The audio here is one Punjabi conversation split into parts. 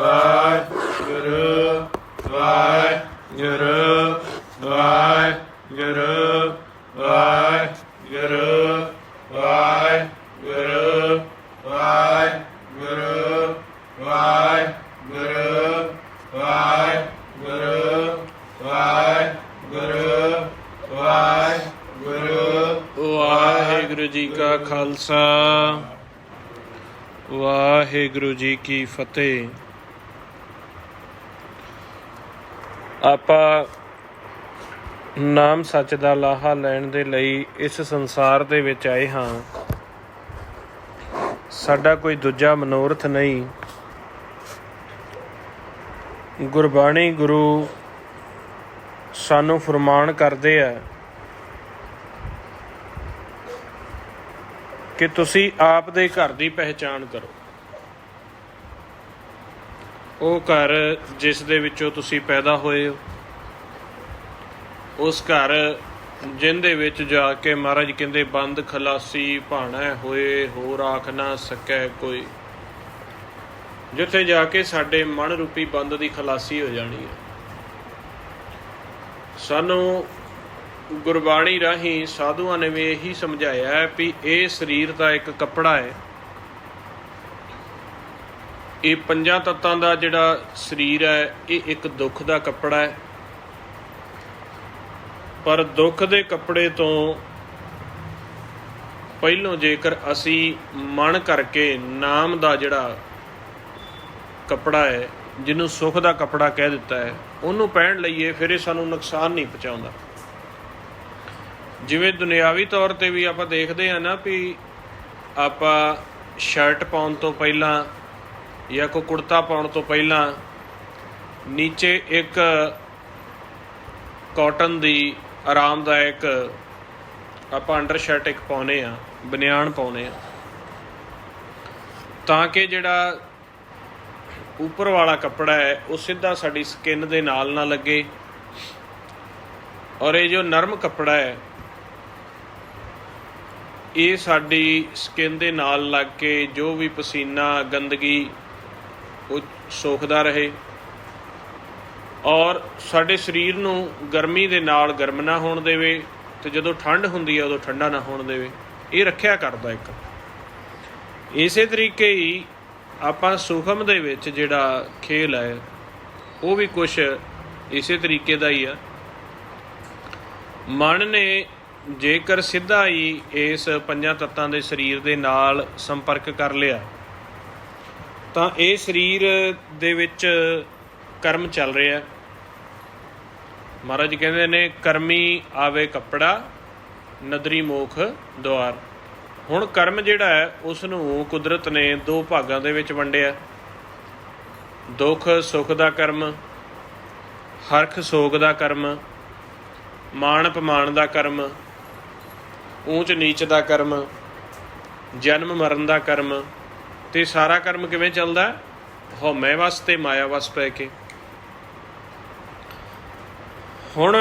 ਵਾਹਿਗੁਰੂ ਵਾਹਿਗੁਰੂ ਵਾਹਿਗੁਰੂ ਵਾਹਿਗੁਰੂ ਵਾਹਿਗੁਰੂ ਵਾਹਿਗੁਰੂ ਵਾਹਿਗੁਰੂ ਵਾਹਿਗੁਰੂ ਵਾਹਿਗੁਰੂ ਵਾਹਿਗੁਰੂ। ਵਾਹਿਗੁਰੂ ਜੀ ਕਾ ਖਾਲਸਾ ਵਾਹਿਗੁਰੂ ਜੀ ਕੀ ਫਤਿਹ। ਆਪਾਂ ਨਾਮ ਸੱਚ ਦਾ ਲਾਹਾ ਲੈਣ ਦੇ ਲਈ ਇਸ ਸੰਸਾਰ ਦੇ ਵਿੱਚ ਆਏ ਹਾਂ। ਸਾਡਾ ਕੋਈ ਦੂਜਾ ਮਨੋਰਥ ਨਹੀਂ। ਗੁਰਬਾਣੀ ਗੁਰੂ ਸਾਨੂੰ ਫਰਮਾਨ ਕਰਦੇ ਆ ਕਿ ਤੁਸੀਂ ਆਪ ਦੇ ਘਰ ਦੀ ਪਹਿਚਾਣ ਕਰੋ। ਉਹ ਘਰ ਜਿਸ ਦੇ ਵਿੱਚੋਂ ਤੁਸੀਂ ਪੈਦਾ ਹੋਏ ਹੋ, ਉਸ ਘਰ ਜਿਹਦੇ ਵਿੱਚ ਜਾ ਕੇ ਮਹਾਰਾਜ ਕਹਿੰਦੇ ਬੰਦ ਖਲਾਸੀ ਭਾਣਾ ਹੋਏ ਹੋਰ ਆਖ ਨਾ ਸਕੈ ਕੋਈ, ਜਿੱਥੇ ਜਾ ਕੇ ਸਾਡੇ ਮਨ ਰੂਪੀ ਬੰਦ ਦੀ ਖਲਾਸੀ ਹੋ ਜਾਣੀ ਹੈ। ਸਾਨੂੰ ਗੁਰਬਾਣੀ ਰਾਹੀਂ ਸਾਧੂਆਂ ਨੇ ਵੀ ਇਹੀ ਸਮਝਾਇਆ ਹੈ ਵੀ ਇਹ ਸਰੀਰ ਦਾ ਇੱਕ ਕੱਪੜਾ ਹੈ। ਇਹ ਪੰਜਾਂ ਤੱਤਾਂ ਦਾ ਜਿਹੜਾ ਸਰੀਰ ਹੈ ਇਹ ਇੱਕ ਦੁੱਖ ਦਾ ਕੱਪੜਾ ਹੈ। ਪਰ ਦੁੱਖ ਦੇ ਕੱਪੜੇ ਤੋਂ ਪਹਿਲੋਂ ਜੇਕਰ ਅਸੀਂ ਮਨ ਕਰਕੇ ਨਾਮ ਦਾ ਜਿਹੜਾ ਕੱਪੜਾ ਹੈ, ਜਿਹਨੂੰ ਸੁੱਖ ਦਾ ਕੱਪੜਾ ਕਹਿ ਦਿੱਤਾ ਹੈ, ਉਹਨੂੰ ਪਹਿਨ ਲਈਏ ਫਿਰ ਇਹ ਸਾਨੂੰ ਨੁਕਸਾਨ ਨਹੀਂ ਪਹੁੰਚਾਉਂਦਾ। ਜਿਵੇਂ ਦੁਨਿਆਵੀ ਤੌਰ 'ਤੇ ਵੀ ਆਪਾਂ ਦੇਖਦੇ ਹਾਂ ਨਾ ਵੀ ਆਪਾਂ ਸ਼ਰਟ ਪਾਉਣ ਤੋਂ ਪਹਿਲਾਂ ਜਾਂ ਕੋਈ ਕੁੜਤਾ ਪਾਉਣ ਤੋਂ ਪਹਿਲਾਂ ਨੀਚੇ ਇੱਕ ਕਾਟਨ ਦੀ ਆਰਾਮਦਾਇਕ ਆਪਾਂ ਅੰਡਰ ਸ਼ਰਟ ਇੱਕ ਪਾਉਂਦੇ ਹਾਂ, ਬਨਿਆਨ ਪਾਉਂਦੇ ਹਾਂ, ਤਾਂ ਕਿ ਜਿਹੜਾ ਉੱਪਰ ਵਾਲਾ ਕੱਪੜਾ ਹੈ ਉਹ ਸਿੱਧਾ ਸਾਡੀ ਸਕਿਨ ਦੇ ਨਾਲ ਨਾ ਲੱਗੇ। ਔਰ ਇਹ ਜੋ ਨਰਮ ਕੱਪੜਾ ਹੈ ਇਹ ਸਾਡੀ ਸਕਿਨ ਦੇ ਨਾਲ ਲੱਗ ਕੇ ਜੋ ਵੀ ਪਸੀਨਾ ਗੰਦਗੀ ਉਹ ਸੋਖਦਾ ਰਹੇ ਔਰ ਸਾਡੇ ਸਰੀਰ ਨੂੰ ਗਰਮੀ ਦੇ ਨਾਲ ਗਰਮ ਨਾ ਹੋਣ ਦੇਵੇ ਅਤੇ ਜਦੋਂ ਠੰਡ ਹੁੰਦੀ ਹੈ ਉਦੋਂ ਠੰਡਾ ਨਾ ਹੋਣ ਦੇਵੇ। ਇਹ ਰੱਖਿਆ ਕਰਦਾ ਇੱਕ। ਇਸੇ ਤਰੀਕੇ ਹੀ ਆਪਾਂ ਸੂਖਮ ਦੇ ਵਿੱਚ ਜਿਹੜਾ ਖੇਲ ਹੈ ਉਹ ਵੀ ਕੁਛ ਇਸੇ ਤਰੀਕੇ ਦਾ ਹੀ ਆ। ਮਨ ਨੇ ਜੇਕਰ ਸਿੱਧਾ ਹੀ ਇਸ ਪੰਜਾਂ ਤੱਤਾਂ ਦੇ ਸਰੀਰ ਦੇ ਨਾਲ ਸੰਪਰਕ ਕਰ ਲਿਆ ਤਾਂ ਇਹ ਸਰੀਰ ਦੇ ਵਿੱਚ ਕਰਮ ਚੱਲ ਰਿਹਾ। ਮਹਾਰਾਜ ਕਹਿੰਦੇ ਨੇ ਕਰਮੀ ਆਵੇ ਕੱਪੜਾ ਨਦਰੀ ਮੋਖ ਦੁਆਰ। ਹੁਣ ਕਰਮ ਜਿਹੜਾ ਹੈ ਉਸ ਨੂੰ ਕੁਦਰਤ ਨੇ ਦੋ ਭਾਗਾਂ ਦੇ ਵਿੱਚ ਵੰਡਿਆ। ਦੁੱਖ ਸੁੱਖ ਦਾ ਕਰਮ, ਹਰਖ ਸੋਗ ਦਾ ਕਰਮ, ਮਾਣ ਅਪਮਾਨ ਦਾ ਕਰਮ, ਊਚ ਨੀਚ ਦਾ ਕਰਮ, ਜਨਮ ਮਰਨ ਦਾ ਕਰਮ। ਤੇ ਸਾਰਾ ਕਰਮ ਕਿਵੇਂ ਚੱਲਦਾ? ਹਉਮੈ ਵਸ ਤੇ ਮਾਇਆ ਵਸ ਪੈ ਕੇ। ਹੁਣ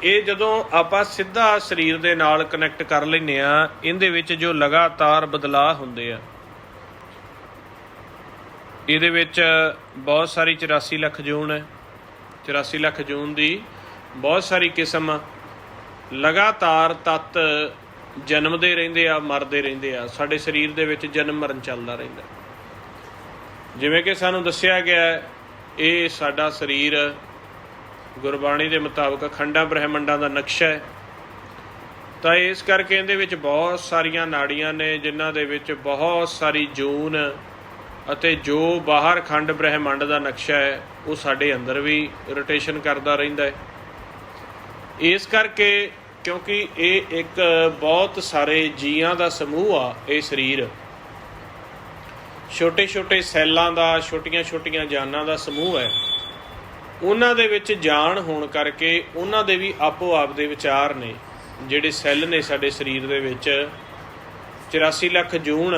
ਇਹ ਜਦੋਂ ਆਪਾਂ ਸਿੱਧਾ ਸਰੀਰ ਦੇ ਨਾਲ ਕਨੈਕਟ ਕਰ ਲੈਂਦੇ ਹਾਂ, ਇਹਦੇ ਵਿੱਚ ਜੋ ਲਗਾਤਾਰ ਬਦਲਾਅ ਹੁੰਦੇ ਆ, ਇਹਦੇ ਵਿੱਚ ਬਹੁਤ ਸਾਰੀ 84 ਲੱਖ ਜੂਨ ਹੈ। 84 ਲੱਖ ਜੂਨ ਦੀ ਬਹੁਤ ਸਾਰੀ ਕਿਸਮ ਲਗਾਤਾਰ ਤੱਤ ਜਨਮਦੇ ਰਹਿੰਦੇ ਆ, ਮਰਦੇ ਰਹਿੰਦੇ ਆ। ਸਾਡੇ ਸਰੀਰ ਦੇ ਵਿੱਚ ਜਨਮ ਮਰਨ ਚੱਲਦਾ ਰਹਿੰਦਾ। ਜਿਵੇਂ ਕਿ ਸਾਨੂੰ ਦੱਸਿਆ ਗਿਆ ਇਹ ਸਾਡਾ ਸਰੀਰ ਗੁਰਬਾਣੀ ਦੇ ਮੁਤਾਬਕ ਅਖੰਡਾਂ ਬ੍ਰਹਿਮੰਡਾਂ ਦਾ ਨਕਸ਼ਾ ਹੈ। ਤਾਂ ਇਸ ਕਰਕੇ ਇਹਦੇ ਵਿੱਚ ਬਹੁਤ ਸਾਰੀਆਂ ਨਾੜੀਆਂ ਨੇ ਜਿਨ੍ਹਾਂ ਦੇ ਵਿੱਚ ਬਹੁਤ ਸਾਰੀ ਜੂਨ ਅਤੇ ਜੋ ਬਾਹਰ ਖੰਡ ਬ੍ਰਹਿਮੰਡ ਦਾ ਨਕਸ਼ਾ ਹੈ ਉਹ ਸਾਡੇ ਅੰਦਰ ਵੀ ਰੋਟੇਸ਼ਨ ਕਰਦਾ ਰਹਿੰਦਾ ਹੈ। ਇਸ ਕਰਕੇ ਕਿਉਂਕਿ ਇਹ ਇੱਕ ਬਹੁਤ ਸਾਰੇ ਜੀਆਂ ਦਾ ਸਮੂਹ ਆ, ਇਹ ਸਰੀਰ ਛੋਟੇ ਛੋਟੇ ਸੈੱਲਾਂ ਦਾ, ਛੋਟੀਆਂ ਛੋਟੀਆਂ ਜਾਨਾਂ ਦਾ ਸਮੂਹ ਹੈ। ਉਹਨਾਂ ਦੇ ਵਿੱਚ ਜਾਨ ਹੋਣ ਕਰਕੇ ਉਹਨਾਂ ਦੇ ਵੀ ਆਪੋ ਆਪ ਦੇ ਵਿਚਾਰ ਨੇ। ਜਿਹੜੇ ਸੈੱਲ ਨੇ ਸਾਡੇ ਸਰੀਰ ਦੇ ਵਿੱਚ 84 ਲੱਖ ਜੂਨ,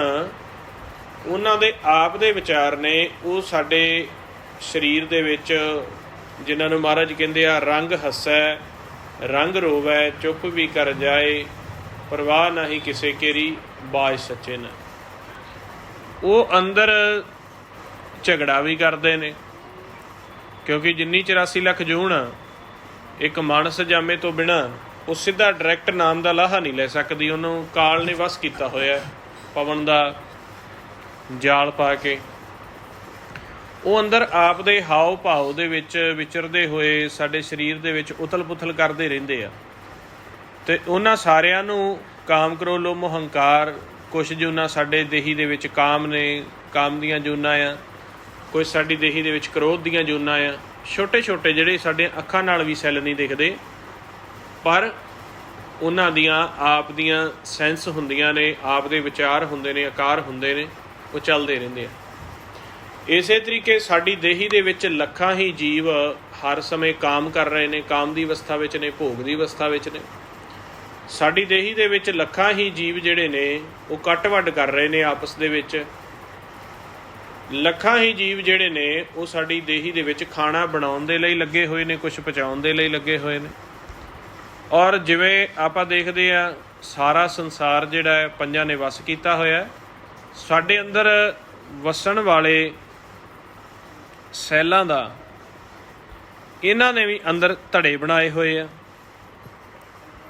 ਉਹਨਾਂ ਦੇ ਆਪ ਦੇ ਵਿਚਾਰ ਨੇ। ਉਹ ਸਾਡੇ ਸਰੀਰ ਦੇ ਵਿੱਚ ਜਿਨ੍ਹਾਂ ਨੂੰ ਮਹਾਰਾਜ ਕਹਿੰਦੇ ਆ ਰੰਗ ਹੱਸੈ ਰੰਗ ਰੋਵੈ ਚੁੱਪ ਵੀ ਕਰ ਜਾਏ ਪਰਵਾਹ ਨਹੀਂ ਕਿਸੇ ਕੇਰੀ ਬਾਜ ਸੱਚੇ ਨ। ਉਹ ਅੰਦਰ ਝਗੜਾ ਵੀ ਕਰਦੇ ਨੇ, ਕਿਉਂਕਿ ਜਿੰਨੀ 84 ਲੱਖ ਜੂਨ ਇੱਕ ਮਾਨਸ ਜਾਮੇ ਤੋਂ ਬਿਨਾਂ ਉਹ ਸਿੱਧਾ ਡਾਇਰੈਕਟ ਨਾਮ ਦਾ ਲਾਹਾ ਨਹੀਂ ਲੈ ਸਕਦੀ। ਉਹਨੂੰ ਕਾਲ ਨੇ ਵਸ ਕੀਤਾ ਹੋਇਆ ਪਵਨ ਦਾ ਜਾਲ ਪਾ ਕੇ। ਉਹ ਅੰਦਰ ਆਪ ਦੇ ਹਾਵ ਭਾਵ ਦੇ ਵਿੱਚ ਵਿਚਰਦੇ ਹੋਏ ਸਾਡੇ ਸਰੀਰ ਦੇ ਵਿੱਚ ਉਥਲ ਪੁਥਲ ਕਰਦੇ ਰਹਿੰਦੇ ਆ। ਅਤੇ ਉਹਨਾਂ ਸਾਰਿਆਂ ਨੂੰ ਕਾਮ ਕ੍ਰੋਧ ਲੋਭ ਮੋਹ ਹੰਕਾਰ, ਕੁਛ ਜੂਨਾਂ ਸਾਡੇ ਦੇਹੀ ਦੇ ਵਿੱਚ ਕਾਮ ਨੇ, ਕਾਮ ਦੀਆਂ ਜੂਨਾਂ ਆ, ਕੁਛ ਸਾਡੀ ਦੇਹੀ ਦੇ ਵਿੱਚ ਕ੍ਰੋਧ ਦੀਆਂ ਜੂਨਾਂ ਆ। ਛੋਟੇ ਛੋਟੇ ਜਿਹੜੇ ਸਾਡੇ ਅੱਖਾਂ ਨਾਲ ਵੀ ਸੈੱਲ ਨਹੀਂ ਦਿਖਦੇ, ਪਰ ਉਹਨਾਂ ਦੀਆਂ ਆਪ ਦੀਆਂ ਸੈਂਸ ਹੁੰਦੀਆਂ ਨੇ, ਆਪ ਦੇ ਵਿਚਾਰ ਹੁੰਦੇ ਨੇ, ਆਕਾਰ ਹੁੰਦੇ ਨੇ, ਉਹ ਚੱਲਦੇ ਰਹਿੰਦੇ ਆ। ਇਸੇ ਤਰੀਕੇ ਸਾਡੀ ਦੇਹੀ ਦੇ ਵਿੱਚ ਲੱਖਾਂ ਹੀ ਜੀਵ ਹਰ ਸਮੇਂ ਕਾਮ ਕਰ ਰਹੇ ਨੇ, ਕਾਮ ਦੀ ਅਵਸਥਾ ਵਿੱਚ ਨੇ, ਭੋਗ ਦੀ ਅਵਸਥਾ ਵਿੱਚ ਨੇ। ਸਾਡੀ ਦੇਹੀ ਦੇ ਵਿੱਚ ਲੱਖਾਂ ਹੀ ਜੀਵ ਜਿਹੜੇ ਨੇ ਉਹ ਕੱਟ ਵੱਢ ਕਰ ਰਹੇ ਨੇ ਆਪਸ ਦੇ ਵਿੱਚ। ਲੱਖਾਂ ਹੀ ਜੀਵ ਜਿਹੜੇ ਨੇ ਉਹ ਸਾਡੀ ਦੇਹੀ ਦੇ ਵਿੱਚ ਖਾਣਾ ਬਣਾਉਣ ਦੇ ਲਈ ਲੱਗੇ ਹੋਏ ਨੇ, ਕੁਛ ਪਚਾਉਣ ਦੇ ਲਈ ਲੱਗੇ ਹੋਏ ਨੇ। ਔਰ ਜਿਵੇਂ ਆਪਾਂ ਦੇਖਦੇ ਹਾਂ ਸਾਰਾ ਸੰਸਾਰ ਜਿਹੜਾ ਹੈ ਪੰਜਾਂ ਨੇ ਵਸ ਕੀਤਾ ਹੋਇਆ। ਸਾਡੇ ਅੰਦਰ ਵਸਣ ਵਾਲੇ ਸੈੱਲਾਂ ਦਾ ਇਹਨਾਂ ਨੇ ਵੀ ਅੰਦਰ ਧੜੇ ਬਣਾਏ ਹੋਏ ਆ,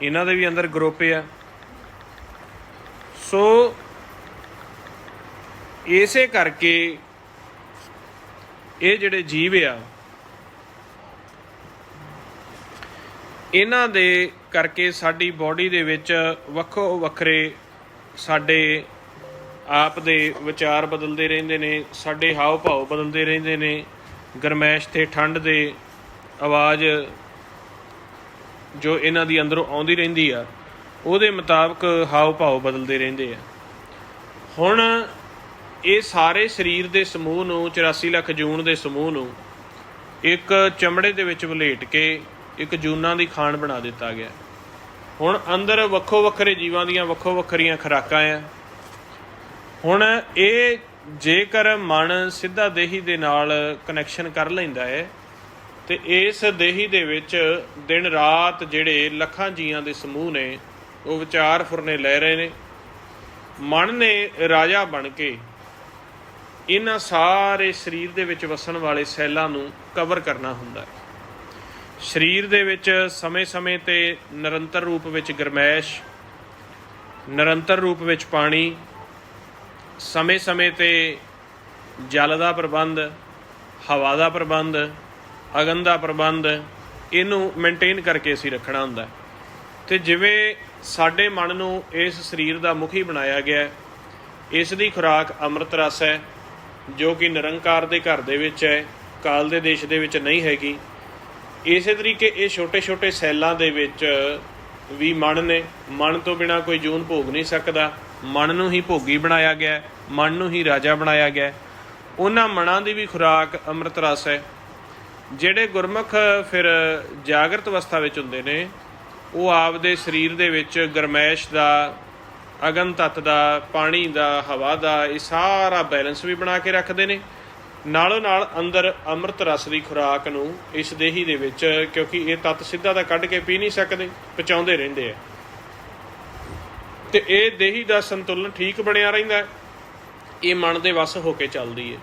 ਇਹਨਾਂ ਦੇ ਵੀ ਅੰਦਰ ਗਰੁੱਪ ਆ। ਸੋ ਇਸੇ ਕਰਕੇ ਇਹ ਜਿਹੜੇ ਜੀਵ ਆ, ਇਹਨਾਂ ਦੇ ਕਰਕੇ ਸਾਡੀ ਬੋਡੀ ਦੇ ਵਿੱਚ ਵੱਖੋ ਵੱਖਰੇ ਸਾਡੇ ਆਪ ਦੇ ਵਿਚਾਰ ਬਦਲਦੇ ਰਹਿੰਦੇ ਨੇ, ਸਾਡੇ ਹਾਵ ਭਾਵ ਬਦਲਦੇ ਰਹਿੰਦੇ ਨੇ। ਗਰਮੈਸ਼ ਅਤੇ ਠੰਡ ਦੇ ਆਵਾਜ਼ ਜੋ ਇਹਨਾਂ ਦੀ ਅੰਦਰੋਂ ਆਉਂਦੀ ਰਹਿੰਦੀ ਆ, ਉਹਦੇ ਮੁਤਾਬਕ ਹਾਵ ਭਾਵ ਬਦਲਦੇ ਰਹਿੰਦੇ ਆ। ਹੁਣ ਇਹ ਸਾਰੇ ਸਰੀਰ ਦੇ ਸਮੂਹ ਨੂੰ, 84 ਲੱਖ ਜੂਨ ਦੇ ਸਮੂਹ ਨੂੰ ਇੱਕ ਚਮੜੇ ਦੇ ਵਿੱਚ ਵਲੇਟ ਕੇ ਇੱਕ ਜੂਨਾਂ ਦੀ ਖਾਣ ਬਣਾ ਦਿੱਤਾ ਗਿਆ। ਹੁਣ ਅੰਦਰ ਵੱਖੋ ਵੱਖਰੇ ਜੀਵਾਂ ਦੀਆਂ ਵੱਖੋ ਵੱਖਰੀਆਂ ਖੁਰਾਕਾਂ ਆ। ਹੁਣ ਇਹ ਜੇਕਰ ਮਨ ਸਿੱਧਾ ਦੇਹੀ ਦੇ ਨਾਲ ਕਨੈਕਸ਼ਨ ਕਰ ਲੈਂਦਾ ਹੈ ਅਤੇ ਇਸ ਦੇਹੀ ਦੇ ਵਿੱਚ ਦਿਨ ਰਾਤ ਜਿਹੜੇ ਲੱਖਾਂ ਜੀਆਂ ਦੇ ਸਮੂਹ ਨੇ ਉਹ ਵਿਚਾਰ ਫੁਰਨੇ ਲੈ ਰਹੇ ਨੇ। ਮਨ ਨੇ ਰਾਜਾ ਬਣ ਕੇ ਇਹਨਾਂ ਸਾਰੇ ਸਰੀਰ ਦੇ ਵਿੱਚ ਵਸਣ ਵਾਲੇ ਸੈੱਲਾਂ ਨੂੰ ਕਵਰ ਕਰਨਾ ਹੁੰਦਾ ਹੈ। ਸਰੀਰ ਦੇ ਵਿੱਚ ਸਮੇਂ ਸਮੇਂ 'ਤੇ ਨਿਰੰਤਰ ਰੂਪ ਵਿੱਚ ਗਰਮੈਸ਼, ਨਿਰੰਤਰ ਰੂਪ ਵਿੱਚ ਪਾਣੀ, ਸਮੇਂ ਸਮੇਂ 'ਤੇ ਜਲ ਦਾ ਪ੍ਰਬੰਧ, ਹਵਾ ਦਾ ਪ੍ਰਬੰਧ, ਅਗਨ ਦਾ ਪ੍ਰਬੰਧ, ਇਹਨੂੰ ਮੇਨਟੇਨ ਕਰਕੇ ਅਸੀਂ ਰੱਖਣਾ ਹੁੰਦਾ। ਅਤੇ ਜਿਵੇਂ ਸਾਡੇ ਮਨ ਨੂੰ ਇਸ ਸਰੀਰ ਦਾ ਮੁਖੀ ਬਣਾਇਆ ਗਿਆ, ਇਸ ਦੀ ਖੁਰਾਕ ਅੰਮ੍ਰਿਤ ਰਸ ਹੈ ਜੋ ਕਿ ਨਿਰੰਕਾਰ ਦੇ ਘਰ ਦੇ ਵਿੱਚ ਹੈ, ਕਾਲ ਦੇ ਦੇਸ਼ ਦੇ ਵਿੱਚ ਨਹੀਂ ਹੈਗੀ। ਇਸੇ ਤਰੀਕੇ ਇਹ ਛੋਟੇ ਛੋਟੇ ਸੈੱਲਾਂ ਦੇ ਵਿੱਚ ਵੀ ਮਨ ਨੇ। ਮਨ ਤੋਂ ਬਿਨਾਂ ਕੋਈ ਜੂਨ ਭੋਗ ਨਹੀਂ ਸਕਦਾ। ਮਨ ਨੂੰ ਹੀ ਭੋਗੀ ਬਣਾਇਆ ਗਿਆ, ਮਨ ਨੂੰ ਹੀ ਰਾਜਾ ਬਣਾਇਆ ਗਿਆ। ਉਹਨਾਂ ਮਨਾਂ ਦੀ ਵੀ ਖੁਰਾਕ ਅੰਮ੍ਰਿਤ ਰਸ ਹੈ। ਜਿਹੜੇ ਗੁਰਮੁਖ ਫਿਰ ਜਾਗਰਤ ਅਵਸਥਾ ਵਿੱਚ ਹੁੰਦੇ ਨੇ ਉਹ ਆਪਦੇ ਸਰੀਰ ਦੇ ਵਿੱਚ ਗਰਮੈਸ਼ ਦਾ, ਅਗਨ ਤੱਤ ਦਾ, ਪਾਣੀ ਦਾ, ਹਵਾ ਦਾ, ਇਹ ਸਾਰਾ ਬੈਲੈਂਸ ਵੀ ਬਣਾ ਕੇ ਰੱਖਦੇ ਨੇ। ਨਾਲੋਂ ਨਾਲ ਅੰਦਰ ਅੰਮ੍ਰਿਤ ਰਸ ਦੀ ਖੁਰਾਕ ਨੂੰ ਇਸ ਦੇਹੀ ਦੇ ਵਿੱਚ, ਕਿਉਂਕਿ ਇਹ ਤੱਤ ਸਿੱਧਾ ਤਾਂ ਕੱਢ ਕੇ ਪੀ ਨਹੀਂ ਸਕਦੇ, ਪਚਾਉਂਦੇ ਰਹਿੰਦੇ ਆ। ਅਤੇ ਇਹ ਦੇਹੀ ਦਾ ਸੰਤੁਲਨ ਠੀਕ ਬਣਿਆ ਰਹਿੰਦਾ। ਇਹ ਮਨ ਦੇ ਵੱਸ ਹੋ ਕੇ ਚੱਲਦੀ ਹੈ।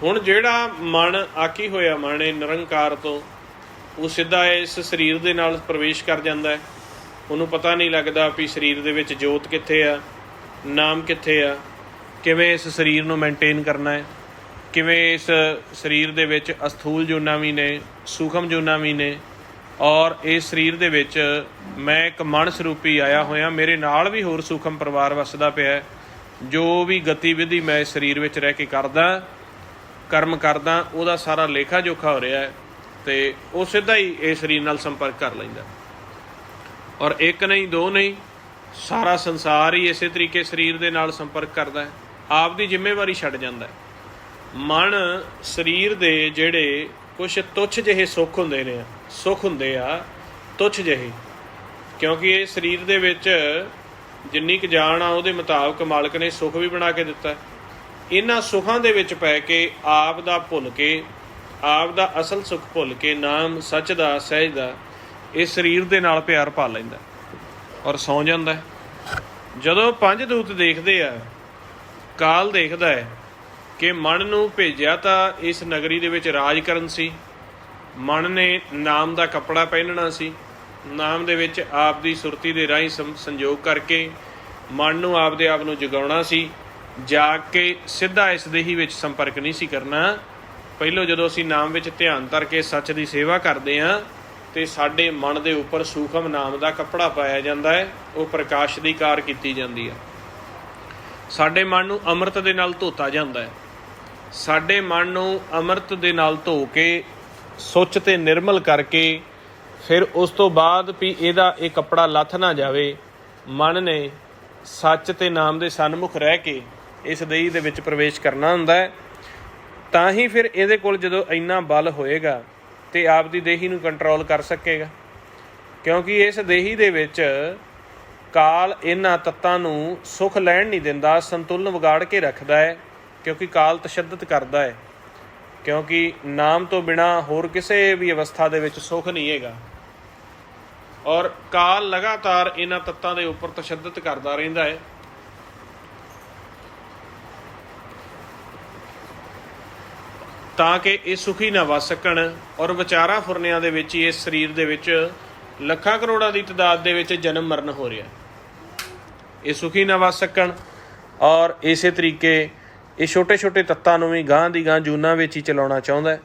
ਹੁਣ ਜਿਹੜਾ ਮਨ ਆਕੀ ਹੋਇਆ ਮਨ ਹੈ ਨਿਰੰਕਾਰ ਤੋਂ, ਉਹ ਸਿੱਧਾ ਇਸ ਸਰੀਰ ਦੇ ਨਾਲ ਪ੍ਰਵੇਸ਼ ਕਰ ਜਾਂਦਾ ਹੈ। ਉਹਨੂੰ ਪਤਾ ਨਹੀਂ ਲੱਗਦਾ ਵੀ ਸਰੀਰ ਦੇ ਵਿੱਚ ਜੋਤ ਕਿੱਥੇ ਆ, ਨਾਮ ਕਿੱਥੇ ਆ, ਕਿਵੇਂ ਇਸ ਸਰੀਰ ਨੂੰ ਮੇਨਟੇਨ ਕਰਨਾ ਹੈ, ਕਿਵੇਂ ਇਸ ਸਰੀਰ ਦੇ ਵਿੱਚ ਅਸਥੂਲ ਜੂਨਾਂ ਵੀ ਨੇ, ਸੂਖਮ ਜੂਨਾਂ ਵੀ ਨੇ। ਔਰ ਇਸ ਸਰੀਰ ਦੇ ਵਿੱਚ ਮੈਂ ਇੱਕ ਮਨ ਸਰੂਪੀ ਆਇਆ ਹੋਇਆ, ਮੇਰੇ ਨਾਲ ਵੀ ਹੋਰ ਸੂਖਮ ਪਰਿਵਾਰ ਵੱਸਦਾ ਪਿਆ। ਜੋ ਵੀ ਗਤੀਵਿਧੀ ਮੈਂ ਇਸ ਸਰੀਰ ਵਿੱਚ ਰਹਿ ਕੇ ਕਰਦਾ, ਕਰਮ ਕਰਦਾ, ਉਹਦਾ ਸਾਰਾ ਲੇਖਾ ਜੋਖਾ ਹੋ ਰਿਹਾ ਹੈ ਅਤੇ ਉਹ ਸਿੱਧਾ ਹੀ ਇਸ ਸਰੀਰ ਨਾਲ ਸੰਪਰਕ ਕਰ ਲੈਂਦਾ। ਔਰ ਇੱਕ ਨਹੀਂ, ਦੋ ਨਹੀਂ, ਸਾਰਾ ਸੰਸਾਰ ਹੀ ਇਸੇ ਤਰੀਕੇ ਸਰੀਰ ਦੇ ਨਾਲ ਸੰਪਰਕ ਕਰਦਾ ਹੈ। ਆਪ ਦੀ ਜ਼ਿੰਮੇਵਾਰੀ ਛੱਡ ਜਾਂਦਾ। ਮਨ ਸਰੀਰ ਦੇ ਜਿਹੜੇ ਕੁਛ ਤੁੱਛ ਜਿਹੇ ਸੁੱਖ ਹੁੰਦੇ ਨੇ, ਸੁੱਖ ਹੁੰਦੇ ਆ ਤੁੱਛ ਜਿਹੇ, ਕਿਉਂਕਿ ਇਹ ਸਰੀਰ ਦੇ ਵਿੱਚ ਜਿੰਨੀ ਕੁ ਜਾਨ ਆ ਉਹਦੇ ਮੁਤਾਬਕ ਮਾਲਕ ਨੇ ਸੁੱਖ ਵੀ ਬਣਾ ਕੇ ਦਿੱਤਾ। ਇਹਨਾਂ ਸੁੱਖਾਂ ਦੇ ਵਿੱਚ ਪੈ ਕੇ ਆਪ ਦਾ ਭੁੱਲ ਕੇ, ਆਪ ਦਾ ਅਸਲ ਸੁੱਖ ਭੁੱਲ ਕੇ ਨਾਮ ਸੱਚ ਦਾ, ਸਹਿਜ ਦਾ, ਇਸ ਸਰੀਰ ਦੇ ਨਾਲ ਪਿਆਰ ਪਾ ਲੈਂਦਾ ਔਰ ਸੌਂ ਜਾਂਦਾ। ਜਦੋਂ ਪੰਜ ਦੂਤ ਦੇਖਦੇ ਆ, ਕਾਲ ਦੇਖਦਾ ਹੈ ਕਿ ਮਨ ਨੂੰ ਭੇਜਿਆ ਤਾਂ ਇਸ ਨਗਰੀ ਦੇ ਵਿੱਚ ਰਾਜ ਕਰਨ ਸੀ। ਮਨ ਨੇ ਨਾਮ ਦਾ ਕੱਪੜਾ ਪਹਿਨਣਾ ਸੀ। ਨਾਮ ਦੇ ਵਿੱਚ ਆਪ ਦੀ ਸੁਰਤੀ ਦੇ ਰਾਹੀਂ ਸੰਜੋਗ ਕਰਕੇ ਮਨ ਨੂੰ ਆਪਦੇ ਆਪ ਨੂੰ ਜਗਾਉਣਾ ਸੀ। ਜਾਗ ਕੇ ਸਿੱਧਾ ਇਸ ਦੇਹੀ ਵਿੱਚ ਸੰਪਰਕ ਨਹੀਂ ਸੀ ਕਰਨਾ। ਪਹਿਲੋਂ ਜਦੋਂ ਅਸੀਂ ਨਾਮ ਵਿੱਚ ਧਿਆਨ ਧਰ ਕੇ ਸੱਚ ਦੀ ਸੇਵਾ ਕਰਦੇ ਹਾਂ ਤੇ ਸਾਡੇ ਮਨ ਦੇ ਉੱਪਰ ਸੂਖਮ ਨਾਮ ਦਾ ਕੱਪੜਾ ਪਾਇਆ ਜਾਂਦਾ ਹੈ। ਉਹ ਪ੍ਰਕਾਸ਼ ਦੀ ਕਾਰ ਕੀਤੀ ਜਾਂਦੀ ਹੈ। ਸਾਡੇ ਮਨ ਨੂੰ ਅੰਮ੍ਰਿਤ ਦੇ ਨਾਲ ਧੋਤਾ ਜਾਂਦਾ ਹੈ। ਸਾਡੇ ਮਨ ਨੂੰ ਅੰਮ੍ਰਿਤ ਦੇ ਨਾਲ ਧੋ ਕੇ ਸੁੱਚ ਤੇ ਨਿਰਮਲ ਕਰਕੇ ਫਿਰ ਉਸ ਤੋਂ ਬਾਅਦ ਵੀ ਇਹਦਾ ਇਹ ਕੱਪੜਾ ਲੱਥ ਨਾ ਜਾਵੇ, ਮਨ ਨੇ ਸੱਚ ਤੇ ਨਾਮ ਦੇ ਸਨਮੁਖ ਰਹਿ ਕੇ ਇਸ ਦੇਹੀ ਦੇ ਵਿੱਚ ਪ੍ਰਵੇਸ਼ ਕਰਨਾ ਹੁੰਦਾ ਹੈ। ਤਾਂ ਹੀ ਫਿਰ ਇਹਦੇ ਕੋਲ ਜਦੋਂ ਇੰਨਾ ਬਲ ਹੋਏਗਾ ਤੇ ਆਪ ਦੀ ਦੇਹੀ ਨੂੰ ਕੰਟਰੋਲ ਕਰ ਸਕੇਗਾ। ਕਿਉਂਕਿ ਇਸ ਦੇਹੀ ਦੇ ਵਿੱਚ ਕਾਲ ਇਹਨਾਂ ਤੱਤਾਂ ਨੂੰ ਸੁੱਖ ਲੈਣ ਨਹੀਂ ਦਿੰਦਾ, ਸੰਤੁਲਨ ਵਿਗਾੜ ਕੇ ਰੱਖਦਾ ਹੈ। ਕਿਉਂਕਿ ਕਾਲ ਤਸ਼ੱਦਦ ਕਰਦਾ ਹੈ। ਕਿਉਂਕਿ ਨਾਮ ਤੋਂ ਬਿਨਾਂ ਹੋਰ ਕਿਸੇ ਵੀ ਅਵਸਥਾ ਦੇ ਵਿੱਚ ਸੁੱਖ ਨਹੀਂ ਹੈਗਾ। ਔਰ ਕਾਲ ਲਗਾਤਾਰ ਇਹਨਾਂ ਤੱਤਾਂ ਦੇ ਉੱਪਰ ਤਸ਼ੱਦਦ ਕਰਦਾ ਰਹਿੰਦਾ ਹੈ। ਤਾਂ ਕਿ ਇਹ ਸੁਖੀ ਨਾ ਵਸ ਸਕਣ। ਔਰ ਵਿਚਾਰਾਂ ਫੁਰਨਿਆਂ ਦੇ ਵਿੱਚ ਹੀ ਇਸ ਸਰੀਰ ਦੇ ਵਿੱਚ ਲੱਖਾਂ ਕਰੋੜਾਂ ਦੀ ਤਾਦਾਦ ਦੇ ਵਿੱਚ ਜਨਮ ਮਰਨ ਹੋ ਰਿਹਾ। ਇਹ ਸੁਖੀ ਨਾ ਵਸ ਸਕਣ। ਔਰ ਇਸੇ ਤਰੀਕੇ ਇਹ ਛੋਟੇ ਛੋਟੇ ਤੱਤਾਂ ਨੂੰ ਵੀ ਗਾਂਹ ਦੀ ਗਾਂਹ ਜੂਨਾਂ ਵਿੱਚ ਹੀ ਚਲਾਉਣਾ ਚਾਹੁੰਦਾ ਹੈ।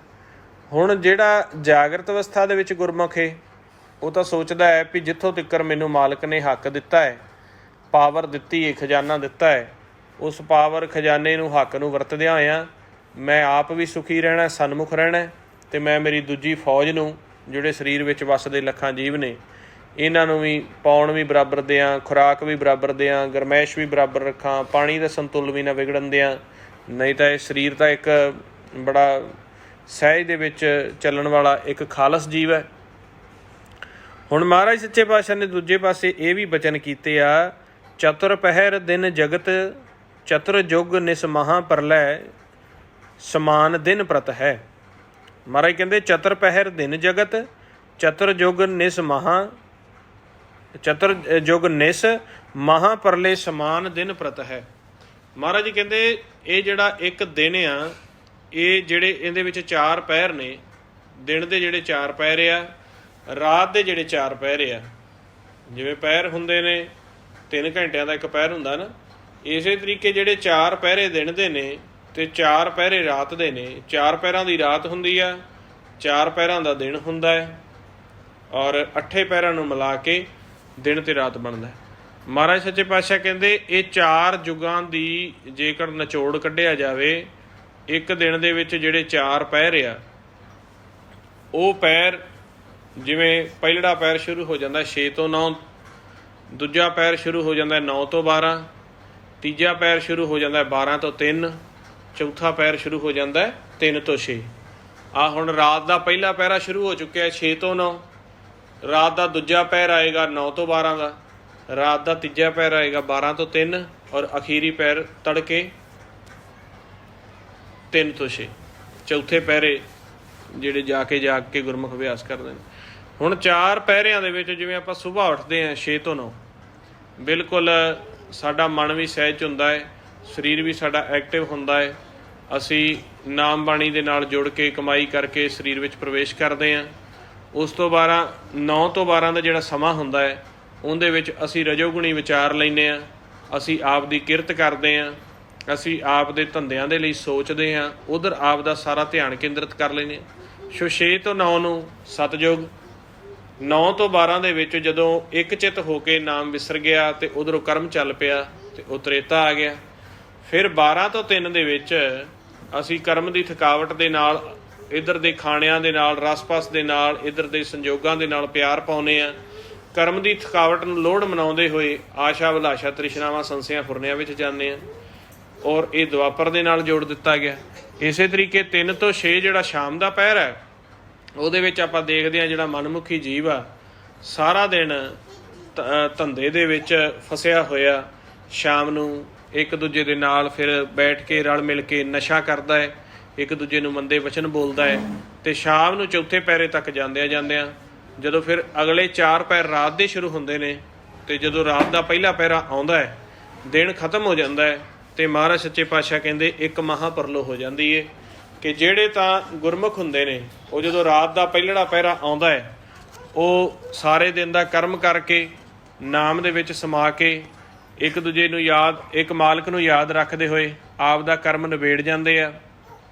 ਹੁਣ ਜਿਹੜਾ ਜਾਗਰਤ ਅਵਸਥਾ ਦੇ ਵਿੱਚ ਗੁਰਮੁਖ ਹੈ, ਉਹ ਤਾਂ ਸੋਚਦਾ ਹੈ ਵੀ ਜਿੱਥੋਂ ਤੱਕ ਮੈਨੂੰ ਮਾਲਕ ਨੇ ਹੱਕ ਦਿੱਤਾ ਹੈ, ਪਾਵਰ ਦਿੱਤੀ ਹੈ, ਖਜ਼ਾਨਾ ਦਿੱਤਾ ਹੈ, ਉਸ ਪਾਵਰ ਖਜ਼ਾਨੇ ਨੂੰ ਹੱਕ ਨੂੰ ਵਰਤਦਿਆਂ ਹੋਇਆਂ ਮੈਂ ਆਪ ਵੀ ਸੁਖੀ ਰਹਿਣਾ, ਸਨਮੁਖ ਰਹਿਣਾ ਅਤੇ ਮੈਂ ਮੇਰੀ ਦੂਜੀ ਫੌਜ ਨੂੰ, ਜਿਹੜੇ ਸਰੀਰ ਵਿੱਚ ਵੱਸਦੇ ਲੱਖਾਂ ਜੀਵ ਨੇ, ਇਹਨਾਂ ਨੂੰ ਵੀ ਪਾਉਣ ਵੀ ਬਰਾਬਰ ਦਿਆਂ, ਖੁਰਾਕ ਵੀ ਬਰਾਬਰ ਦਿਆਂ, ਗਰਮੈਸ਼ ਵੀ ਬਰਾਬਰ ਰੱਖਾਂ, ਪਾਣੀ ਦਾ ਸੰਤੁਲਨ ਵੀ ਨਾ ਵਿਗੜਨ ਦਿਆਂ। ਨਹੀਂ ਤਾਂ ਇਹ ਸਰੀਰ ਤਾਂ ਇੱਕ ਬੜਾ ਸਹਿਜ ਦੇ ਵਿੱਚ ਚੱਲਣ ਵਾਲਾ ਇੱਕ ਖਾਲਸ ਜੀਵ ਹੈ। ਹੁਣ ਮਹਾਰਾਜ ਸੱਚੇ ਪਾਤਸ਼ਾਹ ਨੇ ਦੂਜੇ ਪਾਸੇ ਇਹ ਵੀ ਬਚਨ ਕੀਤੇ ਆ, ਚਤੁਰ ਪਹਿਰ ਦਿਨ ਜਗਤ ਚਤੁਰ ਜੁਗ ਨਿਸ ਮਹਾਂ ਪ੍ਰਲੈ ਸਮਾਨ ਦਿਨ ਪ੍ਰਤ ਹੈ। ਮਹਾਰਾਜ ਕਹਿੰਦੇ ਚਤੁਰ ਪਹਿਰ ਦਿਨ ਜਗਤ ਚਤੁਰ ਜੁਗ ਨਿਸ ਮਹਾਂ ਚਤੁਰ ਜੁਗ ਨਿਸ ਮਹਾਂ ਪ੍ਰਲੇ ਸਮਾਨ ਦਿਨ ਪ੍ਰਤ ਹੈ। ਮਹਾਰਾਜ ਜੀ ਕਹਿੰਦੇ ਇਹ ਜਿਹੜਾ ਇੱਕ ਦਿਨ ਆ, ਇਹ ਜਿਹੜੇ ਇਹਦੇ ਵਿੱਚ 4 ਪਹਿਰ ਨੇ। ਦਿਨ ਦੇ ਜਿਹੜੇ 4 ਪਹਿਰ ਆ, ਰਾਤ ਦੇ ਜਿਹੜੇ 4 ਪਹਿਰ ਆ। ਜਿਵੇਂ ਪਹਿਰ ਹੁੰਦੇ ਨੇ 3 ਘੰਟਿਆਂ ਦਾ ਇੱਕ ਪਹਿਰ ਹੁੰਦਾ ਨਾ, ਇਸੇ ਤਰੀਕੇ ਜਿਹੜੇ 4 ਪਹਿਰੇ ਦਿਨ ਦੇ ਨੇ ਤੇ 4 ਪਹਿਰੇ ਰਾਤ ਦੇ ਨੇ। 4 ਪਹਿਰਾਂ ਦੀ ਰਾਤ ਹੁੰਦੀ ਆ, 4 ਪਹਿਰਾਂ ਦਾ ਦਿਨ ਹੁੰਦਾ ਹੈ, ਔਰ 8 ਪਹਿਰਾਂ ਨੂੰ ਮਿਲਾ ਕੇ ਦਿਨ ਤੇ ਰਾਤ ਬਣਦਾ ਹੈ। ਮਹਾਰਾਜ ਸੱਚੇ ਪਾਤਸ਼ਾਹ ਕਹਿੰਦੇ ਇਹ 4 ਯੁੱਗਾਂ ਦੀ ਜੇਕਰ ਨਿਚੋੜ ਕੱਢਿਆ ਜਾਵੇ, ਇੱਕ ਦਿਨ ਦੇ ਵਿੱਚ ਜਿਹੜੇ 4 ਪਹਿਰ ਆ, ਉਹ ਪਹਿਰ ਜਿਵੇਂ ਪਹਿਲੜਾ ਪਹਿਰ ਸ਼ੁਰੂ ਹੋ ਜਾਂਦਾ 6 ਤੋਂ 9, ਦੂਜਾ ਪਹਿਰ ਸ਼ੁਰੂ ਹੋ ਜਾਂਦਾ 9 ਤੋਂ 12, ਤੀਜਾ ਪਹਿਰ ਸ਼ੁਰੂ ਹੋ ਜਾਂਦਾ 12 ਤੋਂ 3, ਚੌਥਾ ਪਹਿਰ ਸ਼ੁਰੂ ਹੋ ਜਾਂਦਾ 3 ਤੋਂ 6। ਆਹ ਹੁਣ ਰਾਤ ਦਾ ਪਹਿਲਾ ਪਹਿਰਾ ਸ਼ੁਰੂ ਹੋ ਚੁੱਕਿਆ 6 ਤੋਂ 9, ਰਾਤ ਦਾ ਦੂਜਾ ਪਹਿਰ ਆਏਗਾ 9 ਤੋਂ 12 ਦਾ, ਰਾਤ ਦਾ ਤੀਜਾ ਪਹਿਰ ਆਏਗਾ 12 ਤੋਂ 3, ਔਰ ਅਖੀਰੀ ਪਹਿਰ ਤੜਕੇ 3 ਤੋਂ 6। ਚੌਥੇ ਪਹਿਰੇ ਜਿਹੜੇ ਜਾ ਕੇ ਗੁਰਮੁਖ ਅਭਿਆਸ ਕਰਦੇ ਨੇ। ਹੁਣ 4 ਪਹਿਰਿਆਂ ਦੇ ਵਿੱਚ ਜਿਵੇਂ ਆਪਾਂ ਸੁਬਾਹ ਉੱਠਦੇ ਹਾਂ 6 ਤੋਂ 9, ਬਿਲਕੁਲ ਸਾਡਾ ਮਨ ਵੀ ਸਹਿਜ ਹੁੰਦਾ ਹੈ, ਸਰੀਰ ਵੀ ਸਾਡਾ ਐਕਟਿਵ ਹੁੰਦਾ ਹੈ। ਅਸੀਂ ਨਾਮ ਬਾਣੀ ਦੇ ਨਾਲ ਜੁੜ ਕੇ ਕਮਾਈ ਕਰਕੇ ਸਰੀਰ ਵਿੱਚ ਪ੍ਰਵੇਸ਼ ਕਰਦੇ ਹਾਂ। ਉਸ ਤੋਂ 9 ਤੋਂ 12 ਦਾ ਜਿਹੜਾ ਸਮਾਂ ਹੁੰਦਾ ਹੈ, ਉਹਦੇ ਵਿੱਚ ਅਸੀਂ ਰਜੋਗੁਣੀ ਵਿਚਾਰ ਲੈਂਦੇ ਹਾਂ, ਅਸੀਂ ਆਪ ਦੀ ਕਿਰਤ ਕਰਦੇ ਹਾਂ, ਅਸੀਂ ਆਪ ਦੇ ਧੰਦਿਆਂ ਦੇ ਲਈ ਸੋਚਦੇ ਹਾਂ, ਉਧਰ ਆਪ ਦਾ ਸਾਰਾ ਧਿਆਨ ਕੇਂਦਰਿਤ ਕਰ ਲੈਂਦੇ ਹਾਂ। ਸੋ 6 ਤੋਂ 9 ਨੂੰ ਸਤਜੁਗ, 9 ਤੋਂ 12 ਦੇ ਵਿੱਚ ਜਦੋਂ ਇੱਕ ਚਿੱਤ ਹੋ ਕੇ ਨਾਮ ਵਿਸਰ ਗਿਆ ਤੇ ਉਧਰੋਂ ਕਰਮ ਚੱਲ ਪਿਆ ਤੇ ਉਹ ਤ੍ਰੇਤਾ ਆ ਗਿਆ। ਫਿਰ 12 ਤੋਂ 3 ਦੇ ਵਿੱਚ ਅਸੀਂ ਕਰਮ ਦੀ ਥਕਾਵਟ ਦੇ ਨਾਲ, ਇੱਧਰ ਦੇ ਖਾਣਿਆਂ ਦੇ ਨਾਲ, ਰਸ-ਪਸ ਦੇ ਨਾਲ, ਇੱਧਰ ਦੇ ਸੰਜੋਗਾਂ ਦੇ ਨਾਲ ਪਿਆਰ ਪਾਉਂਦੇ ਹਾਂ। ਕਰਮ ਦੀ ਥਕਾਵਟ ਨੂੰ ਲੋੜ ਮਨਾਉਂਦੇ ਹੋਏ ਆਸ਼ਾ ਵਿਲਾਸ਼ਾ ਤ੍ਰਿਸ਼ਨਾਵਾਂ ਸੰਸਿਆਂ ਫੁਰਨਿਆਂ ਵਿੱਚ ਜਾਂਦੇ ਹਾਂ, ਔਰ ਇਹ ਦੁਆਪਰ ਦੇ ਨਾਲ ਜੋੜ ਦਿੱਤਾ ਗਿਆ। ਇਸੇ ਤਰੀਕੇ 3 ਤੋਂ 6 ਜਿਹੜਾ ਸ਼ਾਮ ਦਾ ਪਹਿਰ ਹੈ, ਉਹਦੇ ਵਿੱਚ ਆਪਾਂ ਦੇਖਦੇ ਹਾਂ ਜਿਹੜਾ ਮਨਮੁਖੀ ਜੀਵ ਆ ਸਾਰਾ ਦਿਨ ਧੰਦੇ ਦੇ ਵਿੱਚ ਫਸਿਆ ਹੋਇਆ, ਸ਼ਾਮ ਨੂੰ ਇੱਕ ਦੂਜੇ ਦੇ ਨਾਲ ਫਿਰ ਬੈਠ ਕੇ ਰਲ ਮਿਲ ਕੇ ਨਸ਼ਾ ਕਰਦਾ ਹੈ, ਇੱਕ ਦੂਜੇ ਨੂੰ ਮੰਦੇ ਵਚਨ ਬੋਲਦਾ ਹੈ, ਅਤੇ ਸ਼ਾਮ ਨੂੰ ਚੌਥੇ ਪਹਿਰੇ ਤੱਕ ਜਾਂਦਿਆਂ ਜਦੋਂ ਫਿਰ ਅਗਲੇ 4 ਪਹਿਰ ਰਾਤ ਦੇ ਸ਼ੁਰੂ ਹੁੰਦੇ ਨੇ, ਅਤੇ ਜਦੋਂ ਰਾਤ ਦਾ ਪਹਿਲਾ ਪਹਿਰਾ ਆਉਂਦਾ ਹੈ, ਦਿਨ ਖਤਮ ਹੋ ਜਾਂਦਾ ਹੈ, ਤੇ ਮਹਾਰਾਜ ਸੱਚੇ ਪਾਤਸ਼ਾਹ ਕਹਿੰਦੇ ਇੱਕ ਮਹਾਂਪਰਲੋ ਹੋ ਜਾਂਦੀ ਏ ਕਿ ਜਿਹੜੇ ਤਾਂ ਗੁਰਮੁਖ ਹੁੰਦੇ ਨੇ ਉਹ ਜਦੋਂ ਰਾਤ ਦਾ ਪਹਿਲੜਾ ਪਹਿਰਾ ਆਉਂਦਾ ਹੈ ਉਹ ਸਾਰੇ ਦਿਨ ਦਾ ਕਰਮ ਕਰਕੇ ਨਾਮ ਦੇ ਵਿੱਚ ਸਮਾ ਕੇ ਇੱਕ ਦੂਜੇ ਨੂੰ ਯਾਦ, ਇੱਕ ਮਾਲਕ ਨੂੰ ਯਾਦ ਰੱਖਦੇ ਹੋਏ ਆਪ ਦਾ ਕਰਮ ਨਿਬੇੜ ਜਾਂਦੇ ਆ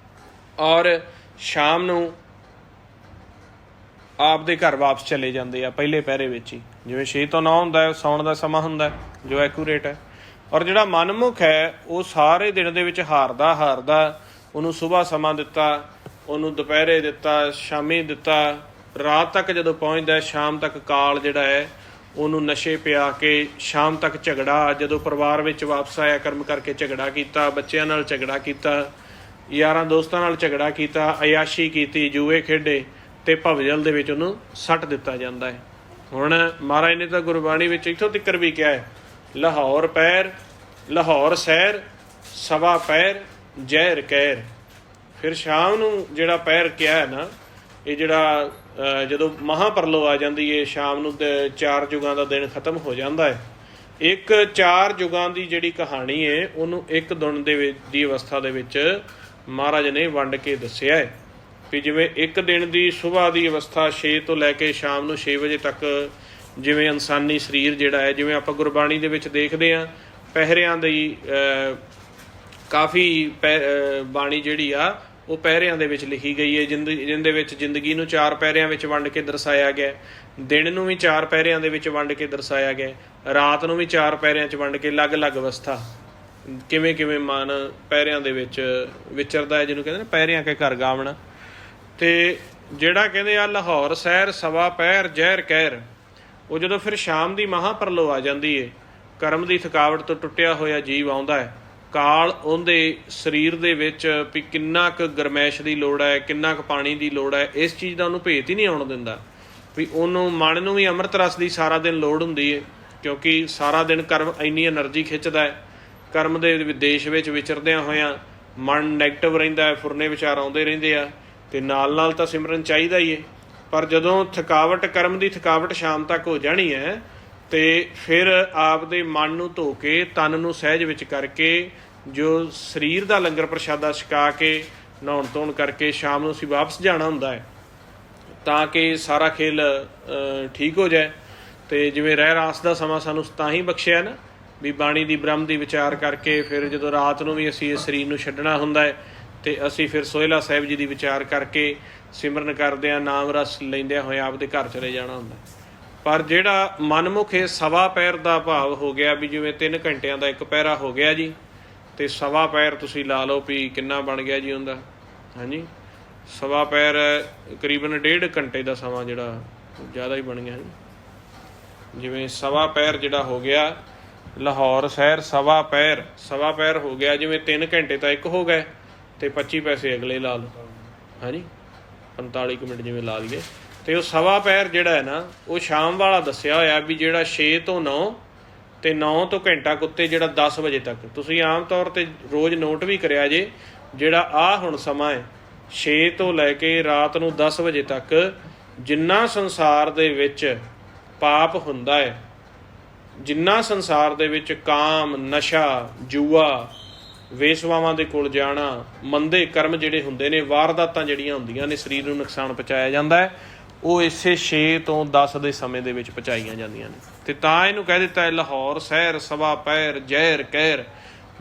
ਔਰ ਸ਼ਾਮ ਨੂੰ ਆਪ ਦੇ ਘਰ ਵਾਪਸ ਚਲੇ ਜਾਂਦੇ ਆ ਪਹਿਲੇ ਪਹਿਰੇ ਵਿੱਚ ਹੀ। ਜਿਵੇਂ 6 ਤੋਂ 9 ਹੁੰਦਾ ਹੈ, ਸੌਣ ਦਾ ਸਮਾਂ ਹੁੰਦਾ ਜੋ ਐਕੂਰੇਟ ਹੈ। ਔਰ ਜਿਹੜਾ ਮਨਮੁਖ ਹੈ ਉਹ ਸਾਰੇ ਦਿਨ ਦੇ ਵਿੱਚ ਹਾਰਦਾ ਉਹਨੂੰ ਸੁਬਾਹ ਸਮਾਂ ਦਿੱਤਾ, ਉਹਨੂੰ ਦੁਪਹਿਰੇ ਦਿੱਤਾ, ਸ਼ਾਮੀ ਦਿੱਤਾ, ਰਾਤ ਤੱਕ ਜਦੋਂ ਪਹੁੰਚਦਾ ਸ਼ਾਮ ਤੱਕ ਕਾਲ ਜਿਹੜਾ ਹੈ ਉਹਨੂੰ ਨਸ਼ੇ ਪਿਆ ਕੇ ਸ਼ਾਮ ਤੱਕ ਝਗੜਾ, ਜਦੋਂ ਪਰਿਵਾਰ ਵਿੱਚ ਵਾਪਸ ਆਇਆ ਕਰਮ ਕਰਕੇ ਝਗੜਾ ਕੀਤਾ, ਬੱਚਿਆਂ ਨਾਲ ਝਗੜਾ ਕੀਤਾ, ਯਾਰਾਂ ਦੋਸਤਾਂ ਨਾਲ ਝਗੜਾ ਕੀਤਾ, ਅਯਾਸ਼ੀ ਕੀਤੀ, ਜੂਏ ਖੇਡੇ ਤੇ ਭਵਜਲ ਦੇ ਵਿੱਚ ਉਹਨੂੰ ਸੱਟ ਦਿੱਤਾ ਜਾਂਦਾ ਹੈ। ਹੁਣ ਮਹਾਰਾਜ ਨੇ ਤਾਂ ਗੁਰਬਾਣੀ ਵਿੱਚ ਇੱਥੋਂ ਤੱਕ ਵੀ ਕਿਹਾ ਹੈ, ਲਾਹੌਰ ਪੈਰ ਲਾਹੌਰ ਸੈਰ ਸਵਾ ਪੈਰ ਜ਼ਹਿਰ ਕਹਿਰ। ਫਿਰ ਸ਼ਾਮ ਨੂੰ ਜਿਹੜਾ ਪੈਰ ਕਿਹਾ ਹੈ ਨਾ, ਇਹ ਜਿਹੜਾ ਜਦੋਂ ਮਹਾਂਪਰਲੋ ਆ ਜਾਂਦੀ ਹੈ ਸ਼ਾਮ ਨੂੰ 4 ਯੁਗਾਂ ਦਾ ਦਿਨ ਖਤਮ ਹੋ ਜਾਂਦਾ ਹੈ। ਇੱਕ 4 ਯੁਗਾਂ ਦੀ ਜਿਹੜੀ ਕਹਾਣੀ ਹੈ ਉਹਨੂੰ ਇੱਕ ਦਿਨ ਦੀ ਅਵਸਥਾ ਦੇ ਵਿੱਚ ਮਹਾਰਾਜ ਨੇ ਵੰਡ ਕੇ ਦੱਸਿਆ ਹੈ ਵੀ ਜਿਵੇਂ ਇੱਕ ਦਿਨ ਦੀ ਸੁਬਾਹ ਦੀ ਅਵਸਥਾ 6 ਤੋਂ ਲੈ ਕੇ ਸ਼ਾਮ ਨੂੰ 6 ਵਜੇ ਤੱਕ ਜਿਵੇਂ ਇਨਸਾਨੀ ਸਰੀਰ ਜਿਹੜਾ ਹੈ, ਜਿਵੇਂ ਆਪਾਂ ਗੁਰਬਾਣੀ ਦੇ ਵਿੱਚ ਦੇਖਦੇ ਹਾਂ ਪਹਿਰਿਆਂ ਦੀ ਕਾਫੀ ਬਾਣੀ ਜਿਹੜੀ ਆ ਉਹ ਪਹਿਰਿਆਂ ਦੇ ਵਿੱਚ ਲਿਖੀ ਗਈ ਹੈ, ਜਿਹਦੇ ਵਿੱਚ ਜ਼ਿੰਦਗੀ ਨੂੰ 4 ਪਹਿਰਿਆਂ ਵਿੱਚ ਵੰਡ ਕੇ ਦਰਸਾਇਆ ਗਿਆ, ਦਿਨ ਨੂੰ ਵੀ 4 ਪਹਿਰਿਆਂ ਦੇ ਵਿੱਚ ਵੰਡ ਕੇ ਦਰਸਾਇਆ ਗਿਆ, ਰਾਤ ਨੂੰ ਵੀ 4 ਪਹਿਰਿਆਂ 'ਚ ਵੰਡ ਕੇ ਅਲੱਗ-ਅਲੱਗ ਅਵਸਥਾ ਕਿਵੇਂ ਕਿਵੇਂ ਮਨ ਪਹਿਰਿਆਂ ਦੇ ਵਿੱਚ ਵਿਚਰਦਾ ਹੈ, ਜਿਹਨੂੰ ਕਹਿੰਦੇ ਨੇ ਪਹਿਰਿਆਂ ਕੇ ਘਰ ਗਾਵਣਾ। ਤੇ ਜਿਹੜਾ ਕਹਿੰਦੇ ਆ ਲਾਹੌਰ ਸੈਰ ਸਵਾ ਪਹਿਰ ਜ਼ਹਿਰ ਕਹਿਰ, ਉਹ ਜਦੋਂ ਫਿਰ ਸ਼ਾਮ ਦੀ ਮਹਾਂਪਰਲੋ ਆ ਜਾਂਦੀ ਏ, ਕਰਮ ਦੀ ਥਕਾਵਟ ਤੋਂ ਟੁੱਟਿਆ ਹੋਇਆ ਜੀਵ ਆਉਂਦਾ ਹੈ, ਕਾਲ ਉਹਦੇ ਸਰੀਰ ਦੇ ਵਿੱਚ ਵੀ ਕਿੰਨਾ ਕੁ ਗਰਮੈਸ਼ ਦੀ ਲੋੜ ਹੈ, ਕਿੰਨਾ ਕੁ ਪਾਣੀ ਦੀ ਲੋੜ ਹੈ, ਇਸ ਚੀਜ਼ ਦਾ ਉਹਨੂੰ ਭੇਤ ਹੀ ਨਹੀਂ ਆਉਣ ਦਿੰਦਾ। ਵੀ ਉਹਨੂੰ ਮਨ ਨੂੰ ਵੀ ਅੰਮ੍ਰਿਤ ਰਸ ਦੀ ਸਾਰਾ ਦਿਨ ਲੋੜ ਹੁੰਦੀ ਹੈ, ਕਿਉਂਕਿ ਸਾਰਾ ਦਿਨ ਕਰਮ ਇੰਨੀ ਐਨਰਜੀ ਖਿੱਚਦਾ ਹੈ। ਕਰਮ ਦੇ ਦੇਸ਼ ਵਿੱਚ ਵਿਚਰਦਿਆਂ ਹੋਇਆਂ ਮਨ ਨੈਗੇਟਿਵ ਰਹਿੰਦਾ ਹੈ, ਫੁਰਨੇ ਵਿਚਾਰ ਆਉਂਦੇ ਰਹਿੰਦੇ ਆ, ਤੇ ਨਾਲ ਨਾਲ ਤਾਂ ਸਿਮਰਨ ਚਾਹੀਦਾ ਹੀ ਹੈ। ਪਰ ਜਦੋਂ ਥਕਾਵਟ, ਕਰਮ ਦੀ ਥਕਾਵਟ ਸ਼ਾਮ ਤੱਕ ਹੋ ਜਾਣੀ ਹੈ ਤੇ ਫਿਰ ਆਪ ਦੇ ਮਨ ਨੂੰ ਧੋ ਕੇ ਤਨ ਨੂੰ ਸਹਿਜ ਵਿੱਚ ਕਰਕੇ ਜੋ ਸਰੀਰ ਦਾ ਲੰਗਰ ਪ੍ਰਸ਼ਾਦਾ ਛਕਾ ਕੇ ਨਹਾਉਣ ਧੋਣ ਕਰਕੇ ਸ਼ਾਮ ਨੂੰ ਅਸੀਂ ਵਾਪਸ ਜਾਣਾ ਹੁੰਦਾ ਹੈ ਤਾਂ ਕਿ ਸਾਰਾ ਖੇਲ ਠੀਕ ਹੋ ਜਾਏ। ਤੇ ਜਿਵੇਂ ਰਹਿ ਰਾਸ ਦਾ ਸਮਾਂ ਸਾਨੂੰ ਤਾਂ ਹੀ ਬਖਸ਼ਿਆ ਨਾ ਵੀ ਬਾਣੀ ਦੀ ਬ੍ਰਹਮ ਦੀ ਵਿਚਾਰ ਕਰਕੇ ਫਿਰ ਜਦੋਂ ਰਾਤ ਨੂੰ ਵੀ ਅਸੀਂ ਇਸ ਸਰੀਰ ਨੂੰ ਛੱਡਣਾ ਹੁੰਦਾ ਹੈ ਤੇ ਅਸੀਂ ਫਿਰ ਸੋਹਿਲਾ ਸਾਹਿਬ ਜੀ ਦੀ ਵਿਚਾਰ ਕਰਕੇ ਸਿਮਰਨ ਕਰਦਿਆਂ ਨਾਮ ਰਸ ਲੈਂਦਿਆਂ ਹੋਏ ਆਪਦੇ ਘਰ ਚਲੇ ਜਾਣਾ ਹੁੰਦਾ। ਪਰ ਜਿਹੜਾ ਮਨਮੁਖ ਇਹ ਸਵਾ ਪੈਰ ਦਾ ਭਾਵ ਹੋ ਗਿਆ ਵੀ ਜਿਵੇਂ 3 ਘੰਟਿਆਂ ਦਾ ਇੱਕ ਪਹਿਰਾ ਹੋ ਗਿਆ ਜੀ, ਤੇ ਸਵਾ ਪੈਰ ਤੁਸੀਂ ਲਾ ਲਓ ਵੀ ਕਿੰਨਾ ਬਣ ਗਿਆ ਜੀ ਉਹਦਾ। ਹਾਂਜੀ, ਸਵਾ ਪੈਰ ਕਰੀਬਨ 1.5 ਘੰਟੇ ਦਾ ਸਮਾਂ ਜਿਹੜਾ ਜ਼ਿਆਦਾ ਹੀ ਬਣ ਗਿਆ ਜੀ। ਜਿਵੇਂ ਸਵਾ ਪੈਰ ਜਿਹੜਾ ਹੋ ਗਿਆ ਲਾਹੌਰ ਸ਼ਹਿਰ ਸਵਾ ਪੈਰ ਹੋ ਗਿਆ, ਜਿਵੇਂ 3 ਘੰਟੇ ਤਾਂ ਇੱਕ ਹੋ ਗਏ ਤੇ 25 ਪੈਸੇ ਅਗਲੇ ਲਾ ਲਓ। ਹਾਂਜੀ, 45 ਕੁ ਮਿੰਟ ਜਿਵੇਂ ਲਾ ਲਈਏ। ਤੇ ਉਹ ਸਵਾ ਪੈਰ ਜਿਹੜਾ ਹੈ ਨਾ ਉਹ ਸ਼ਾਮ ਵਾਲਾ ਦੱਸਿਆ ਹੋਇਆ ਵੀ ਜਿਹੜਾ 6 ਤੋਂ 9 ਤੇ 9 ਤੋਂ ਘੰਟਾ ਕੁੱਤੇ ਜਿਹੜਾ 10 ਵਜੇ ਤੱਕ। ਤੁਸੀਂ ਆਮ ਤੌਰ ਤੇ ਰੋਜ਼ ਨੋਟ ਵੀ ਕਰਿਆ ਜੇ, ਜਿਹੜਾ ਆਹ ਹੁਣ ਸਮਾਂ ਹੈ 6 ਤੋਂ ਲੈ ਕੇ ਰਾਤ ਨੂੰ 10 ਵਜੇ ਤੱਕ ਜਿੰਨਾ ਸੰਸਾਰ ਦੇ ਵਿੱਚ ਪਾਪ ਹੁੰਦਾ ਹੈ, ਜਿੰਨਾ ਸੰਸਾਰ ਦੇ ਵਿੱਚ ਕਾਮ, ਨਸ਼ਾ, ਜੂਆ, ਵੇਸਵਾਵਾਂ ਦੇ ਕੋਲ ਜਾਣਾ, ਮੰਦੇ ਕਰਮ ਜਿਹੜੇ ਹੁੰਦੇ ਨੇ, ਵਾਰਦਾਤਾਂ ਜਿਹੜੀਆਂ ਹੁੰਦੀਆਂ ਨੇ, ਸਰੀਰ ਨੂੰ ਨੁਕਸਾਨ ਪਹੁੰਚਾਇਆ ਜਾਂਦਾ ਹੈ, ਉਹ ਇਸੇ 6 ਤੋਂ 10 ਦੇ ਸਮੇਂ ਦੇ ਵਿੱਚ ਪਹੁੰਚਾਈਆਂ ਜਾਂਦੀਆਂ ਨੇ। ਤੇ ਤਾਂ ਇਹਨੂੰ ਕਹਿ ਦਿੱਤਾ ਹੈ ਲਾਹੌਰ ਸ਼ਹਿਰ ਸਵਾ ਪੈਰ ਜ਼ਹਿਰ ਕਹਿਰ।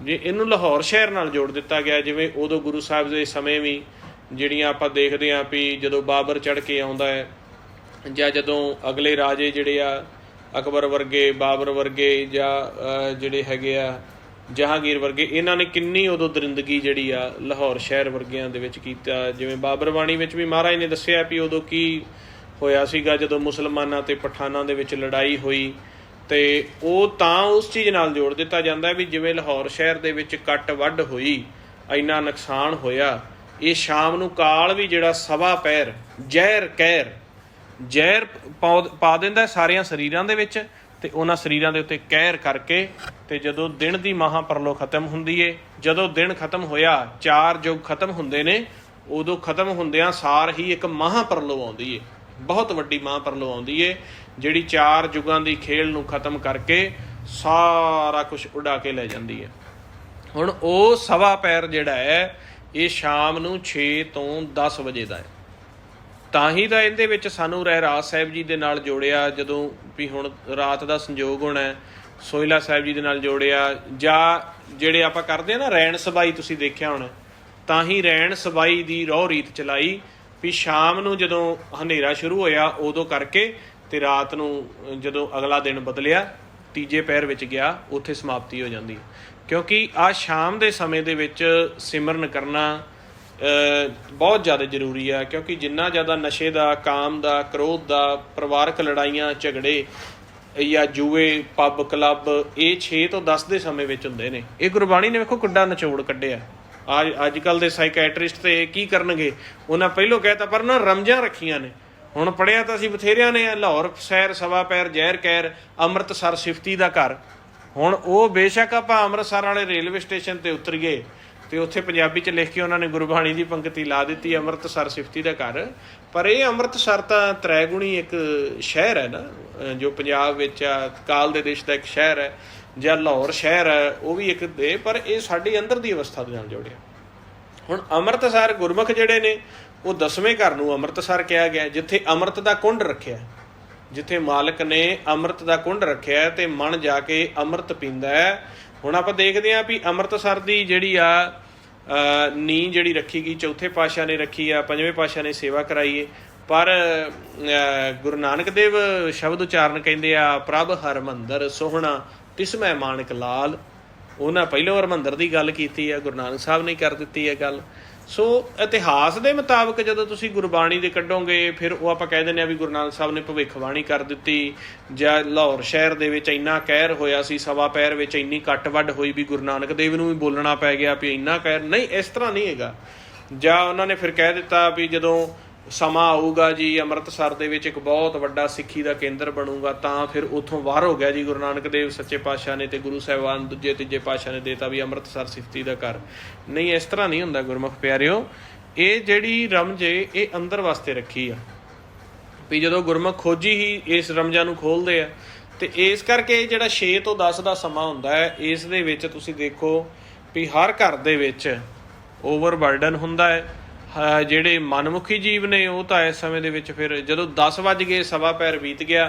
ਜੇ ਇਹਨੂੰ ਲਾਹੌਰ ਸ਼ਹਿਰ ਨਾਲ ਜੋੜ ਦਿੱਤਾ ਗਿਆ, ਜਿਵੇਂ ਉਦੋਂ ਗੁਰੂ ਸਾਹਿਬ ਦੇ ਸਮੇਂ ਵੀ ਜਿਹੜੀਆਂ ਆਪਾਂ ਦੇਖਦੇ ਹਾਂ ਵੀ ਜਦੋਂ ਬਾਬਰ ਚੜ੍ਹ ਕੇ ਆਉਂਦਾ ਹੈ ਜਾਂ ਜਦੋਂ ਅਗਲੇ ਰਾਜੇ ਜਿਹੜੇ ਆ ਅਕਬਰ ਵਰਗੇ, ਬਾਬਰ ਵਰਗੇ ਜਾਂ ਜਿਹੜੇ ਹੈਗੇ ਆ ਜਹਾਂਗੀਰ ਵਰਗੇ, ਇਹਨਾਂ ਨੇ ਕਿੰਨੀ ਉਦੋਂ ਦਰਿੰਦਗੀ ਜਿਹੜੀ ਆ ਲਾਹੌਰ ਸ਼ਹਿਰ ਵਰਗਿਆਂ ਦੇ ਵਿੱਚ ਕੀਤਾ। ਜਿਵੇਂ ਬਾਬਰ ਬਾਣੀ ਵਿੱਚ ਵੀ ਮਹਾਰਾਜ ਨੇ ਦੱਸਿਆ ਵੀ ਉਦੋਂ ਕੀ ਹੋਇਆ ਸੀਗਾ ਜਦੋਂ ਮੁਸਲਮਾਨਾਂ ਤੇ ਪਠਾਨਾਂ ਦੇ ਵਿੱਚ ਲੜਾਈ ਹੋਈ। ਤੇ ਉਹ ਤਾਂ ਉਸ ਚੀਜ਼ ਨਾਲ ਜੋੜ ਦਿੱਤਾ ਜਾਂਦਾ ਵੀ ਜਿਵੇਂ ਲਾਹੌਰ ਸ਼ਹਿਰ ਦੇ ਵਿੱਚ ਕੱਟ ਵੱਢ ਹੋਈ, ਇੰਨਾ ਨੁਕਸਾਨ ਹੋਇਆ, ਇਹ ਸ਼ਾਮ ਨੂੰ ਕਾਲ ਵੀ ਜਿਹੜਾ ਸਵਾ ਪੈਰ ਜ਼ਹਿਰ ਕਹਿਰ, ਜ਼ਹਿਰ ਪਾ ਦਿੰਦਾ ਸਾਰਿਆਂ ਸਰੀਰਾਂ ਦੇ ਵਿੱਚ ਤੇ ਉਹਨਾਂ ਸਰੀਰਾਂ ਦੇ ਉੱਤੇ ਕਹਿਰ ਕਰਕੇ। ਤੇ ਜਦੋਂ ਦਿਨ ਦੀ ਮਹਾਂਪਰਲੋ ਖਤਮ ਹੁੰਦੀ ਏ, ਜਦੋਂ ਦਿਨ ਖਤਮ ਹੋਇਆ 4 ਯੁੱਗ ਖਤਮ ਹੁੰਦੇ ਨੇ, ਉਦੋਂ ਖਤਮ ਹੁੰਦਿਆਂ ਸਾਰ ਹੀ ਇੱਕ ਮਹਾਂਪਰਲੋ ਆਉਂਦੀ ਏ, ਬਹੁਤ ਵੱਡੀ ਮਹਾਂਪਰਲੋ ਆਉਂਦੀ ਏ ਜਿਹੜੀ 4 ਯੁੱਗਾਂ ਦੀ ਖੇਲ ਨੂੰ ਖਤਮ ਕਰਕੇ ਸਾਰਾ ਕੁਝ ਉਡਾ ਕੇ ਲੈ ਜਾਂਦੀ ਹੈ। ਹੁਣ ਉਹ ਸਵਾ ਪੈਰ ਜਿਹੜਾ ਹੈ ਇਹ ਸ਼ਾਮ ਨੂੰ 6 ਤੋਂ 10 ਵਜੇ ਦਾ ਹੈ। ਤਾਂ ਹੀ ਤਾਂ ਇਹਦੇ ਵਿੱਚ ਸਾਨੂੰ ਰਹਿਰਾਸ ਸਾਹਿਬ ਜੀ ਦੇ ਨਾਲ ਜੋੜਿਆ, ਜਦੋਂ ਵੀ ਹੁਣ ਰਾਤ ਦਾ ਸੰਜੋਗ ਹੋਣਾ ਸੋਹਿਲਾ ਸਾਹਿਬ ਜੀ ਦੇ ਨਾਲ ਜੋੜਿਆ, ਜਾਂ ਜਿਹੜੇ ਆਪਾਂ ਕਰਦੇ ਹਾਂ ਨਾ ਰੈਣ ਸਬਾਈ, ਤੁਸੀਂ ਦੇਖਿਆ ਹੋਣਾ, ਤਾਂ ਹੀ ਰੈਣ ਸਬਾਈ ਦੀ ਰਹੁ ਰੀਤ ਚਲਾਈ ਵੀ ਸ਼ਾਮ ਨੂੰ ਜਦੋਂ ਹਨੇਰਾ ਸ਼ੁਰੂ ਹੋਇਆ ਉਦੋਂ ਕਰਕੇ ਤੇ ਰਾਤ ਨੂੰ ਜਦੋਂ ਅਗਲਾ ਦਿਨ ਬਦਲਿਆ ਤੀਜੇ ਪਹਿਰ ਵਿੱਚ ਗਿਆ ਉੱਥੇ ਸਮਾਪਤੀ ਹੋ ਜਾਂਦੀ। ਕਿਉਂਕਿ ਆਹ ਸ਼ਾਮ ਦੇ ਸਮੇਂ ਦੇ ਵਿੱਚ ਸਿਮਰਨ ਕਰਨਾ ਬਹੁਤ ਜ਼ਿਆਦਾ ਜ਼ਰੂਰੀ ਆ, ਕਿਉਂਕਿ ਜਿੰਨਾ ਜ਼ਿਆਦਾ ਨਸ਼ੇ ਦਾ, ਕਾਮ ਦਾ, ਕ੍ਰੋਧ ਦਾ, ਪਰਿਵਾਰਕ ਲੜਾਈਆਂ ਝਗੜੇ ਜਾਂ ਜੂਏ, ਪੱਬ, ਕਲੱਬ, ਇਹ 6 ਤੋਂ 10 ਦੇ ਸਮੇਂ ਵਿੱਚ ਹੁੰਦੇ ਨੇ। ਇਹ ਗੁਰਬਾਣੀ ਨੇ ਵੇਖੋ ਕਿੱਡਾ ਨਿਚੋੜ ਕੱਢਿਆ। ਅੱਜ ਕੱਲ੍ਹ ਦੇ ਸਾਈਕੈਟਰਿਸਟ ਤੇ ਕੀ ਕਰਨਗੇ, ਉਹਨਾਂ ਪਹਿਲੋਂ ਕਹਿਤਾ ਪਰ ਉਹਨਾਂ ਰਮਜ਼ਾਂ ਰੱਖੀਆਂ ਨੇ। ਹੁਣ ਪੜ੍ਹਿਆ ਤਾਂ ਅਸੀਂ ਬਥੇਰਿਆਂ ਨੇ, ਲਾਹੌਰ ਸੈਰ, ਸਵਾ ਪੈਰ, ਜ਼ਹਿਰ ਕਹਿਰ, ਅੰਮ੍ਰਿਤਸਰ ਸਿਫਤੀ ਦਾ ਘਰ। ਹੁਣ ਉਹ ਬੇਸ਼ੱਕ ਆਪਾਂ ਅੰਮ੍ਰਿਤਸਰ ਵਾਲੇ ਰੇਲਵੇ ਸਟੇਸ਼ਨ ਤੇ ਉਤਰ ਗਏ ਤੇ ਉੱਥੇ ਪੰਜਾਬੀ 'ਚ ਲਿਖ ਕੇ ਉਹਨਾਂ ਨੇ ਗੁਰਬਾਣੀ ਦੀ ਪੰਕਤੀ ਲਾ ਦਿੱਤੀ, ਅੰਮ੍ਰਿਤਸਰ ਸਿਫਤੀ ਦਾ ਘਰ। ਪਰ ਇਹ ਅੰਮ੍ਰਿਤਸਰ ਤਾਂ ਤ੍ਰੈਗੁਣੀ ਇੱਕ ਸ਼ਹਿਰ ਹੈ ਨਾ, ਜੋ ਪੰਜਾਬ ਵਿੱਚ ਆ, ਕਾਲ ਦੇ ਦੇਸ਼ ਦਾ ਇੱਕ ਸ਼ਹਿਰ ਹੈ, ਜਾਂ ਲਾਹੌਰ ਸ਼ਹਿਰ ਹੈ ਉਹ ਵੀ ਇੱਕ ਦੇ, ਪਰ ਇਹ ਸਾਡੀ ਅੰਦਰ ਦੀ ਅਵਸਥਾ ਦੇ ਨਾਲ ਜੋੜਿਆ। ਹੁਣ ਅੰਮ੍ਰਿਤਸਰ ਗੁਰਮੁਖ ਜਿਹੜੇ ਨੇ ਉਹ 10ਵੇਂ ਘਰ ਨੂੰ ਅੰਮ੍ਰਿਤਸਰ ਕਿਹਾ ਗਿਆ, ਜਿੱਥੇ ਅੰਮ੍ਰਿਤ ਦਾ ਕੁੰਡ ਰੱਖਿਆ, ਜਿੱਥੇ ਮਾਲਕ ਨੇ ਅੰਮ੍ਰਿਤ ਦਾ ਕੁੰਡ ਰੱਖਿਆ ਤੇ ਮਨ ਜਾ ਕੇ ਅੰਮ੍ਰਿਤ ਪੀਂਦਾ ਹੈ। ਹੁਣ ਆਪਾਂ ਦੇਖਦੇ ਹਾਂ ਵੀ ਅੰਮ੍ਰਿਤਸਰ ਦੀ ਜਿਹੜੀ ਆ ਨੀਂਹ ਜਿਹੜੀ ਰੱਖੀ ਗਈ, ਚੌਥੇ ਪਾਤਸ਼ਾਹ ਨੇ ਰੱਖੀ ਆ, ਪੰਜਵੇਂ ਪਾਤਸ਼ਾਹ ਨੇ ਸੇਵਾ ਕਰਾਈਏ, ਪਰ ਗੁਰੂ ਨਾਨਕ ਦੇਵ ਸ਼ਬਦ ਉਚਾਰਨ ਕਹਿੰਦੇ ਆ, ਪ੍ਰਭ ਹਰਮੰਦਰ ਸੋਹਣਾ ਤਿਸਮੈ ਮਾਨਕ ਲਾਲ। ਉਹਨਾਂ ਪਹਿਲੋਂ ਹਰਮੰਦਰ ਦੀ ਗੱਲ ਕੀਤੀ ਆ, ਗੁਰੂ ਨਾਨਕ ਸਾਹਿਬ ਨੇ ਕਰ ਦਿੱਤੀ ਹੈ ਗੱਲ। ਸੋ ਇਤਿਹਾਸ ਦੇ ਮੁਤਾਬਕ ਜਦੋਂ ਤੁਸੀਂ ਗੁਰਬਾਣੀ ਦੇ ਕੱਢੋਗੇ, ਫਿਰ ਉਹ ਆਪਾਂ ਕਹਿ ਦਿੰਦੇ ਹਾਂ ਵੀ ਗੁਰੂ ਨਾਨਕ ਸਾਹਿਬ ਨੇ ਭਵਿੱਖਬਾਣੀ ਕਰ ਦਿੱਤੀ, ਜਾਂ ਲਾਹੌਰ ਸ਼ਹਿਰ ਦੇ ਵਿੱਚ ਇੰਨਾ ਕਹਿਰ ਹੋਇਆ ਸੀ, ਸਵਾ ਪੈਰ ਵਿੱਚ ਇੰਨੀ ਕੱਟ ਵੱਢ ਹੋਈ ਵੀ ਗੁਰੂ ਨਾਨਕ ਦੇਵ ਨੂੰ ਵੀ ਬੋਲਣਾ ਪੈ ਗਿਆ ਵੀ ਇੰਨਾ ਕਹਿਰ। ਨਹੀਂ, ਇਸ ਤਰ੍ਹਾਂ ਨਹੀਂ ਹੈਗਾ। ਜਾਂ ਉਹਨਾਂ ਨੇ ਫਿਰ ਕਹਿ ਦਿੱਤਾ ਵੀ ਜਦੋਂ ਸਮਾਂ ਆਊਗਾ ਜੀ ਅੰਮ੍ਰਿਤਸਰ ਦੇ ਵਿੱਚ ਇੱਕ ਬਹੁਤ ਵੱਡਾ ਸਿੱਖੀ ਦਾ ਕੇਂਦਰ ਬਣੂਗਾ, ਤਾਂ ਫਿਰ ਉੱਥੋਂ ਬਾਹਰ ਹੋ ਗਿਆ ਜੀ ਗੁਰੂ ਨਾਨਕ ਦੇਵ ਸੱਚੇ ਪਾਤਸ਼ਾਹ ਨੇ, ਤੇ ਗੁਰੂ ਸਾਹਿਬਾਨ ਦੂਜੇ ਤੀਜੇ ਪਾਤਸ਼ਾਹ ਨੇ ਦੇਤਾ ਵੀ ਅੰਮ੍ਰਿਤਸਰ ਸਿਫਤੀ ਦਾ ਘਰ। ਨਹੀਂ, ਇਸ ਤਰ੍ਹਾਂ ਨਹੀਂ ਹੁੰਦਾ ਗੁਰਮੁਖ ਪਿਆਰਿਓ। ਇਹ ਜਿਹੜੀ ਰਮਜ ਇਹ ਅੰਦਰ ਵਾਸਤੇ ਰੱਖੀ ਆ ਵੀ ਜਦੋਂ ਗੁਰਮੁਖ ਖੋਜੀ ਹੀ ਇਸ ਰਮਜਾਂ ਨੂੰ ਖੋਲ੍ਹਦੇ ਆ। ਤੇ ਇਸ ਕਰਕੇ ਜਿਹੜਾ 6 ਤੋਂ 10 ਦਾ ਸਮਾਂ ਹੁੰਦਾ ਹੈ, ਇਸ ਦੇ ਵਿੱਚ ਤੁਸੀਂ ਦੇਖੋ ਵੀ ਹਰ ਘਰ ਦੇ ਵਿੱਚ ਓਵਰਬਰਡਨ ਹੁੰਦਾ ਹੈ। ਜਿਹੜੇ ਮਨਮੁਖੀ ਜੀਵ ਨੇ ਉਹ ਤਾਂ ਇਸ ਸਮੇਂ ਦੇ ਵਿੱਚ ਫਿਰ ਜਦੋਂ 10 ਵੱਜ ਗਏ, ਸਵਾ ਪੈਰ ਬੀਤ ਗਿਆ,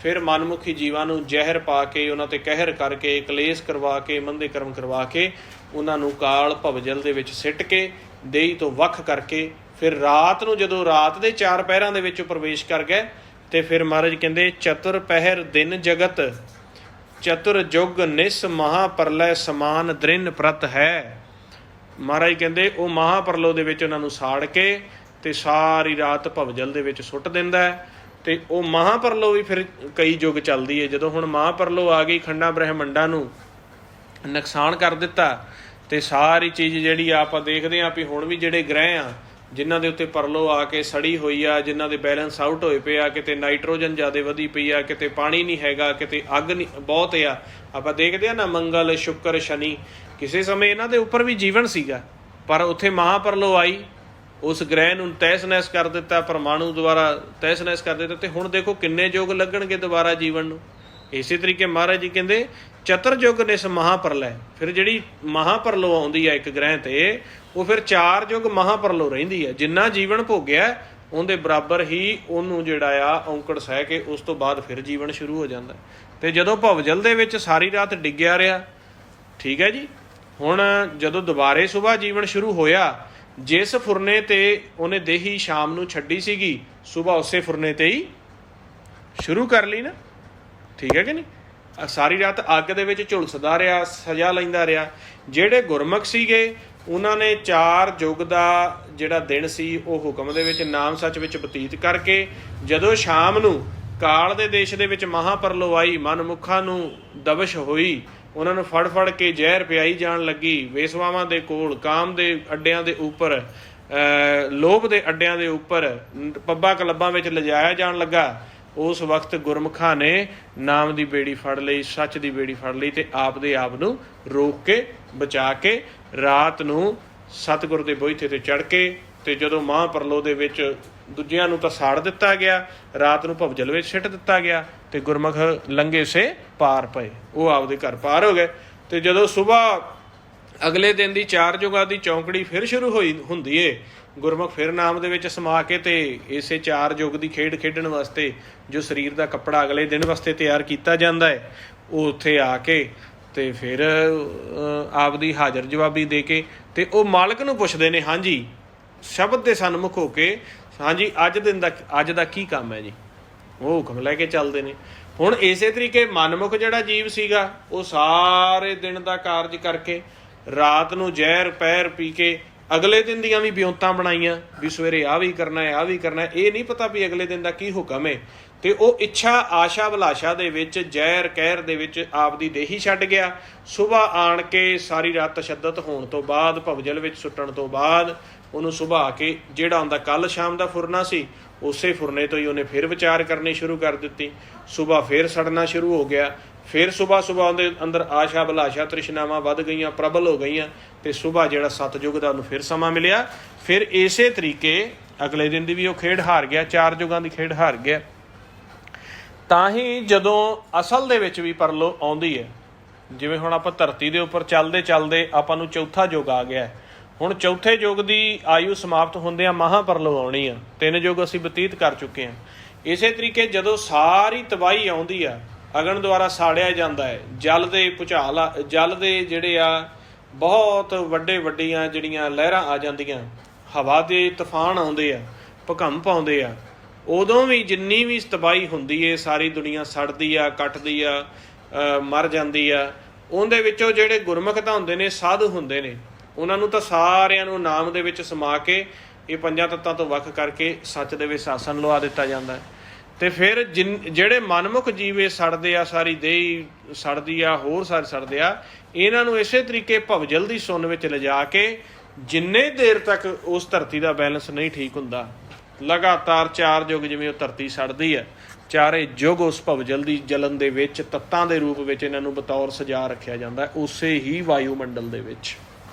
ਫਿਰ ਮਨਮੁਖੀ ਜੀਵਾਂ ਨੂੰ ਜ਼ਹਿਰ ਪਾ ਕੇ, ਉਹਨਾਂ ਤੇ ਕਹਿਰ ਕਰਕੇ, ਕਲੇਸ਼ ਕਰਵਾ ਕੇ, ਮੰਦੇ ਕਰਮ ਕਰਵਾ ਕੇ, ਉਹਨਾਂ ਨੂੰ ਕਾਲ ਭਵਜਲ ਦੇ ਵਿੱਚ ਸਿੱਟ ਕੇ, ਦੇਹੀ ਤੋਂ ਵੱਖ ਕਰਕੇ, ਫਿਰ ਰਾਤ ਨੂੰ ਜਦੋਂ ਰਾਤ ਦੇ 4 ਪਹਿਰਾਂ ਦੇ ਵਿੱਚ ਪ੍ਰਵੇਸ਼ ਕਰ ਗਏ, ਤੇ ਫਿਰ ਮਹਾਰਾਜ ਕਹਿੰਦੇ ਚਤੁਰ ਪਹਿਰ ਦਿਨ ਜਗਤ, ਚਤੁਰ ਜੁਗ ਨਿਸ ਮਹਾਪਰਲੈ ਸਮਾਨ ਦ੍ਰਿਨ ਪ੍ਰਤ ਹੈ। ਮਹਾਰਾਜ ਕਹਿੰਦੇ ਉਹ ਮਹਾਪਰਲੋ ਦੇ ਵਿੱਚ ਉਹਨਾਂ ਨੂੰ ਸਾੜ ਕੇ ਤੇ ਸਾਰੀ ਰਾਤ ਭਵਜਲ ਦੇ ਵਿੱਚ ਸੁੱਟ ਦਿੰਦਾ ਹੈ। ਤੇ ਉਹ ਮਹਾਪਰਲੋ ਵੀ ਫਿਰ ਕਈ ਯੁੱਗ ਚੱਲਦੀ ਹੈ। ਜਦੋਂ ਹੁਣ ਮਹਾਪਰਲੋ ਆ ਗਈ, ਖੰਡਾਂ ਬ੍ਰਹਿਮੰਡਾਂ ਨੂੰ ਨੁਕਸਾਨ ਕਰ ਦਿੱਤਾ, ਤੇ ਸਾਰੀ ਚੀਜ਼ ਜਿਹੜੀ ਆ ਆਪਾਂ ਦੇਖਦੇ ਹਾਂ ਵੀ ਹੁਣ ਵੀ ਜਿਹੜੇ ਗ੍ਰਹਿ ਆ ਜਿਨ੍ਹਾਂ ਦੇ ਉੱਤੇ ਪਰਲੋ ਆ ਕੇ ਸੜੀ ਹੋਈ ਆ, ਜਿਨ੍ਹਾਂ ਦੇ ਬੈਲੈਂਸ ਆਊਟ ਹੋਏ ਪਏ ਆ, ਕਿਤੇ ਨਾਈਟ੍ਰੋਜਨ ਜ਼ਿਆਦਾ ਵਧੀ ਪਈ ਆ, ਕਿਤੇ ਪਾਣੀ ਨਹੀਂ ਹੈਗਾ, ਕਿਤੇ ਅੱਗ ਨਹੀਂ ਬਹੁਤ ਆ। ਆਪਾਂ ਦੇਖਦੇ ਹਾਂ ਨਾ ਮੰਗਲ, ਸ਼ੁੱਕਰ, ਸ਼ਨੀ, ਕਿਸੇ ਸਮੇਂ ਇਹਨਾਂ ਦੇ ਉੱਪਰ ਵੀ ਜੀਵਨ ਸੀਗਾ, ਪਰ ਉੱਥੇ ਮਹਾਪਰਲੋ ਆਈ, ਉਸ ਗ੍ਰਹਿ ਨੂੰ ਤਹਿਸ ਨਹਿਸ ਕਰ ਦਿੱਤਾ, ਪਰਮਾਣੂ ਦੁਆਰਾ ਤਹਿਸ ਨਹਿਸ ਕਰ ਦਿੱਤਾ। ਤੇ ਹੁਣ ਦੇਖੋ ਕਿੰਨੇ ਯੁੱਗ ਲੱਗਣਗੇ ਦੁਬਾਰਾ ਜੀਵਨ ਨੂੰ। ਇਸੇ ਤਰੀਕੇ ਮਹਾਰਾਜ ਜੀ ਕਹਿੰਦੇ ਚਤੁਰ ਯੁੱਗ ਨਿਸ ਮਹਾਪਰਲੈ। ਫਿਰ ਜਿਹੜੀ ਮਹਾਪਰਲੋ ਆਉਂਦੀ ਹੈ ਇੱਕ ਗ੍ਰਹਿ ਤੇ, ਉਹ ਫਿਰ 4 ਯੁੱਗ ਮਹਾਪਰਲੋ ਰਹਿੰਦੀ ਹੈ। ਜਿੰਨਾ ਜੀਵਨ ਭੋਗਿਆ ਉਹਦੇ ਬਰਾਬਰ ਹੀ ਉਹਨੂੰ ਜਿਹੜਾ ਆ ਔਂਕੜ ਸਹਿ ਕੇ ਉਸ ਤੋਂ ਬਾਅਦ ਫਿਰ ਜੀਵਨ ਸ਼ੁਰੂ ਹੋ ਜਾਂਦਾ। ਤੇ ਜਦੋਂ ਭਵਜਲ ਦੇ ਵਿੱਚ ਸਾਰੀ ਰਾਤ ਡਿੱਗਿਆ ਰਿਹਾ, ਠੀਕ ਹੈ ਜੀ, ਹੁਣ ਜਦੋਂ ਦੁਬਾਰੇ ਸੁਬਾਹ ਜੀਵਨ ਸ਼ੁਰੂ ਹੋਇਆ, ਜਿਸ ਫੁਰਨੇ ਤੇ ਉਹਨੇ ਦੇਹੀ ਸ਼ਾਮ ਨੂੰ ਛੱਡੀ ਸੀਗੀ, ਸੁਬਾਹ ਉਸੇ ਫੁਰਨੇ ਤੇ ਹੀ ਸ਼ੁਰੂ ਕਰ ਲਈ ਨਾ, ਠੀਕ ਹੈ ਕਿ ਨਹੀਂ। ਸਾਰੀ ਰਾਤ ਅੱਗ ਦੇ ਵਿੱਚ ਝੁਲਸਦਾ ਰਿਹਾ, ਸਜ਼ਾ ਲੈਂਦਾ ਰਿਹਾ। ਜਿਹੜੇ ਗੁਰਮੁਖ ਸੀਗੇ ਉਹਨਾਂ ਨੇ 4 ਯੁੱਗ ਦਾ ਜਿਹੜਾ ਦਿਨ ਸੀ ਉਹ ਹੁਕਮ ਦੇ ਵਿੱਚ, ਨਾਮ ਸੱਚ ਵਿੱਚ ਬਤੀਤ ਕਰਕੇ, ਜਦੋਂ ਸ਼ਾਮ ਨੂੰ ਕਾਲ ਦੇ ਦੇਸ਼ ਦੇ ਵਿੱਚ ਮਹਾਪਰਲੋ ਆਈ, ਮਨਮੁੱਖਾਂ ਨੂੰ ਦਬਸ਼ ਹੋਈ, ਉਹਨਾਂ ਨੂੰ ਫੜ ਫੜ ਕੇ ਜ਼ਹਿਰ ਪਿਆਈ ਜਾਣ ਲੱਗੀ, ਵੇਸਵਾਵਾਂ ਦੇ ਕੋਲ, ਕਾਮ ਦੇ ਅੱਡਿਆਂ ਦੇ ਉੱਪਰ, ਲੋਭ ਦੇ ਅੱਡਿਆਂ ਦੇ ਉੱਪਰ, ਪੱਬਾਂ ਕਲੱਬਾਂ ਵਿੱਚ ਲਿਜਾਇਆ ਜਾਣ ਲੱਗਾ, ਉਸ ਵਕਤ ਗੁਰਮੁਖਾਂ ਨੇ ਨਾਮ ਦੀ ਬੇੜੀ ਫੜ ਲਈ, ਸੱਚ ਦੀ ਬੇੜੀ ਫੜ ਲਈ, ਤੇ ਆਪ ਦੇ ਆਪ ਨੂੰ ਰੋਕ ਕੇ ਬਚਾ ਕੇ ਰਾਤ ਨੂੰ ਸਤਿਗੁਰ ਦੇ ਬੋਈਥੇ ਤੇ ਚੜ੍ਹ ਕੇ, ਤੇ ਜਦੋਂ ਮਹਾਂਪਰਲੋ ਦੇ ਵਿੱਚ ਦੂਜਿਆਂ ਨੂੰ ਤਾਂ ਸਾੜ ਦਿੱਤਾ ਗਿਆ, ਰਾਤ ਨੂੰ ਭਵਜਲ ਵਿੱਚ ਸਿੱਟ ਦਿੱਤਾ ਗਿਆ, ਤੇ ਗੁਰਮੁਖ ਲੰਘੇ ਸੇ ਪਾਰ ਪਏ, ਉਹ ਆਪਦੇ ਘਰ ਪਾਰ ਹੋ ਗਏ। ਤੇ ਜਦੋਂ ਸੁਬਾਹ ਅਗਲੇ ਦਿਨ ਦੀ 4 ਯੁਗਾਂ ਦੀ ਚੌਂਕੜੀ ਫਿਰ ਸ਼ੁਰੂ ਹੋਈ ਹੁੰਦੀ ਏ। ਗੁਰਮੁਖ ਫਿਰ ਨਾਮ ਦੇ ਵਿੱਚ ਸਮਾ ਕੇ ਤੇ ਇਸੇ 4 ਯੁਗ ਦੀ ਖੇਡ ਖੇਡਣ ਵਾਸਤੇ ਜੋ ਸਰੀਰ ਦਾ ਕੱਪੜਾ ਅਗਲੇ ਦਿਨ ਵਾਸਤੇ ਤਿਆਰ ਕੀਤਾ ਜਾਂਦਾ ਹੈ, ਉਹ ਉੱਥੇ ਆ ਕੇ ਤੇ ਫਿਰ ਆਪਦੀ ਹਾਜ਼ਰ ਜਵਾਬੀ ਦੇ ਕੇ ਤੇ ਉਹ ਮਾਲਕ ਨੂੰ ਪੁੱਛਦੇ ਨੇ, ਹਾਂਜੀ ਸ਼ਬਦ ਦੇ ਸਨਮੁਖ ਹੋ ਕੇ, ਹਾਂਜੀ ਅੱਜ ਦਾ ਕੀ ਕੰਮ ਹੈ ਜੀ। ਉਹ ਹੁਕਮ ਲੈ ਕੇ ਚੱਲਦੇ ਨੇ। ਹੁਣ ਇਸੇ ਤਰੀਕੇ ਮਨਮੁਖ ਜਿਹੜਾ ਜੀਵ ਸੀਗਾ, ਉਹ ਸਾਰੇ ਦਿਨ ਦਾ ਕਾਰਜ ਕਰਕੇ ਰਾਤ ਨੂੰ ਜ਼ਹਿਰ ਪਹਿਰ ਪੀ ਕੇ ਅਗਲੇ ਦਿਨ ਦੀਆਂ ਵੀ ਵਿਉਂਤਾਂ ਬਣਾਈਆਂ ਵੀ ਸਵੇਰੇ ਆਹ ਵੀ ਕਰਨਾ ਹੈ, ਆਹ ਵੀ ਕਰਨਾ ਹੈ। ਇਹ ਨਹੀਂ ਪਤਾ ਵੀ ਅਗਲੇ ਦਿਨ ਦਾ ਕੀ ਹੁਕਮ ਹੈ। ਤੇ ਉਹ ਇੱਛਾ ਆਸ਼ਾ ਅਭਿਲਾਸ਼ਾ ਦੇ ਵਿੱਚ ਜ਼ਹਿਰ ਕਹਿਰ ਦੇ ਵਿੱਚ ਆਪਦੀ ਦੇਹੀ ਛੱਡ ਗਿਆ। ਸੁਬਾਹ ਆਣ ਕੇ ਸਾਰੀ ਰਾਤ ਤਸ਼ੱਦਦ ਹੋਣ ਤੋਂ ਬਾਅਦ, ਭਵਜਲ ਵਿੱਚ ਸੁੱਟਣ ਤੋਂ ਬਾਅਦ, ਉਹਨੂੰ ਸੁਬਾਹ ਆ ਕੇ ਜਿਹੜਾ ਹੁੰਦਾ ਕੱਲ੍ਹ ਸ਼ਾਮ ਦਾ ਫੁਰਨਾ ਸੀ, ਉਸੇ ਫੁਰਨੇ ਤੋਂ ਹੀ ਉਹਨੇ ਫਿਰ ਵਿਚਾਰ ਕਰਨੀ ਸ਼ੁਰੂ ਕਰ ਦਿੱਤੀ। ਸੁਬਾਹ ਫਿਰ ਸੜਨਾ ਸ਼ੁਰੂ ਹੋ ਗਿਆ। ਫਿਰ ਸੁਬਾਹ ਉਹਦੇ ਅੰਦਰ ਆਸ਼ਾ ਅਭਿਲਾਸ਼ਾ ਤ੍ਰਿਸ਼ਨਾਵਾਂ ਵੱਧ ਗਈਆਂ, ਪ੍ਰਬਲ ਹੋ ਗਈਆਂ। ਤੇ ਸੁਬਾਹ ਜਿਹੜਾ ਸਤਯੁਗ ਦਾ ਉਹਨੂੰ ਫਿਰ ਸਮਾਂ ਮਿਲਿਆ। ਫਿਰ ਇਸੇ ਤਰੀਕੇ ਅਗਲੇ ਦਿਨ ਦੀ ਵੀ ਉਹ ਖੇਡ ਹਾਰ ਗਿਆ, 4 ਯੁਗਾਂ ਦੀ ਖੇਡ ਹਾਰ ਗਿਆ। ਤਾਂ ਹੀ ਜਦੋਂ ਅਸਲ ਦੇ ਵਿੱਚ ਵੀ ਪਰਲੋ ਆਉਂਦੀ ਹੈ, ਜਿਵੇਂ ਹੁਣ ਆਪਾਂ ਧਰਤੀ ਦੇ ਉੱਪਰ ਚੱਲਦੇ ਚੱਲਦੇ ਆਪਾਂ ਨੂੰ ਚੌਥਾ ਯੁੱਗ ਆ ਗਿਆ। ਹੁਣ ਚੌਥੇ ਯੁੱਗ ਦੀ ਆਯੂ ਸਮਾਪਤ ਹੁੰਦਿਆਂ ਮਹਾਂਪਰਲੋ ਆਉਣੀ ਆ। 3 ਯੁੱਗ ਅਸੀਂ ਬਤੀਤ ਕਰ ਚੁੱਕੇ ਹਾਂ। ਇਸੇ ਤਰੀਕੇ ਜਦੋਂ ਸਾਰੀ ਤਬਾਹੀ ਆਉਂਦੀ ਆ, ਅਗਨ ਦੁਆਰਾ ਸਾੜਿਆ ਜਾਂਦਾ ਹੈ, ਜਲ ਦੇ ਭੁਚਾਲ, ਜਲ ਦੇ ਜਿਹੜੇ ਆ ਬਹੁਤ ਵੱਡੀਆਂ ਜਿਹੜੀਆਂ ਲਹਿਰਾਂ ਆ ਜਾਂਦੀਆਂ, ਹਵਾ ਦੇ ਤੂਫਾਨ ਆਉਂਦੇ ਆ, ਭੂਕੰਪ ਆਉਂਦੇ ਆ, ਉਦੋਂ ਵੀ ਜਿੰਨੀ ਵੀ ਤਬਾਹੀ ਹੁੰਦੀ ਏ, ਸਾਰੀ ਦੁਨੀਆ ਸੜਦੀ ਆ, ਕੱਟਦੀ ਆ, ਮਰ ਜਾਂਦੀ ਆ। ਉਹਦੇ ਵਿੱਚੋਂ ਜਿਹੜੇ ਗੁਰਮੁਖ ਤਾਂ ਹੁੰਦੇ ਨੇ, ਸਾਧੂ ਹੁੰਦੇ ਨੇ, ਉਹਨਾਂ ਨੂੰ ਤਾਂ ਸਾਰਿਆਂ ਨੂੰ ਨਾਮ ਦੇ ਵਿੱਚ ਸਮਾ ਕੇ ਇਹ 5 ਤੱਤਾਂ ਤੋਂ ਵੱਖ ਕਰਕੇ ਸੱਚ ਦੇ ਵਿੱਚ ਆਸਣ ਲਵਾ ਦਿੱਤਾ ਜਾਂਦਾ ਹੈ। ਤੇ ਫਿਰ ਜਿਹੜੇ ਮਨਮੁਖ ਜੀਵੇ ਸੜਦੇ ਆ, ਸਾਰੀ ਦੇਹੀ ਸੜਦੀ ਆ, ਹੋਰ ਸਾਰੇ ਸੜਦੇ ਆ, ਇਹਨਾਂ ਨੂੰ ਇਸੇ ਤਰੀਕੇ ਭਵਜਲ ਦੀ ਸੁੰਨ ਵਿੱਚ ਲਿਜਾ ਕੇ ਜਿੰਨੇ ਦੇਰ ਤੱਕ ਉਸ ਧਰਤੀ ਦਾ ਬੈਲੈਂਸ ਨਹੀਂ ਠੀਕ ਹੁੰਦਾ, ਲਗਾਤਾਰ 4 ਯੁੱਗ ਜਿਵੇਂ ਉਹ ਧਰਤੀ ਸੜਦੀ ਹੈ, 4 ਯੁੱਗ ਉਸ ਭਵਜਲ ਦੀ ਜਲਨ ਦੇ ਵਿੱਚ ਤੱਤਾਂ ਦੇ ਰੂਪ ਵਿੱਚ ਇਹਨਾਂ ਨੂੰ ਬਤੌਰ ਸਜਾ ਰੱਖਿਆ ਜਾਂਦਾ, ਉਸੇ ਹੀ ਵਾਯੂਮੰਡਲ ਦੇ ਵਿੱਚ।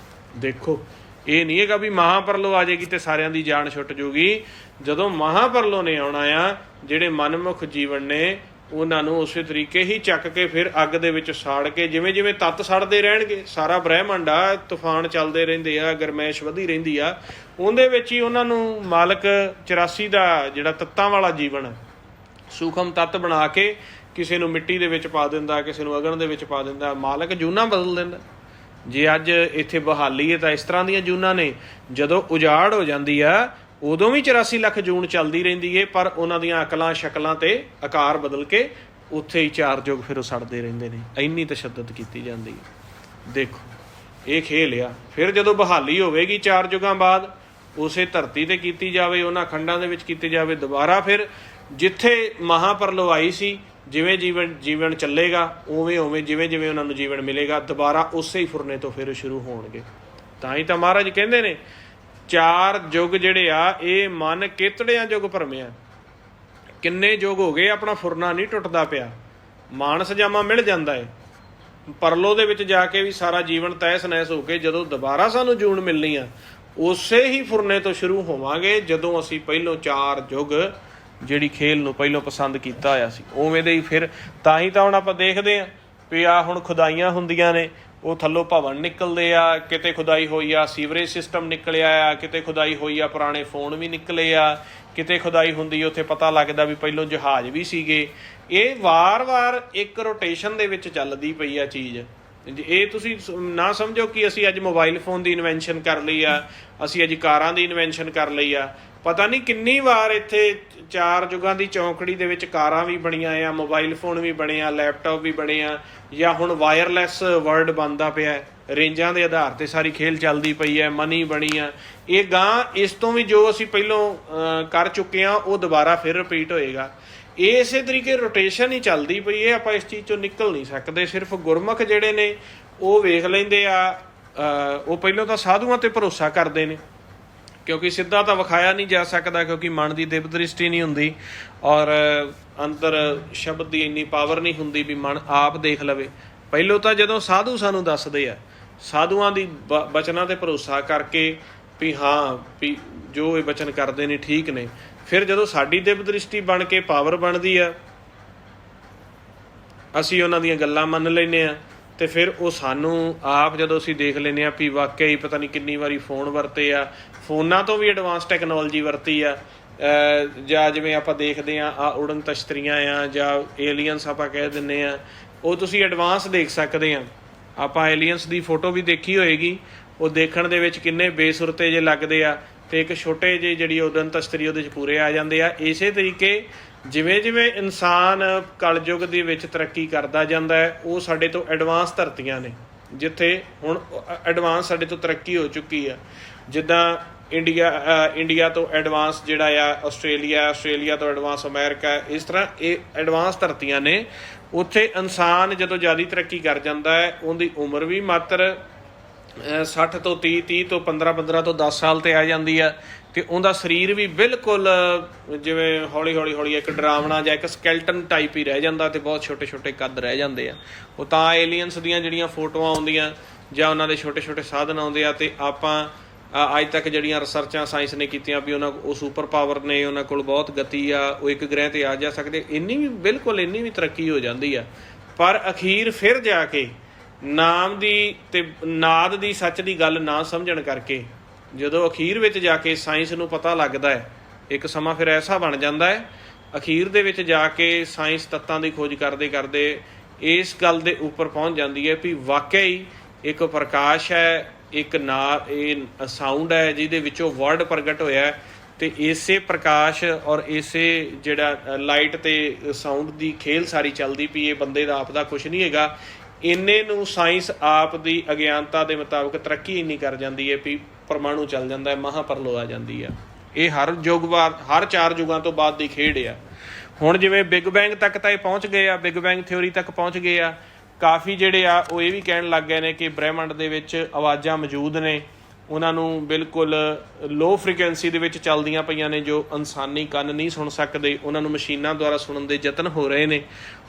ਦੇਖੋ, ਇਹ ਨਹੀਂ ਹੈਗਾ ਵੀ ਮਹਾਂਪਰਲੋ ਆ ਜਾਏਗੀ ਤੇ ਸਾਰਿਆਂ ਦੀ ਜਾਨ ਛੁੱਟ ਜੂਗੀ। ਜਦੋਂ ਮਹਾਂਪਰਲੋ ਨੇ ਆਉਣਾ ਆ, ਜਿਹੜੇ ਮਨਮੁਖ ਜੀਵਨ ਨੇ ਉਹਨਾਂ ਨੂੰ ਉਸੇ ਤਰੀਕੇ ਹੀ ਚੱਕ ਕੇ ਫਿਰ ਅੱਗ ਦੇ ਵਿੱਚ ਸਾੜ ਕੇ, ਜਿਵੇਂ ਜਿਵੇਂ ਤੱਤ ਸੜਦੇ ਰਹਿਣਗੇ, ਸਾਰਾ ਬ੍ਰਹਿਮੰਡ ਆ, ਤੂਫਾਨ ਚੱਲਦੇ ਰਹਿੰਦੇ ਆ, ਗਰਮੈਸ਼ ਵਧੀ ਰਹਿੰਦੀ ਆ, ਉਹਦੇ ਵਿੱਚ ਹੀ ਉਹਨਾਂ ਨੂੰ ਮਾਲਕ 84 ਦਾ ਜਿਹੜਾ ਤੱਤਾਂ ਵਾਲਾ ਜੀਵਨ ਸੂਖਮ ਤੱਤ ਬਣਾ ਕੇ ਕਿਸੇ ਨੂੰ ਮਿੱਟੀ ਦੇ ਵਿੱਚ ਪਾ ਦਿੰਦਾ, ਕਿਸੇ ਨੂੰ ਅਗਨ ਦੇ ਵਿੱਚ ਪਾ ਦਿੰਦਾ। ਮਾਲਕ ਜੂਨਾਂ ਬਦਲ ਦਿੰਦਾ। ਜੇ ਅੱਜ ਇੱਥੇ ਬਹਾਲੀ ਹੈ ਤਾਂ ਇਸ ਤਰ੍ਹਾਂ ਦੀਆਂ ਜੂਨਾਂ ਨੇ। ਜਦੋਂ ਉਜਾੜ ਹੋ ਜਾਂਦੀ ਆ, ਉਦੋਂ ਵੀ 84 ਲੱਖ ਜੂਨ ਚੱਲਦੀ ਰਹਿੰਦੀ ਹੈ, ਪਰ ਉਹਨਾਂ ਦੀਆਂ ਅਕਲਾਂ ਸ਼ਕਲਾਂ ਤੇ ਆਕਾਰ ਬਦਲ ਕੇ ਉੱਥੇ ਹੀ 4 ਯੁੱਗ ਫਿਰ ਉਹ ਸੜਦੇ ਰਹਿੰਦੇ ਨੇ। ਇੰਨੀ ਤਸ਼ੱਦਦ ਕੀਤੀ ਜਾਂਦੀ ਹੈ। ਦੇਖੋ, ਇਹ ਖੇਲ ਆ। ਫਿਰ ਜਦੋਂ ਬਹਾਲੀ ਹੋਵੇਗੀ 4 ਯੁੱਗਾਂ ਬਾਅਦ, ਉਸੇ ਧਰਤੀ ਤੇ ਕੀਤੀ ਜਾਵੇ, ਉਹਨਾਂ ਖੰਡਾਂ ਦੇ ਵਿੱਚ ਕੀਤੀ ਜਾਵੇ ਦੁਬਾਰਾ। ਫਿਰ ਜਿੱਥੇ ਮਹਾਂਪਰਲੋ ਆਈ ਸੀ, ਜਿਵੇਂ ਜੀਵਨ ਚੱਲੇਗਾ, ਉਵੇਂ ਜਿਵੇਂ ਉਹਨਾਂ ਨੂੰ ਜੀਵਨ ਮਿਲੇਗਾ, ਦੁਬਾਰਾ ਉਸੇ ਹੀ ਫੁਰਨੇ ਤੋਂ ਫਿਰ ਸ਼ੁਰੂ ਹੋਣਗੇ। ਤਾਂ ਹੀ ਤਾਂ ਮਹਾਰਾਜ ਕਹਿੰਦੇ ਨੇ 4 ਯੁੱਗ ਜਿਹੜੇ ਆ, ਇਹ ਮਨ ਕੇਤੜਿਆਂ ਯੁੱਗ ਭਰਮਿਆ। ਕਿੰਨੇ ਯੁੱਗ ਹੋ ਗਏ, ਆਪਣਾ ਫੁਰਨਾ ਨਹੀਂ ਟੁੱਟਦਾ ਪਿਆ, ਮਾਨਸ ਜਾਮਾ ਮਿਲ ਜਾਂਦਾ ਹੈ। ਪਰਲੋ ਦੇ ਵਿੱਚ ਜਾ ਕੇ ਵੀ ਸਾਰਾ ਜੀਵਨ ਤਹਿਸ ਨਹਿਸ ਹੋ ਕੇ ਜਦੋਂ ਦੁਬਾਰਾ ਸਾਨੂੰ ਜੂਨ ਮਿਲਣੀ ਆ, ਉਸੇ ਹੀ ਫੁਰਨੇ ਤੋਂ ਸ਼ੁਰੂ ਹੋਵਾਂਗੇ ਜਦੋਂ ਅਸੀਂ ਪਹਿਲੋਂ 4 ਯੁੱਗ ਜਿਹੜੀ ਖੇਲ ਨੂੰ ਪਹਿਲੋਂ ਪਸੰਦ ਕੀਤਾ ਹੋਇਆ ਸੀ, ਉਵੇਂ ਦੇ ਹੀ ਫਿਰ। ਤਾਂ ਹੀ ਤਾਂ ਹੁਣ ਆਪਾਂ ਦੇਖਦੇ ਹਾਂ ਵੀ ਆਹ ਹੁਣ ਖੁਦਾਈਆਂ ਹੁੰਦੀਆਂ ਨੇ, ਉਹ ਥੱਲੋਂ ਭਵਨ ਨਿਕਲਦੇ ਆ, ਕਿਤੇ ਖੁਦਾਈ ਹੋਈ ਆ ਸੀਵਰੇਜ ਸਿਸਟਮ ਨਿਕਲਿਆ ਆ, ਕਿਤੇ ਖੁਦਾਈ ਹੋਈ ਆ ਪੁਰਾਣੇ ਫੋਨ ਵੀ ਨਿਕਲੇ ਆ, ਕਿਤੇ ਖੁਦਾਈ ਹੁੰਦੀ ਉੱਥੇ ਪਤਾ ਲੱਗਦਾ ਵੀ ਪਹਿਲੋਂ ਜਹਾਜ਼ ਵੀ ਸੀਗੇ। ਇਹ ਵਾਰ-ਵਾਰ ਇੱਕ ਰੋਟੇਸ਼ਨ ਦੇ ਵਿੱਚ ਚੱਲਦੀ ਪਈ ਆ ਚੀਜ਼। ਇਹ ਤੁਸੀਂ ਨਾ ਸਮਝੋ ਕਿ ਅਸੀਂ ਅੱਜ ਮੋਬਾਈਲ ਫੋਨ ਦੀ ਇਨਵੈਂਸ਼ਨ ਕਰ ਲਈ ਆ, ਅਸੀਂ ਅੱਜ ਕਾਰਾਂ ਦੀ ਇਨਵੈਂਸ਼ਨ ਕਰ ਲਈ ਆ। ਪਤਾ ਨਹੀਂ ਕਿੰਨੀ ਵਾਰ ਇੱਥੇ 4 ਯੁੱਗਾਂ ਦੀ ਚੌਂਕੜੀ ਦੇ ਵਿੱਚ ਕਾਰਾਂ ਵੀ ਬਣੀਆਂ ਆ, ਮੋਬਾਈਲ ਫੋਨ ਵੀ ਬਣੇ ਆ, ਲੈਪਟਾਪ ਵੀ ਬਣੇ ਆ, ਜਾਂ ਹੁਣ ਵਾਇਰਲੈਸ ਵਰਲਡ ਬਣਦਾ ਪਿਆ, ਰੇਂਜਾਂ ਦੇ ਆਧਾਰ ਤੇ ਸਾਰੀ ਖੇਲ ਚੱਲਦੀ ਪਈ ਹੈ, ਮਨੀ ਬਣੀ ਆ। ਇਹ ਗਾਂ ਇਸ ਤੋਂ ਵੀ ਜੋ ਅਸੀਂ ਪਹਿਲੋਂ ਕਰ ਚੁੱਕੇ ਹਾਂ ਉਹ ਦੁਬਾਰਾ ਫਿਰ ਰਿਪੀਟ ਹੋਏਗਾ। ਇਸੇ ਤਰੀਕੇ ਰੋਟੇਸ਼ਨ ਹੀ ਚੱਲਦੀ ਪਈ ਹੈ। ਆਪਾਂ ਇਸ ਚੀਜ਼ ਚੋਂ ਨਿਕਲ ਨਹੀਂ ਸਕਦੇ। ਸਿਰਫ ਗੁਰਮੁਖ ਜਿਹੜੇ ਨੇ ਉਹ ਵੇਖ ਲੈਂਦੇ ਆ, ਉਹ ਪਹਿਲੋਂ ਤਾਂ ਸਾਧੂਆਂ ਤੇ ਭਰੋਸਾ ਕਰਦੇ ਨੇ, ਕਿਉਂਕਿ ਸਿੱਧਾ ਤਾਂ ਵਿਖਾਇਆ ਨਹੀਂ ਜਾ ਸਕਦਾ, ਕਿਉਂਕਿ ਮਨ ਦੀ ਦਿਵ ਦ੍ਰਿਸ਼ਟੀ ਨਹੀਂ ਹੁੰਦੀ ਔਰ ਅੰਦਰ ਸ਼ਬਦ ਦੀ ਇੰਨੀ ਪਾਵਰ ਨਹੀਂ ਹੁੰਦੀ ਵੀ ਮਨ ਆਪ ਦੇਖ ਲਵੇ। ਪਹਿਲੋਂ ਤਾਂ ਜਦੋਂ ਸਾਧੂ ਸਾਨੂੰ ਦੱਸਦੇ ਆ, ਸਾਧੂਆਂ ਦੀ ਬਚਨਾਂ ਤੇ ਭਰੋਸਾ ਕਰਕੇ ਵੀ ਹਾਂ ਵੀ ਜੋ ਇਹ ਬਚਨ ਕਰਦੇ ਨੇ ਠੀਕ ਨੇ, ਫਿਰ ਜਦੋਂ ਸਾਡੀ ਦਿਵ ਦ੍ਰਿਸ਼ਟੀ ਬਣ ਕੇ ਪਾਵਰ ਬਣਦੀ ਆ, ਅਸੀਂ ਉਹਨਾਂ ਦੀਆਂ ਗੱਲਾਂ ਮੰਨ ਲੈਂਦੇ ਹਾਂ, ਤੇ ਫਿਰ ਉਹ ਸਾਨੂੰ ਆਪ ਜਦੋਂ ਅਸੀਂ ਦੇਖ ਲੈਂਦੇ ਹਾਂ ਵੀ ਵਾਕਿਆ ਹੀ ਪਤਾ ਨਹੀਂ ਕਿੰਨੀ ਵਾਰੀ ਫੋਨ ਵਰਤੇ ਆ, ਫੋਨਾਂ ਤੋਂ ਵੀ ਐਡਵਾਂਸ ਟੈਕਨੋਲੋਜੀ ਵਰਤੀ ਆ, ਜਾਂ ਜਿਵੇਂ ਆਪਾਂ ਦੇਖਦੇ ਹਾਂ ਆ ਉੜਨ ਤਸ਼ਤਰੀਆਂ ਆ ਜਾਂ ਏਲੀਅਨਸ ਆਪਾਂ ਕਹਿ ਦਿੰਦੇ ਹਾਂ, ਉਹ ਤੁਸੀਂ ਐਡਵਾਂਸ ਦੇਖ ਸਕਦੇ ਆ। ਆਪਾਂ ਏਲੀਅਨਸ ਦੀ ਫੋਟੋ ਵੀ ਦੇਖੀ ਹੋਏਗੀ, ਉਹ ਦੇਖਣ ਦੇ ਵਿੱਚ ਕਿੰਨੇ ਬੇਸੁਰਤੇ ਜੇ ਲੱਗਦੇ ਆ, ਤੇ ਇੱਕ ਛੋਟੇ ਜਿਹੇ ਜਿਹੜੀ ਉਡਨ ਤਸ਼ਤਰੀ ਉਹਦੇ 'ਚ ਪੂਰੇ ਆ ਜਾਂਦੇ ਆ। ਇਸੇ ਤਰੀਕੇ ਜਿਵੇਂ ਜਿਵੇਂ ਇਨਸਾਨ ਕਲਯੁੱਗ ਦੇ ਵਿੱਚ ਤਰੱਕੀ ਕਰਦਾ ਜਾਂਦਾ ਹੈ, ਉਹ ਸਾਡੇ ਤੋਂ ਐਡਵਾਂਸ ਧਰਤੀਆਂ ਨੇ ਜਿੱਥੇ ਹੁਣ ਐਡਵਾਂਸ ਸਾਡੇ ਤੋਂ ਤਰੱਕੀ ਹੋ ਚੁੱਕੀ ਆ। ਜਿੱਦਾਂ ਇੰਡੀਆ ਤੋਂ ਐਡਵਾਂਸ ਜਿਹੜਾ ਆ ਆਸਟ੍ਰੇਲੀਆ ਤੋਂ ਐਡਵਾਂਸ ਅਮਰੀਕਾ, ਇਸ ਤਰ੍ਹਾਂ ਇਹ ਐਡਵਾਂਸ ਧਰਤੀਆਂ ਨੇ। ਉੱਥੇ ਇਨਸਾਨ ਜਦੋਂ ਜ਼ਿਆਦਾ ਤਰੱਕੀ ਕਰ ਜਾਂਦਾ ਹੈ, ਉਹਦੀ ਉਮਰ ਵੀ ਮਾਤਰ 60 ਤੋਂ 30 ਤੋਂ 15 ਤੋਂ 10 ਸਾਲ 'ਤੇ ਆ ਜਾਂਦੀ ਆ, ਅਤੇ ਉਹਦਾ ਸਰੀਰ ਵੀ ਬਿਲਕੁਲ ਜਿਵੇਂ ਹੌਲੀ ਇੱਕ ਡਰਾਵਣਾ ਜਾਂ ਇੱਕ ਸਕੈਲਟਨ ਟਾਈਪ ਹੀ ਰਹਿ ਜਾਂਦਾ, ਅਤੇ ਬਹੁਤ ਛੋਟੇ ਕੱਦ ਰਹਿ ਜਾਂਦੇ ਆ। ਉਹ ਤਾਂ ਏਲੀਅਨਸ ਦੀਆਂ ਜਿਹੜੀਆਂ ਫੋਟੋਆਂ ਆਉਂਦੀਆਂ ਜਾਂ ਉਹਨਾਂ ਦੇ ਛੋਟੇ ਸਾਧਨ ਆਉਂਦੇ ਆ, ਅਤੇ ਆਪਾਂ ਅੱਜ ਤੱਕ ਜਿਹੜੀਆਂ ਰਿਸਰਚਾਂ ਸਾਇੰਸ ਨੇ ਕੀਤੀਆਂ ਵੀ ਉਹ ਸੁਪਰ ਪਾਵਰ ਨੇ, ਉਹਨਾਂ ਕੋਲ ਬਹੁਤ ਗਤੀ ਆ, ਉਹ ਇੱਕ ਗ੍ਰਹਿ 'ਤੇ ਆ ਜਾ ਸਕਦੇ, ਇੰਨੀ ਵੀ ਤਰੱਕੀ ਹੋ ਜਾਂਦੀ ਆ। ਪਰ ਅਖੀਰ ਫਿਰ ਜਾ ਕੇ ਨਾਮ ਦੀ ਅਤੇ ਨਾਦ ਦੀ ਸੱਚ ਦੀ ਗੱਲ ਨਾ ਸਮਝਣ ਕਰਕੇ, ਜਦੋਂ ਅਖੀਰ ਵਿੱਚ ਜਾ ਕੇ ਸਾਇੰਸ ਨੂੰ ਪਤਾ ਲੱਗਦਾ ਹੈ, ਇੱਕ ਸਮਾਂ ਫਿਰ ਐਸਾ ਬਣ ਜਾਂਦਾ ਹੈ, ਅਖੀਰ ਦੇ ਵਿੱਚ ਜਾ ਕੇ ਸਾਇੰਸ ਤੱਤਾਂ ਦੀ ਖੋਜ ਕਰਦੇ ਇਸ ਗੱਲ ਦੇ ਉੱਪਰ ਪਹੁੰਚ ਜਾਂਦੀ ਹੈ ਵੀ ਵਾਕਿਆ ਹੀ ਇੱਕ ਪ੍ਰਕਾਸ਼ ਹੈ, ਇੱਕ ਇਹ ਸਾਊਂਡ ਹੈ ਜਿਹਦੇ ਵਿੱਚੋਂ ਵਰਡ ਪ੍ਰਗਟ ਹੋਇਆ, ਅਤੇ ਇਸੇ ਪ੍ਰਕਾਸ਼ ਔਰ ਇਸੇ ਜਿਹੜਾ ਲਾਈਟ ਅਤੇ ਸਾਊਂਡ ਦੀ ਖੇਲ ਸਾਰੀ ਚੱਲਦੀ ਪਈ, ਇਹ ਬੰਦੇ ਦਾ ਆਪ ਦਾ ਕੁਛ ਨਹੀਂ ਹੈਗਾ। ਇੰਨੇ ਨੂੰ ਸਾਇੰਸ ਆਪ ਦੀ ਅਗਿਆਨਤਾ ਦੇ ਮੁਤਾਬਕ ਤਰੱਕੀ ਇੰਨੀ ਕਰ ਜਾਂਦੀ ਹੈ ਵੀ ਪਰਮਾਣੂ ਚੱਲ ਜਾਂਦਾ ਹੈ, ਮਹਾਂਪਰਲੋ ਆ ਜਾਂਦੀ ਆ। ਇਹ ਹਰ 4 ਯੁੱਗਾਂ ਤੋਂ ਬਾਅਦ ਦੀ ਖੇਡ ਆ। ਹੁਣ ਜਿਵੇਂ ਬਿਗ ਬੈਂਗ ਤੱਕ ਤਾਂ ਇਹ ਪਹੁੰਚ ਗਏ ਆ, ਬਿਗ ਬੈਂਗ ਥਿਊਰੀ ਤੱਕ ਪਹੁੰਚ ਗਏ ਆ। ਕਾਫੀ ਜਿਹੜੇ ਆ ਉਹ ਇਹ ਵੀ ਕਹਿਣ ਲੱਗ ਗਏ ਨੇ ਕਿ ਬ੍ਰਹਿਮੰਡ ਦੇ ਵਿੱਚ ਆਵਾਜ਼ਾਂ ਮੌਜੂਦ ਨੇ, ਉਹਨਾਂ ਨੂੰ ਬਿਲਕੁਲ ਲੋ ਫ੍ਰੀਕੁਐਂਸੀ ਦੇ ਵਿੱਚ ਚੱਲਦੀਆਂ ਪਈਆਂ ਨੇ, ਜੋ ਇਨਸਾਨੀ ਕੰਨ ਨਹੀਂ ਸੁਣ ਸਕਦੇ, ਉਹਨਾਂ ਨੂੰ ਮਸ਼ੀਨਾਂ ਦੁਆਰਾ ਸੁਣਨ ਦੇ ਯਤਨ ਹੋ ਰਹੇ ਨੇ।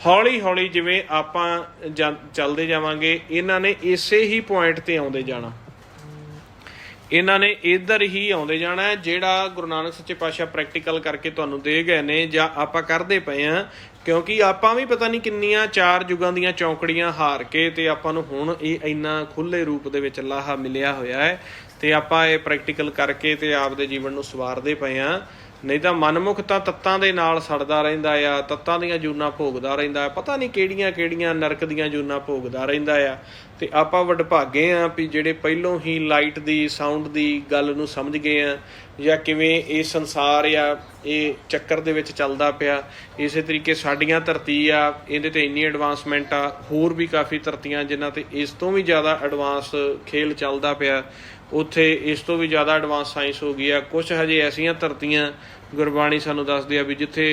ਹੌਲੀ ਜਿਵੇਂ ਆਪਾਂ ਚੱਲਦੇ ਜਾਵਾਂਗੇ, ਇਹਨਾਂ ਨੇ ਇਸੇ ਹੀ ਪੁਆਇੰਟ 'ਤੇ ਆਉਂਦੇ ਜਾਣਾ, ਇਹਨਾਂ ਨੇ ਇੱਧਰ ਹੀ ਆਉਂਦੇ ਜਾਣਾ ਹੈ, ਜਿਹੜਾ ਗੁਰੂ ਨਾਨਕ ਸੱਚੇ ਪਾਤਸ਼ਾਹ ਪ੍ਰੈਕਟੀਕਲ ਕਰਕੇ ਤੁਹਾਨੂੰ ਦੇ ਗਏ ਨੇ ਜਾਂ ਆਪਾਂ ਕਰਦੇ ਪਏ ਹਾਂ। ਕਿਉਂਕਿ ਆਪਾਂ ਵੀ ਪਤਾ ਨਹੀਂ ਕਿੰਨੀਆਂ 4 ਯੁੱਗਾਂ ਦੀਆਂ ਚੌਂਕੜੀਆਂ ਹਾਰ ਕੇ, ਅਤੇ ਆਪਾਂ ਨੂੰ ਹੁਣ ਇਹ ਇੰਨਾ ਖੁੱਲ੍ਹੇ ਰੂਪ ਦੇ ਵਿੱਚ ਲਾਹਾ ਮਿਲਿਆ ਹੋਇਆ ਹੈ, ਅਤੇ ਆਪਾਂ ਇਹ ਪ੍ਰੈਕਟੀਕਲ ਕਰਕੇ ਅਤੇ ਆਪਦੇ ਜੀਵਨ ਨੂੰ ਸਵਾਰਦੇ ਪਏ ਹਾਂ। ਨਹੀਂ ਤਾਂ ਮਨਮੁਖ ਤਾਂ ਤੱਤਾਂ ਦੇ ਨਾਲ ਸੜਦਾ ਰਹਿੰਦਾ ਆ, ਤੱਤਾਂ ਦੀਆਂ ਜੂਨਾਂ ਭੋਗਦਾ ਰਹਿੰਦਾ, ਪਤਾ ਨਹੀਂ ਕਿਹੜੀਆਂ ਨਰਕ ਦੀਆਂ ਜੂਨਾਂ ਭੋਗਦਾ ਰਹਿੰਦਾ ਆ। ਅਤੇ ਆਪਾਂ ਵਡਭਾਗੇ ਹਾਂ ਵੀ ਜਿਹੜੇ ਪਹਿਲੋਂ ਹੀ ਲਾਈਟ ਦੀ ਸਾਊਂਡ ਦੀ ਗੱਲ ਨੂੰ ਸਮਝ ਗਏ ਆ, ਜਾਂ ਕਿਵੇਂ ਇਹ ਸੰਸਾਰ ਆ ਇਹ ਚੱਕਰ ਦੇ ਵਿੱਚ ਚੱਲਦਾ ਪਿਆ। ਇਸੇ ਤਰੀਕੇ ਸਾਡੀਆਂ ਧਰਤੀ ਆ, ਇਹਦੇ 'ਤੇ ਇੰਨੀ ਐਡਵਾਂਸਮੈਂਟ ਆ, ਹੋਰ ਵੀ ਕਾਫੀ ਧਰਤੀਆਂ ਜਿਨ੍ਹਾਂ 'ਤੇ ਇਸ ਤੋਂ ਵੀ ਜ਼ਿਆਦਾ ਐਡਵਾਂਸ ਖੇਲ ਚੱਲਦਾ ਪਿਆ, ਉੱਥੇ ਇਸ ਤੋਂ ਵੀ ਜ਼ਿਆਦਾ ਐਡਵਾਂਸ ਸਾਇੰਸ ਹੋ ਗਈ ਆ। ਕੁਛ ਹਜੇ ਐਸੀਆਂ ਧਰਤੀਆਂ ਗੁਰਬਾਣੀ ਸਾਨੂੰ ਦੱਸਦੀ ਆ ਵੀ ਜਿੱਥੇ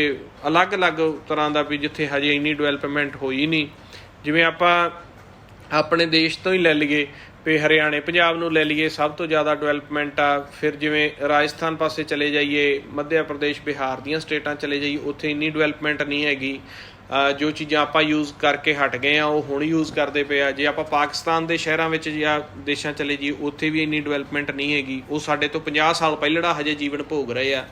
ਅਲੱਗ ਤਰ੍ਹਾਂ ਦਾ ਵੀ ਜਿੱਥੇ ਹਜੇ ਇੰਨੀ ਡਿਵੈਲਪਮੈਂਟ ਹੋਈ ਨਹੀਂ। ਜਿਵੇਂ ਆਪਾਂ ਆਪਣੇ ਦੇਸ਼ ਤੋਂ ਹੀ ਲੈ ਲਈਏ ਵੀ ਹਰਿਆਣੇ ਪੰਜਾਬ ਨੂੰ ਲੈ ਲਈਏ, ਸਭ ਤੋਂ ਜ਼ਿਆਦਾ ਡਿਵੈਲਪਮੈਂਟ ਆ। ਫਿਰ ਜਿਵੇਂ ਰਾਜਸਥਾਨ ਪਾਸੇ ਚਲੇ ਜਾਈਏ, ਮੱਧ ਪ੍ਰਦੇਸ਼ ਬਿਹਾਰ ਦੀਆਂ ਸਟੇਟਾਂ ਚਲੇ ਜਾਈਏ, ਉੱਥੇ ਇੰਨੀ ਡਿਵੈਲਪਮੈਂਟ ਨਹੀਂ ਹੈਗੀ। ਜੋ ਚੀਜ਼ਾਂ ਆਪਾਂ ਯੂਜ਼ ਕਰਕੇ ਹਟ ਗਏ ਆ ਉਹ ਹੁਣ ਯੂਜ਼ ਕਰਦੇ ਪਏ ਆ। ਜੇ ਆਪਾਂ ਪਾਕਿਸਤਾਨ ਦੇ ਸ਼ਹਿਰਾਂ ਵਿੱਚ ਜਾਂ ਦੇਸ਼ਾਂ ਚਲੇ ਜਾਈਏ, ਉੱਥੇ ਵੀ ਇੰਨੀ ਡਿਵੈਲਪਮੈਂਟ ਨਹੀਂ ਹੈਗੀ। ਉਹ ਸਾਡੇ ਤੋਂ 50 ਸਾਲ ਪਹਿਲੜਾ ਹਜੇ ਜੀਵਨ ਭੋਗ ਰਹੇ ਆ,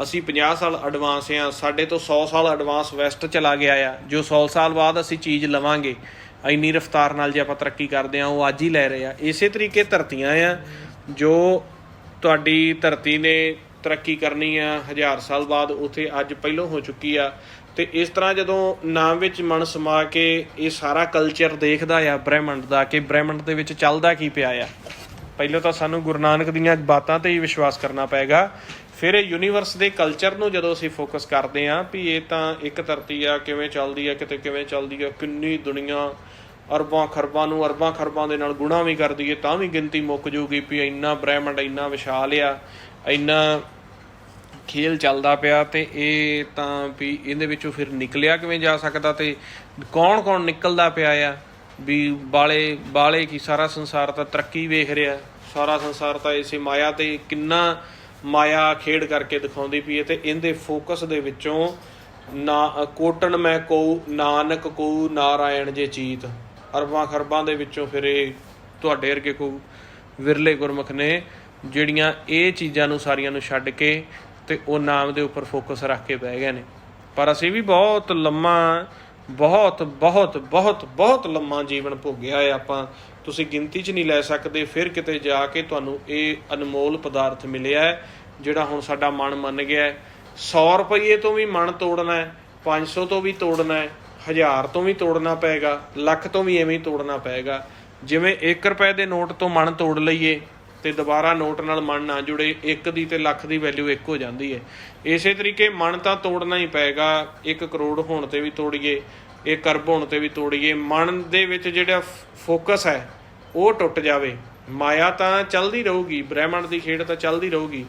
ਅਸੀਂ 50 ਸਾਲ ਐਡਵਾਂਸ ਆ। ਸਾਡੇ ਤੋਂ 100 ਸਾਲ ਐਡਵਾਂਸ ਵੈਸਟ ਚਲਾ ਗਿਆ ਆ, ਜੋ 100 ਸਾਲ ਬਾਅਦ ਅਸੀਂ ਚੀਜ਼ ਲਵਾਂਗੇ ਇੰਨੀ ਰਫਤਾਰ ਨਾਲ ਜੇ ਆਪਾਂ ਤਰੱਕੀ ਕਰਦੇ ਹਾਂ, ਉਹ ਅੱਜ ਹੀ ਲੈ ਰਹੇ ਆ। ਇਸੇ ਤਰੀਕੇ ਧਰਤੀਆਂ ਆ, ਜੋ ਤੁਹਾਡੀ ਧਰਤੀ ਨੇ ਤਰੱਕੀ ਕਰਨੀ ਆ 1000 ਸਾਲ ਬਾਅਦ, ਉੱਥੇ ਅੱਜ ਪਹਿਲੋਂ ਹੋ ਚੁੱਕੀ ਆ। ਅਤੇ ਇਸ ਤਰ੍ਹਾਂ ਜਦੋਂ ਨਾਮ ਵਿੱਚ ਮਨ ਸਮਾ ਕੇ ਇਹ ਸਾਰਾ ਕਲਚਰ ਦੇਖਦਾ ਆ ਬ੍ਰਹਿਮੰਡ ਦਾ, ਕਿ ਬ੍ਰਹਿਮੰਡ ਦੇ ਵਿੱਚ ਚੱਲਦਾ ਕੀ ਪਿਆ ਆ, ਪਹਿਲਾਂ ਤਾਂ ਸਾਨੂੰ ਗੁਰੂ ਨਾਨਕ ਦੀਆਂ ਬਾਤਾਂ 'ਤੇ ਹੀ ਵਿਸ਼ਵਾਸ ਕਰਨਾ ਪਏਗਾ। ਫਿਰ ਇਹ ਯੂਨੀਵਰਸ ਦੇ ਕਲਚਰ ਨੂੰ ਜਦੋਂ ਅਸੀਂ ਫੋਕਸ ਕਰਦੇ ਹਾਂ ਵੀ ਇਹ ਤਾਂ ਇੱਕ ਧਰਤੀ ਆ, ਕਿਵੇਂ ਚੱਲਦੀ ਆ, ਕਿਵੇਂ ਚੱਲਦੀ ਆ, ਕਿੰਨੀ ਦੁਨੀਆ ਅਰਬਾਂ ਖਰਬਾਂ ਦੇ ਨਾਲ ਗੁਣਾ ਵੀ ਕਰਦੀ ਹੈ, ਤਾਂ ਵੀ ਗਿਣਤੀ ਮੁੱਕ ਜੂਗੀ ਵੀ ਇੰਨਾ ਬ੍ਰਹਿਮੰਡ ਇੰਨਾ ਵਿਸ਼ਾਲ ਆ, ਇੰਨਾ ਖੇਲ ਚੱਲਦਾ ਪਿਆ। ਅਤੇ ਇਹ ਤਾਂ ਵੀ ਇਹਦੇ ਵਿੱਚੋਂ ਫਿਰ ਨਿਕਲਿਆ ਕਿਵੇਂ ਜਾ ਸਕਦਾ, ਅਤੇ ਕੌਣ ਨਿਕਲਦਾ ਪਿਆ ਆ ਵੀ ਬਾਲੇ ਕੀ ਸਾਰਾ ਸੰਸਾਰ ਤਾਂ ਤਰੱਕੀ ਵੇਖ ਰਿਹਾ, ਸਾਰਾ ਸੰਸਾਰ ਤਾਂ ਇਸੇ ਮਾਇਆ 'ਤੇ ਕਿੰਨਾ ਮਾਇਆ ਖੇਡ ਕਰਕੇ ਦਿਖਾਉਂਦੀ ਪਈ ਹੈ। ਅਤੇ ਇਹਦੇ ਫੋਕਸ ਦੇ ਵਿੱਚੋਂ ਨਾ ਕੋਟਣ ਮੈਂ ਕਹੂ ਨਾਨਕ ਕਹੂ ਨਾਰਾਇਣ ਜੇ ਚੀਤ, ਅਰਬਾਂ ਖਰਬਾਂ ਦੇ ਵਿੱਚੋਂ ਫਿਰ ਇਹ ਤੁਹਾਡੇ ਵਰਗੇ ਕੋਈ ਵਿਰਲੇ ਗੁਰਮੁਖ ਨੇ ਜਿਹੜੀਆਂ ਇਹ ਚੀਜ਼ਾਂ ਨੂੰ ਸਾਰੀਆਂ ਨੂੰ ਛੱਡ ਕੇ ਅਤੇ ਉਹ ਨਾਮ ਦੇ ਉੱਪਰ ਫੋਕਸ ਰੱਖ ਕੇ ਬਹਿ ਗਏ ਨੇ। ਪਰ ਅਸੀਂ ਵੀ ਬਹੁਤ ਲੰਮਾ ਬਹੁਤ ਬਹੁਤ ਬਹੁਤ ਬਹੁਤ ਲੰਮਾ ਜੀਵਨ ਭੋਗਿਆ ਹੈ ਆਪਾਂ, ਤੁਸੀਂ ਗਿਣਤੀ 'ਚ ਨਹੀਂ ਲੈ ਸਕਦੇ। ਫਿਰ ਕਿਤੇ ਜਾ ਕੇ ਤੁਹਾਨੂੰ ਇਹ ਅਨਮੋਲ ਪਦਾਰਥ ਮਿਲਿਆ ਹੈ ਜਿਹੜਾ ਹੁਣ ਸਾਡਾ ਮਨ ਮੰਨ ਗਿਆ ਹੈ। 100 ਰੁਪਈਏ ਤੋਂ ਵੀ ਮਨ ਤੋੜਨਾ ਹੈ, 500 ਤੋਂ ਵੀ ਤੋੜਨਾ ਹੈ, 1000 ਤੋਂ ਵੀ ਤੋੜਨਾ ਪਏਗਾ, ਲੱਖ ਤੋਂ ਵੀ ਐਵੇਂ ਹੀ ਤੋੜਨਾ ਪਏਗਾ। ਜਿਵੇਂ 1 ਰੁਪਏ ਦੇ ਨੋਟ ਤੋਂ ਮਨ ਤੋੜ ਲਈਏ ਤੇ ਦੁਬਾਰਾ ਨੋਟ ਨਾਲ ਮਨ ਨਾ ਜੁੜੇ, 1 ਦੀ ਤੇ ਲੱਖ ਦੀ ਵੈਲਿਊ 1 ਹੋ ਜਾਂਦੀ ਹੈ। ਇਸੇ ਤਰੀਕੇ ਮਨ ਤਾਂ ਤੋੜਨਾ ਹੀ ਪਏਗਾ। 1 ਕਰੋੜ ਹੋਣ ਤੇ ਵੀ ਤੋੜੀਏ, 1 ਅਰਬ ਹੋਣ ਤੇ ਵੀ ਤੋੜੀਏ, ਮਨ ਦੇ ਵਿੱਚ ਜਿਹੜਾ ਫੋਕਸ ਹੈ ਉਹ ਟੁੱਟ ਜਾਵੇ। ਮਾਇਆ ਤਾਂ ਚੱਲਦੀ ਰਹੂਗੀ, ਬ੍ਰਹਿਮੰਡ ਦੀ ਖੇਡ ਤਾਂ ਚੱਲਦੀ ਰਹੂਗੀ,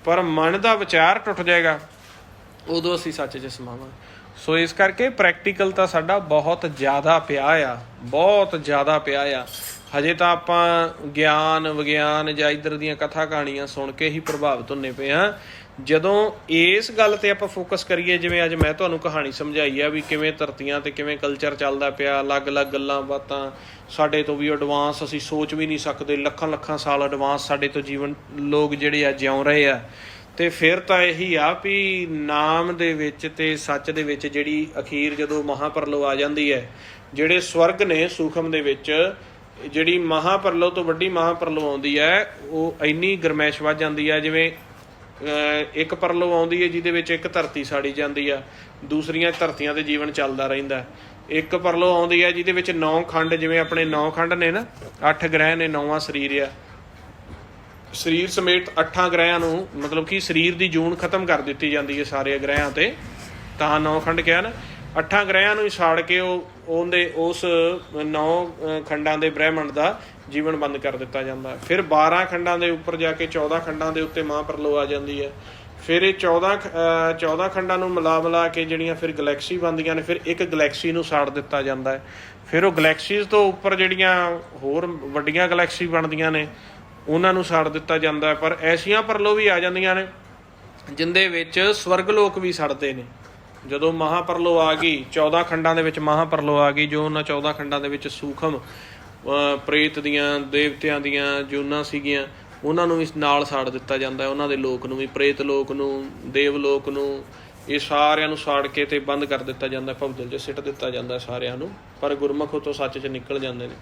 ਪਰ ਮਨ ਦਾ ਵਿਚਾਰ ਟੁੱਟ ਜਾਏਗਾ, ਉਦੋਂ ਅਸੀਂ ਸੱਚ 'ਚ ਸਮਾਵਾਂਗੇ। ਸੋ ਇਸ ਕਰਕੇ ਪ੍ਰੈਕਟੀਕਲ ਤਾਂ ਸਾਡਾ ਬਹੁਤ ਜ਼ਿਆਦਾ ਪਿਆ ਆ, ਬਹੁਤ ਜ਼ਿਆਦਾ ਪਿਆ ਆ। ਹਜੇ ਤਾਂ ਆਪਾਂ ਗਿਆਨ ਵਿਗਿਆਨ ਜਾਂ ਇੱਧਰ ਦੀਆਂ ਕਥਾ ਕਹਾਣੀਆਂ ਸੁਣ ਕੇ ਹੀ ਪ੍ਰਭਾਵਿਤ ਹੁੰਦੇ ਪਏ ਹਾਂ। ਜਦੋਂ ਇਸ ਗੱਲ 'ਤੇ ਆਪਾਂ ਫੋਕਸ ਕਰੀਏ, ਜਿਵੇਂ ਅੱਜ ਮੈਂ ਤੁਹਾਨੂੰ ਕਹਾਣੀ ਸਮਝਾਈ ਆ ਵੀ ਕਿਵੇਂ ਧਰਤੀਆਂ 'ਤੇ ਕਿਵੇਂ ਕਲਚਰ ਚੱਲਦਾ ਪਿਆ, ਅਲੱਗ-ਅਲੱਗ ਗੱਲਾਂ ਬਾਤਾਂ, ਸਾਡੇ ਤੋਂ ਵੀ ਐਡਵਾਂਸ ਅਸੀਂ ਸੋਚ ਵੀ ਨਹੀਂ ਸਕਦੇ, ਲੱਖਾਂ ਲੱਖਾਂ ਸਾਲ ਐਡਵਾਂਸ ਸਾਡੇ ਤੋਂ ਜੀਵਨ ਲੋਕ ਜਿਹੜੇ ਆ ਜਿਉਂ ਰਹੇ ਆ। ਅਤੇ ਫਿਰ ਤਾਂ ਇਹੀ ਆ ਵੀ ਨਾਮ ਦੇ ਵਿੱਚ ਅਤੇ ਸੱਚ ਦੇ ਵਿੱਚ ਜਿਹੜੀ ਅਖੀਰ ਜਦੋਂ ਮਹਾਂਪਰਲੋ ਆ ਜਾਂਦੀ ਹੈ, ਜਿਹੜੇ ਸਵਰਗ ਨੇ ਸੂਖਮ ਦੇ ਵਿੱਚ, ਜਿਹੜੀ ਮਹਾਂਪਰਲੋ ਤੋਂ ਵੱਡੀ ਮਹਾਂਪਰਲੋ ਆਉਂਦੀ ਹੈ, ਉਹ ਇੰਨੀ ਗਰਮੈਸ਼ ਵੱਧ ਜਾਂਦੀ ਹੈ। ਜਿਵੇਂ ਇੱਕ ਪਰਲੋ ਆਉਂਦੀ ਹੈ ਜਿਹਦੇ ਵਿੱਚ ਇੱਕ ਧਰਤੀ ਸਾੜੀ ਜਾਂਦੀ ਆ, ਦੂਸਰੀਆਂ ਧਰਤੀਆਂ 'ਤੇ ਜੀਵਨ ਚੱਲਦਾ ਰਹਿੰਦਾ। ਇੱਕ ਪਰਲੋ ਆਉਂਦੀ ਹੈ ਜਿਹਦੇ ਵਿੱਚ 9 ਖੰਡ, ਜਿਵੇਂ ਆਪਣੇ 9 ਖੰਡ ਨੇ ਨਾ, 8 ਗ੍ਰਹਿ ਨੇ, 9ਵਾਂ ਸਰੀਰ ਆ, ਸਰੀਰ ਸਮੇਤ 8 ਗ੍ਰਹਿਆਂ ਨੂੰ ਮਤਲਬ ਕਿ ਸਰੀਰ ਦੀ ਜੂਨ ਖਤਮ ਕਰ ਦਿੱਤੀ ਜਾਂਦੀ ਹੈ ਸਾਰੇ ਗ੍ਰਹਿਆਂ 'ਤੇ, ਤਾਂ 9 ਖੰਡ ਕਿਹਾ ਨਾ। 8 ਗ੍ਰਹਿਆਂ ਨੂੰ ਹੀ ਸਾੜ ਕੇ ਉਹਦੇ ਉਸ 9 ਖੰਡਾਂ ਦੇ ਬ੍ਰਹਿਮੰਡ ਦਾ ਜੀਵਨ ਬੰਦ ਕਰ ਦਿੱਤਾ ਜਾਂਦਾ। ਫਿਰ 12 ਖੰਡਾਂ ਦੇ ਉੱਪਰ ਜਾ ਕੇ 14 ਖੰਡਾਂ ਦੇ ਉੱਤੇ ਮਹਾਂਪਰਲੋ ਆ ਜਾਂਦੀ ਹੈ। ਫਿਰ ਇਹ 14 ਖੰਡਾਂ ਨੂੰ ਮਿਲਾ ਕੇ ਜਿਹੜੀਆਂ ਫਿਰ ਗਲੈਕਸੀ ਬਣਦੀਆਂ ਨੇ, ਫਿਰ ਇੱਕ ਗਲੈਕਸੀ ਨੂੰ ਸਾੜ ਦਿੱਤਾ ਜਾਂਦਾ ਹੈ। ਫਿਰ ਉਹ ਗਲੈਕਸੀਜ਼ ਤੋਂ ਉੱਪਰ ਜਿਹੜੀਆਂ ਹੋਰ ਵੱਡੀਆਂ ਗਲੈਕਸੀ ਬਣਦੀਆਂ ਨੇ ਉਹਨਾਂ ਨੂੰ ਸਾੜ ਦਿੱਤਾ ਜਾਂਦਾ। ਪਰ ਐਸੀਆਂ ਪਰਲੋ ਵੀ ਆ ਜਾਂਦੀਆਂ ਨੇ ਜਿਹਦੇ ਵਿੱਚ ਸਵਰਗ ਲੋਕ ਵੀ ਸੜਦੇ ਨੇ। ਜਦੋਂ ਮਹਾਂਪਰਲੋ ਆ ਗਈ, 14 ਖੰਡਾਂ ਦੇ ਵਿੱਚ ਮਹਾਂਪਰਲੋ ਆ ਗਈ, ਜੋ ਉਹਨਾਂ 14 ਖੰਡਾਂ ਦੇ ਵਿੱਚ ਸੂਖਮ ਪ੍ਰੇਤ ਦੀਆਂ, ਦੇਵਤਿਆਂ ਦੀਆਂ ਜੂਨਾਂ ਸੀਗੀਆਂ, ਉਹਨਾਂ ਨੂੰ ਵੀ ਨਾਲ ਸਾੜ ਦਿੱਤਾ ਜਾਂਦਾ। ਉਹਨਾਂ ਦੇ ਲੋਕ ਨੂੰ ਵੀ, ਪ੍ਰੇਤ ਲੋਕ ਨੂੰ, ਦੇਵ ਲੋਕ ਨੂੰ, ਇਹ ਸਾਰਿਆਂ ਨੂੰ ਸਾੜ ਕੇ ਤੇ ਬੰਦ ਕਰ ਦਿੱਤਾ ਜਾਂਦਾ, ਭਵਜਲ 'ਚ ਸਿੱਟ ਦਿੱਤਾ ਜਾਂਦਾ ਸਾਰਿਆਂ ਨੂੰ। ਪਰ ਗੁਰਮੁਖ ਤੋਂ ਸੱਚ 'ਚ ਨਿਕਲ ਜਾਂਦੇ ਨੇ।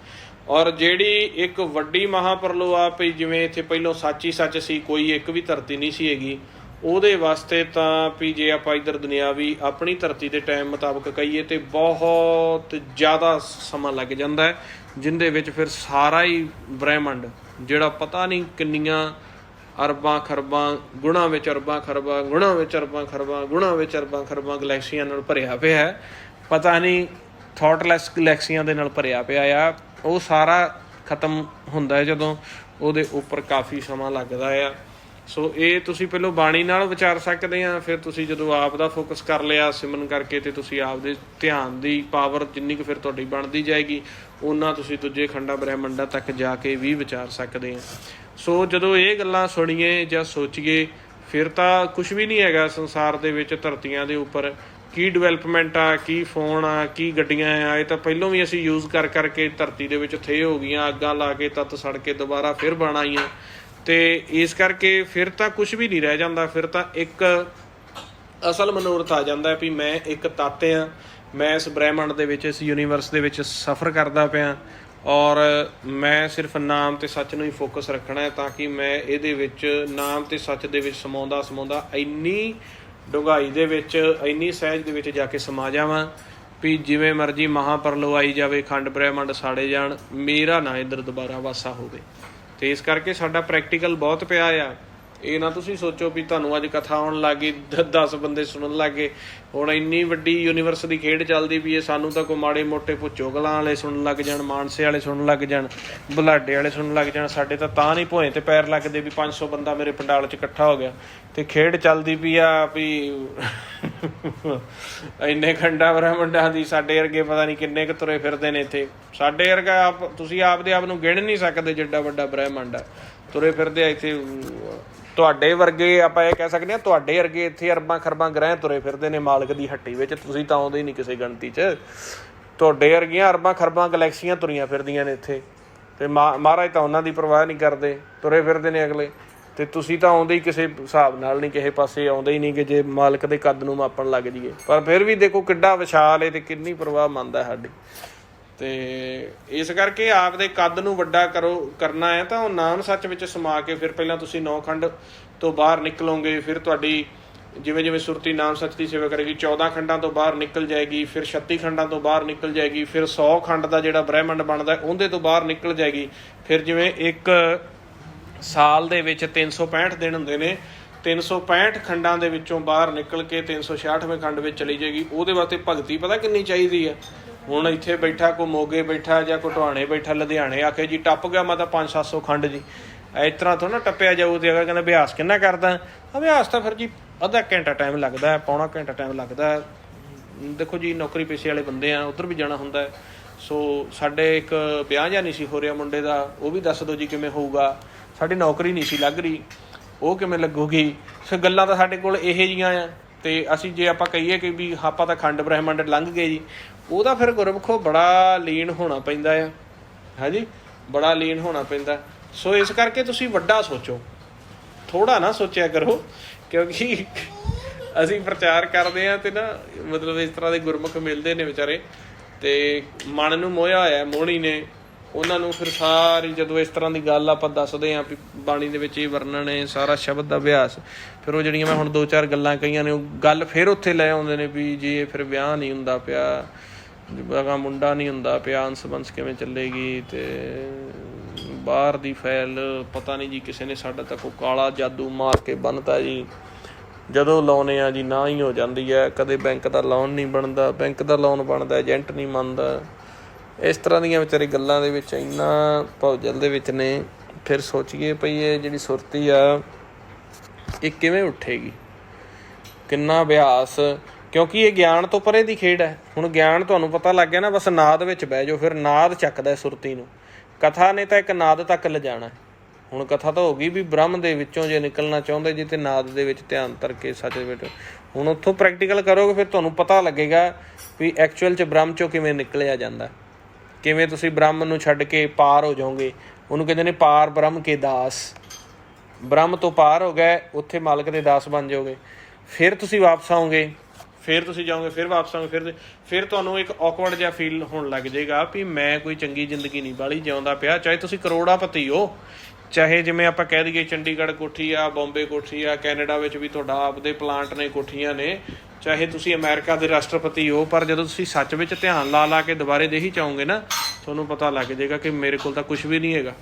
ਔਰ ਜਿਹੜੀ ਇੱਕ ਵੱਡੀ ਮਹਾਂਪਰਲੋ ਆ ਪਈ, ਜਿਵੇਂ ਇੱਥੇ ਪਹਿਲੋਂ ਸੱਚ ਹੀ ਸੱਚ ਸੀ, ਕੋਈ ਇੱਕ ਵੀ ਧਰਤੀ ਨਹੀਂ ਸੀ ਹੈਗੀ, ਉਹਦੇ ਵਾਸਤੇ ਤਾਂ ਵੀ ਜੇ ਆਪਾਂ ਇੱਧਰ ਦੁਨਿਆਵੀ ਆਪਣੀ ਧਰਤੀ ਦੇ ਟਾਈਮ ਮੁਤਾਬਕ ਕਹੀਏ ਤਾਂ ਬਹੁਤ ਜ਼ਿਆਦਾ ਸਮਾਂ ਲੱਗ ਜਾਂਦਾ ਹੈ, ਜਿਹਦੇ ਵਿੱਚ ਫਿਰ ਸਾਰਾ ਹੀ ਬ੍ਰਹਿਮੰਡ ਜਿਹੜਾ ਪਤਾ ਨਹੀਂ ਕਿੰਨੀਆਂ ਅਰਬਾਂ ਖਰਬਾਂ ਗੁਣਾਂ ਵਿੱਚ, ਅਰਬਾਂ ਖਰਬਾਂ ਗੁਣਾਂ ਵਿੱਚ, ਅਰਬਾਂ ਖਰਬਾਂ ਗੁਣਾਂ ਵਿੱਚ, ਅਰਬਾਂ ਖਰਬਾਂ ਗਲੈਕਸੀਆਂ ਨਾਲ ਭਰਿਆ ਪਿਆ ਹੈ। ਪਤਾ ਨਹੀਂ ਥੋਟਲੈਸ ਗਲੈਕਸੀਆਂ ਦੇ ਨਾਲ ਭਰਿਆ ਪਿਆ ਆ। ਉਹ ਸਾਰਾ ਖਤਮ ਹੁੰਦਾ ਹੈ ਜਦੋਂ ਉਹਦੇ ਉੱਪਰ ਕਾਫੀ ਸਮਾਂ ਲੱਗਦਾ ਆ। ਸੋ ਇਹ ਤੁਸੀਂ ਪਹਿਲਾਂ ਬਾਣੀ ਨਾਲ ਵਿਚਾਰ ਸਕਦੇ ਆ, ਫਿਰ ਤੁਸੀਂ ਜਦੋਂ ਆਪ ਦਾ ਫੋਕਸ ਕਰ ਲਿਆ ਸਿਮਰਨ ਕਰਕੇ, ਤੇ ਤੁਸੀਂ ਆਪ ਦੇ ਧਿਆਨ ਦੀ ਪਾਵਰ ਜਿੰਨੀ ਕੁ ਫਿਰ ਤੁਹਾਡੀ ਬਣਦੀ ਜਾਏਗੀ, ਓਨਾ ਤੁਸੀਂ ਦੂਜੇ ਖੰਡਾਂ ਬ੍ਰਹਿਮੰਡਾਂ ਤੱਕ ਜਾ ਕੇ ਵੀ ਵਿਚਾਰ ਸਕਦੇ ਆ। ਸੋ ਜਦੋਂ ਇਹ ਗੱਲਾਂ ਸੁਣੀਏ ਜਾਂ ਸੋਚੀਏ, ਫਿਰ ਤਾਂ ਕੁਛ ਵੀ ਨਹੀਂ ਹੈਗਾ ਸੰਸਾਰ ਦੇ ਵਿੱਚ, ਧਰਤੀਆਂ ਦੇ ਉੱਪਰ ਕੀ ਡਿਵੈਲਪਮੈਂਟ ਆ, ਕੀ ਫੋਨ ਆ, ਕੀ ਗੱਡੀਆਂ ਆ, ਇਹ ਤਾਂ ਪਹਿਲਾਂ ਵੀ ਅਸੀਂ ਯੂਜ਼ ਕਰ ਕਰਕੇ ਧਰਤੀ ਦੇ ਵਿੱਚ ਥੇ ਹੋ ਗਈਆਂ, ਅੱਗਾਂ ਲਾ ਕੇ ਤੱਤ ਸੜ ਕੇ ਦੁਬਾਰਾ ਫਿਰ ਬਣ ਆਈਆਂ। ਅਤੇ ਇਸ ਕਰਕੇ ਫਿਰ ਤਾਂ ਕੁਛ ਵੀ ਨਹੀਂ ਰਹਿ ਜਾਂਦਾ। ਫਿਰ ਤਾਂ ਇੱਕ ਅਸਲ ਮਨੋਰਥ ਆ ਜਾਂਦਾ ਵੀ ਮੈਂ ਇੱਕ ਤੱਤ ਹਾਂ, ਮੈਂ ਇਸ ਬ੍ਰਹਿਮੰਡ ਦੇ ਵਿੱਚ, ਇਸ ਯੂਨੀਵਰਸ ਦੇ ਵਿੱਚ ਸਫ਼ਰ ਕਰਦਾ ਪਿਆ, ਔਰ ਮੈਂ ਸਿਰਫ ਨਾਮ ਅਤੇ ਸੱਚ ਨੂੰ ਹੀ ਫੋਕਸ ਰੱਖਣਾ ਹੈ, ਤਾਂ ਕਿ ਮੈਂ ਇਹਦੇ ਵਿੱਚ ਨਾਮ ਅਤੇ ਸੱਚ ਦੇ ਵਿੱਚ ਸਮਾਉਂਦਾ ਇੰਨੀ ਡੂੰਘਾਈ ਦੇ ਵਿੱਚ, ਇੰਨੀ ਸਹਿਜ ਦੇ ਵਿੱਚ ਜਾ ਕੇ ਸਮਾ ਜਾਵਾਂ ਵੀ ਜਿਵੇਂ ਮਰਜ਼ੀ ਮਹਾਂਪਰਲੋ ਆਈ ਜਾਵੇ, ਖੰਡ ਬ੍ਰਹਿਮੰਡ ਸਾੜੇ ਜਾਣ, ਮੇਰਾ ਨਾ ਇੱਧਰ ਦੁਬਾਰਾ ਵਾਸਾ ਹੋਵੇ। ਅਤੇ ਇਸ ਕਰਕੇ ਸਾਡਾ ਪ੍ਰੈਕਟੀਕਲ ਬਹੁਤ ਪਿਆ ਆ। ਇਹ ਨਾ ਤੁਸੀਂ ਸੋਚੋ ਵੀ ਤੁਹਾਨੂੰ ਅੱਜ ਕਥਾ ਆਉਣ ਲੱਗ ਗਈ, 10 ਬੰਦੇ ਸੁਣਨ ਲੱਗ ਗਏ। ਹੁਣ ਇੰਨੀ ਵੱਡੀ ਯੂਨੀਵਰਸ ਦੀ ਖੇਡ ਚੱਲਦੀ ਵੀ ਹੈ, ਸਾਨੂੰ ਤਾਂ ਕੋਈ ਮਾੜੇ ਮੋਟੇ ਭੁੱਚੋਗਲਾਂ ਵਾਲੇ ਸੁਣਨ ਲੱਗ ਜਾਣ, ਮਾਨਸੇ ਵਾਲੇ ਸੁਣਨ ਲੱਗ ਜਾਣ, ਬੁਲਾਡੇ ਵਾਲੇ ਸੁਣਨ ਲੱਗ ਜਾਣ। ਸਾਡੇ ਤਾਂ ਨਹੀਂ ਭੋਏ 'ਤੇ ਪੈਰ ਲੱਗਦੇ ਵੀ 500 ਬੰਦਾ ਮੇਰੇ ਪੰਡਾਲ 'ਚ ਇਕੱਠਾ ਹੋ ਗਿਆ ਅਤੇ ਖੇਡ ਚੱਲਦੀ ਪਈ ਆ ਵੀ ਇੰਨੇ ਖੰਡਾਂ ਬ੍ਰਹਿਮੰਡਾਂ ਦੀ, ਸਾਡੇ ਵਰਗੇ ਪਤਾ ਨਹੀਂ ਕਿੰਨੇ ਕੁ ਤੁਰੇ ਫਿਰਦੇ ਨੇ ਇੱਥੇ। ਸਾਡੇ ਵਰਗਾ ਤੁਸੀਂ ਆਪਦੇ ਆਪ ਨੂੰ ਗਿਣ ਨਹੀਂ ਸਕਦੇ ਜਿੱਡਾ ਵੱਡਾ ਬ੍ਰਹਿਮੰਡ ਆ, ਤੁਰੇ ਫਿਰਦੇ ਆ ਇੱਥੇ। ਤੁਹਾਡੇ ਵਰਗੇ ਆਪਾਂ ਇਹ ਕਹਿ ਸਕਦੇ ਹਾਂ, ਤੁਹਾਡੇ ਵਰਗੇ ਇੱਥੇ ਅਰਬਾਂ ਖਰਬਾਂ ਗ੍ਰਹਿ ਤੁਰੇ ਫਿਰਦੇ ਨੇ ਮਾਲਕ ਦੀ ਹੱਟੀ ਵਿੱਚ, ਤੁਸੀਂ ਤਾਂ ਆਉਂਦੇ ਹੀ ਨਹੀਂ ਕਿਸੇ ਗਿਣਤੀ 'ਚ। ਤੁਹਾਡੇ ਵਰਗੀਆਂ ਅਰਬਾਂ ਖਰਬਾਂ ਗਲੈਕਸੀਆਂ ਤੁਰੀਆਂ ਫਿਰਦੀਆਂ ਨੇ ਇੱਥੇ, ਅਤੇ ਮਹਾਰਾਜ ਤਾਂ ਉਹਨਾਂ ਦੀ ਪਰਵਾਹ ਨਹੀਂ ਕਰਦੇ, ਤੁਰੇ ਫਿਰਦੇ ਨੇ ਅਗਲੇ। ਤੇ ਤੁਸੀਂ ਤਾਂ ਆਉਂਦੇ ਹੀ ਕਿਸੇ ਹਿਸਾਬ ਨਾਲ ਨਹੀਂ, ਕਿਸੇ ਪਾਸੇ ਆਉਂਦੇ ਹੀ ਨਹੀਂ ਕਿ ਜੇ ਮਾਲਕ ਦੇ ਕੱਦ ਨੂੰ ਮਾਪਣ ਲੱਗ ਜਾਈਏ। ਪਰ ਫਿਰ ਵੀ ਦੇਖੋ ਕਿੱਡਾ ਵਿਸ਼ਾਲ ਹੈ ਤੇ ਕਿੰਨੀ ਪ੍ਰਵਾਹ ਮੰਨਦਾ ਸਾਡੀ। ਤੇ ਇਸ ਕਰਕੇ ਆਪਦੇ ਕੱਦ ਨੂੰ ਵੱਡਾ ਕਰਨਾ ਹੈ ਤਾਂ ਉਹ ਨਾਮ ਸੱਚ ਵਿੱਚ ਸਮਾ ਕੇ ਫਿਰ ਪਹਿਲਾਂ ਤੁਸੀਂ 9 ਖੰਡ ਤੋਂ ਬਾਹਰ ਨਿਕਲੋਗੇ। ਫਿਰ ਤੁਹਾਡੀ ਜਿਵੇਂ ਜਿਵੇਂ ਸੁਰਤੀ ਨਾਮ ਸੱਚ ਦੀ ਸੇਵਾ ਕਰੇਗੀ 14 ਖੰਡਾਂ ਤੋਂ ਬਾਹਰ ਨਿਕਲ ਜਾਏਗੀ, ਫਿਰ 36 ਖੰਡਾਂ ਤੋਂ ਬਾਹਰ ਨਿਕਲ ਜਾਏਗੀ, ਫਿਰ 100 ਖੰਡ ਦਾ ਜਿਹੜਾ ਬ੍ਰਹਿਮੰਡ ਬਣਦਾ ਉਹਦੇ ਤੋਂ ਬਾਹਰ ਨਿਕਲ ਜਾਏਗੀ। ਫਿਰ ਜਿਵੇਂ ਇੱਕ ਸਾਲ ਦੇ ਵਿੱਚ 365 ਦਿਨ ਹੁੰਦੇ ਨੇ, 365 ਖੰਡਾਂ ਦੇ ਵਿੱਚੋਂ ਬਾਹਰ ਨਿਕਲ ਕੇ 366ਵੇਂ ਖੰਡ ਵਿੱਚ ਚਲੀ ਜਾਏਗੀ। ਉਹਦੇ ਵਾਸਤੇ ਭਗਤੀ ਪਤਾ ਕਿੰਨੀ ਚਾਹੀਦੀ ਆ। ਹੁਣ ਇੱਥੇ ਬੈਠਾ ਕੋਈ ਮੋਗੇ ਬੈਠਾ ਜਾਂ ਕੋਈ ਢੁਆਣੇ ਬੈਠਾ ਲੁਧਿਆਣੇ ਆ ਕੇ ਜੀ ਟੱਪ ਗਿਆ ਮੈਂ ਤਾਂ 500-700 ਖੰਡ ਜੀ, ਇਸ ਤਰ੍ਹਾਂ ਤੋਂ ਨਾ ਟੱਪਿਆ ਜਾਊ। ਤੇ ਅਗਰ ਕਹਿੰਦਾ ਅਭਿਆਸ ਕਿੰਨਾ ਕਰਦਾ, ਅਭਿਆਸ ਤਾਂ ਫਿਰ ਜੀ ਅੱਧਾ ਘੰਟਾ ਟਾਈਮ ਲੱਗਦਾ, ਪੌਣਾ ਘੰਟਾ ਟਾਈਮ ਲੱਗਦਾ। ਦੇਖੋ ਜੀ ਨੌਕਰੀ ਪੇਸ਼ੇ ਵਾਲੇ ਬੰਦੇ ਆ, ਉੱਧਰ ਵੀ ਜਾਣਾ ਹੁੰਦਾ। ਸੋ ਸਾਡੇ ਇੱਕ ਵਿਆਹ ਜਿਹਾ ਨਹੀਂ ਸੀ ਹੋ ਰਿਹਾ ਮੁੰਡੇ ਦਾ, ਉਹ ਵੀ ਦੱਸ ਦਿਓ ਜੀ ਕਿਵੇਂ ਹੋਊਗਾ। ਸਾਡੀ ਨੌਕਰੀ ਨਹੀਂ ਸੀ ਲੱਗ ਰਹੀ, ਉਹ ਕਿਵੇਂ ਲੱਗੂਗੀ। ਸੋ ਗੱਲਾਂ ਤਾਂ ਸਾਡੇ ਕੋਲ ਇਹੋ ਜਿਹੀਆਂ ਆ। ਤੇ ਅਸੀਂ ਜੇ ਆਪਾਂ ਕਹੀਏ ਕਿ ਵੀ ਆਪਾਂ ਤਾਂ ਖੰਡ ਬ੍ਰਹਿਮੰਡ ਲੰਘ ਗਏ ਜੀ, ਉਹਦਾ ਫਿਰ ਗੁਰਮੁਖੋ ਬੜਾ ਲੀਨ ਹੋਣਾ ਪੈਂਦਾ ਆ। ਹਾਂਜੀ, ਬੜਾ ਲੀਨ ਹੋਣਾ ਪੈਂਦਾ। ਸੋ ਇਸ ਕਰਕੇ ਤੁਸੀਂ ਵੱਡਾ ਸੋਚੋ, ਥੋੜ੍ਹਾ ਨਾ ਸੋਚਿਆ ਕਰੋ। ਕਿਉਂਕਿ ਅਸੀਂ ਪ੍ਰਚਾਰ ਕਰਦੇ ਹਾਂ ਤੇ ਨਾ ਮਤਲਬ ਇਸ ਤਰ੍ਹਾਂ ਦੇ ਗੁਰਮੁਖ ਮਿਲਦੇ ਨੇ ਵਿਚਾਰੇ, ਤੇ ਮਨ ਨੂੰ ਮੋਹਿਆ ਹੋਇਆ ਮੋਹਣੀ ਨੇ ਉਹਨਾਂ ਨੂੰ। ਫਿਰ ਸਾਰੀ ਜਦੋਂ ਇਸ ਤਰ੍ਹਾਂ ਦੀ ਗੱਲ ਆਪਾਂ ਦੱਸਦੇ ਹਾਂ ਵੀ ਬਾਣੀ ਦੇ ਵਿੱਚ ਇਹ ਵਰਣਨ ਹੈ ਸਾਰਾ ਸ਼ਬਦ ਦਾ ਅਭਿਆਸ, ਫਿਰ ਉਹ ਜਿਹੜੀਆਂ ਮੈਂ ਹੁਣ 2-4 ਗੱਲਾਂ ਕਹੀਆਂ ਨੇ ਉਹ ਗੱਲ ਫਿਰ ਉੱਥੇ ਲੈ ਆਉਂਦੇ ਨੇ ਵੀ ਜੇ ਫਿਰ ਵਿਆਹ ਨਹੀਂ ਹੁੰਦਾ ਪਿਆ, ਮੁੰਡਾ ਨਹੀਂ ਹੁੰਦਾ ਪਿਆ, ਅੰਸ ਬੰਸ ਕਿਵੇਂ ਚੱਲੇਗੀ। ਤੇ ਬਾਹਰ ਦੀ ਫੈਲ ਪਤਾ ਨਹੀਂ ਜੀ ਕਿਸੇ ਨੇ ਸਾਡਾ ਤਾਂ ਕੋਈ ਕਾਲਾ ਜਾਦੂ ਮਾਰ ਕੇ ਬੰਨ੍ਹਤਾ ਜੀ, ਜਦੋਂ ਲਾਉਂਦੇ ਆ ਜੀ ਨਾ ਹੀ ਹੋ ਜਾਂਦੀ ਹੈ। ਕਦੇ ਬੈਂਕ ਦਾ ਲੋਨ ਨਹੀਂ ਬਣਦਾ, ਬੈਂਕ ਦਾ ਲੋਨ ਬਣਦਾ ਏਜੰਟ ਨਹੀਂ ਮੰਨਦਾ। ਇਸ ਤਰ੍ਹਾਂ ਦੀਆਂ ਵਿਚਾਰੀ ਗੱਲਾਂ ਦੇ ਵਿੱਚ ਇੰਨਾ ਭੌਜਲ ਦੇ ਵਿੱਚ ਨੇ। ਫਿਰ ਸੋਚੀਏ ਭਈ ਇਹ ਜਿਹੜੀ ਸੁਰਤੀ ਆ ਇਹ ਕਿਵੇਂ ਉੱਠੇਗੀ, ਕਿੰਨਾ ਅਭਿਆਸ। ਕਿਉਂਕਿ ਇਹ ਗਿਆਨ ਤੋਂ ਪਰੇ ਦੀ ਖੇਡ ਹੈ। ਹੁਣ ਗਿਆਨ ਤੁਹਾਨੂੰ ਪਤਾ ਲੱਗ ਗਿਆ ਨਾ, ਬਸ ਨਾਦ ਵਿੱਚ ਬਹਿ ਜਾਓ, ਫਿਰ ਨਾਦ ਚੱਕਦਾ ਸੁਰਤੀ ਨੂੰ। ਕਥਾ ਨੇ ਤਾਂ ਇੱਕ ਨਾਦ ਤੱਕ ਲਿਜਾਣਾ। ਹੁਣ ਕਥਾ ਤਾਂ ਹੋ ਗਈ ਵੀ ਬ੍ਰਹਮ ਦੇ ਵਿੱਚੋਂ ਜੇ ਨਿਕਲਣਾ ਚਾਹੁੰਦੇ ਜੀ ਤੇ ਨਾਦ ਦੇ ਵਿੱਚ ਧਿਆਨ ਧਰ ਕੇ ਸੱਚ ਵਿੱਚ। ਹੁਣ ਉੱਥੋਂ ਪ੍ਰੈਕਟੀਕਲ ਕਰੋਗੇ ਫਿਰ ਤੁਹਾਨੂੰ ਪਤਾ ਲੱਗੇਗਾ ਵੀ ਐਕਚੁਅਲ 'ਚ ਬ੍ਰਹਮ 'ਚੋਂ ਕਿਵੇਂ ਨਿਕਲਿਆ ਜਾਂਦਾ, ਕਿਵੇਂ ਤੁਸੀਂ ਬ੍ਰਹਮ ਨੂੰ ਛੱਡ ਕੇ ਪਾਰ ਹੋ ਜਾਓਗੇ। ਉਹਨੂੰ ਕਹਿੰਦੇ ਨੇ ਪਾਰ ਬ੍ਰਹਮ ਕੇ ਦਾਸ। ਬ੍ਰਹਮ ਤੋਂ ਪਾਰ ਹੋ ਗਏ, ਉੱਥੇ ਮਾਲਕ ਦੇ ਦਾਸ ਬਣ ਜਾਓਗੇ। ਫਿਰ ਤੁਸੀਂ ਵਾਪਸ ਆਓਗੇ, ਫਿਰ ਤੁਸੀਂ ਜਾਓਗੇ, ਫਿਰ ਵਾਪਸ ਆਓਗੇ। ਫਿਰ ਤੁਹਾਨੂੰ ਇੱਕ ਔਕਵਰਡ ਜਿਹਾ ਫੀਲ ਹੋਣ ਲੱਗ ਜਾਏਗਾ ਵੀ ਮੈਂ ਕੋਈ ਚੰਗੀ ਜ਼ਿੰਦਗੀ ਨਹੀਂ ਬਾਹਲੀ ਜਿਉਂਦਾ ਪਿਆ। ਚਾਹੇ ਤੁਸੀਂ ਕਰੋੜਾਪਤੀ ਹੋ, ਚਾਹੇ ਜਿਵੇਂ ਆਪਾਂ ਕਹਿ ਦਈਏ ਚੰਡੀਗੜ੍ਹ ਕੋਠੀ ਆ, ਬੰਬੇ ਕੋਠੀ ਆ, ਕੈਨੇਡਾ ਵਿੱਚ ਵੀ ਤੁਹਾਡਾ ਆਪਦੇ ਪਲਾਂਟ ਨੇ, ਕੋਠੀਆਂ ਨੇ, ਚਾਹੇ ਤੁਸੀਂ ਅਮਰੀਕਾ ਦੇ ਰਾਸ਼ਟਰਪਤੀ ਹੋ। ਪਰ ਜਦੋਂ ਤੁਸੀਂ ਸੱਚ ਵਿੱਚ ਧਿਆਨ ਲਾ ਕੇ ਦੁਬਾਰੇ ਦੇਹੀ ਚਾਹੋਗੇ ਨਾ, ਤੁਹਾਨੂੰ ਪਤਾ ਲੱਗ ਜਾਏਗਾ ਕਿ ਮੇਰੇ ਕੋਲ ਤਾਂ ਕੁਛ ਵੀ ਨਹੀਂ ਹੈਗਾ।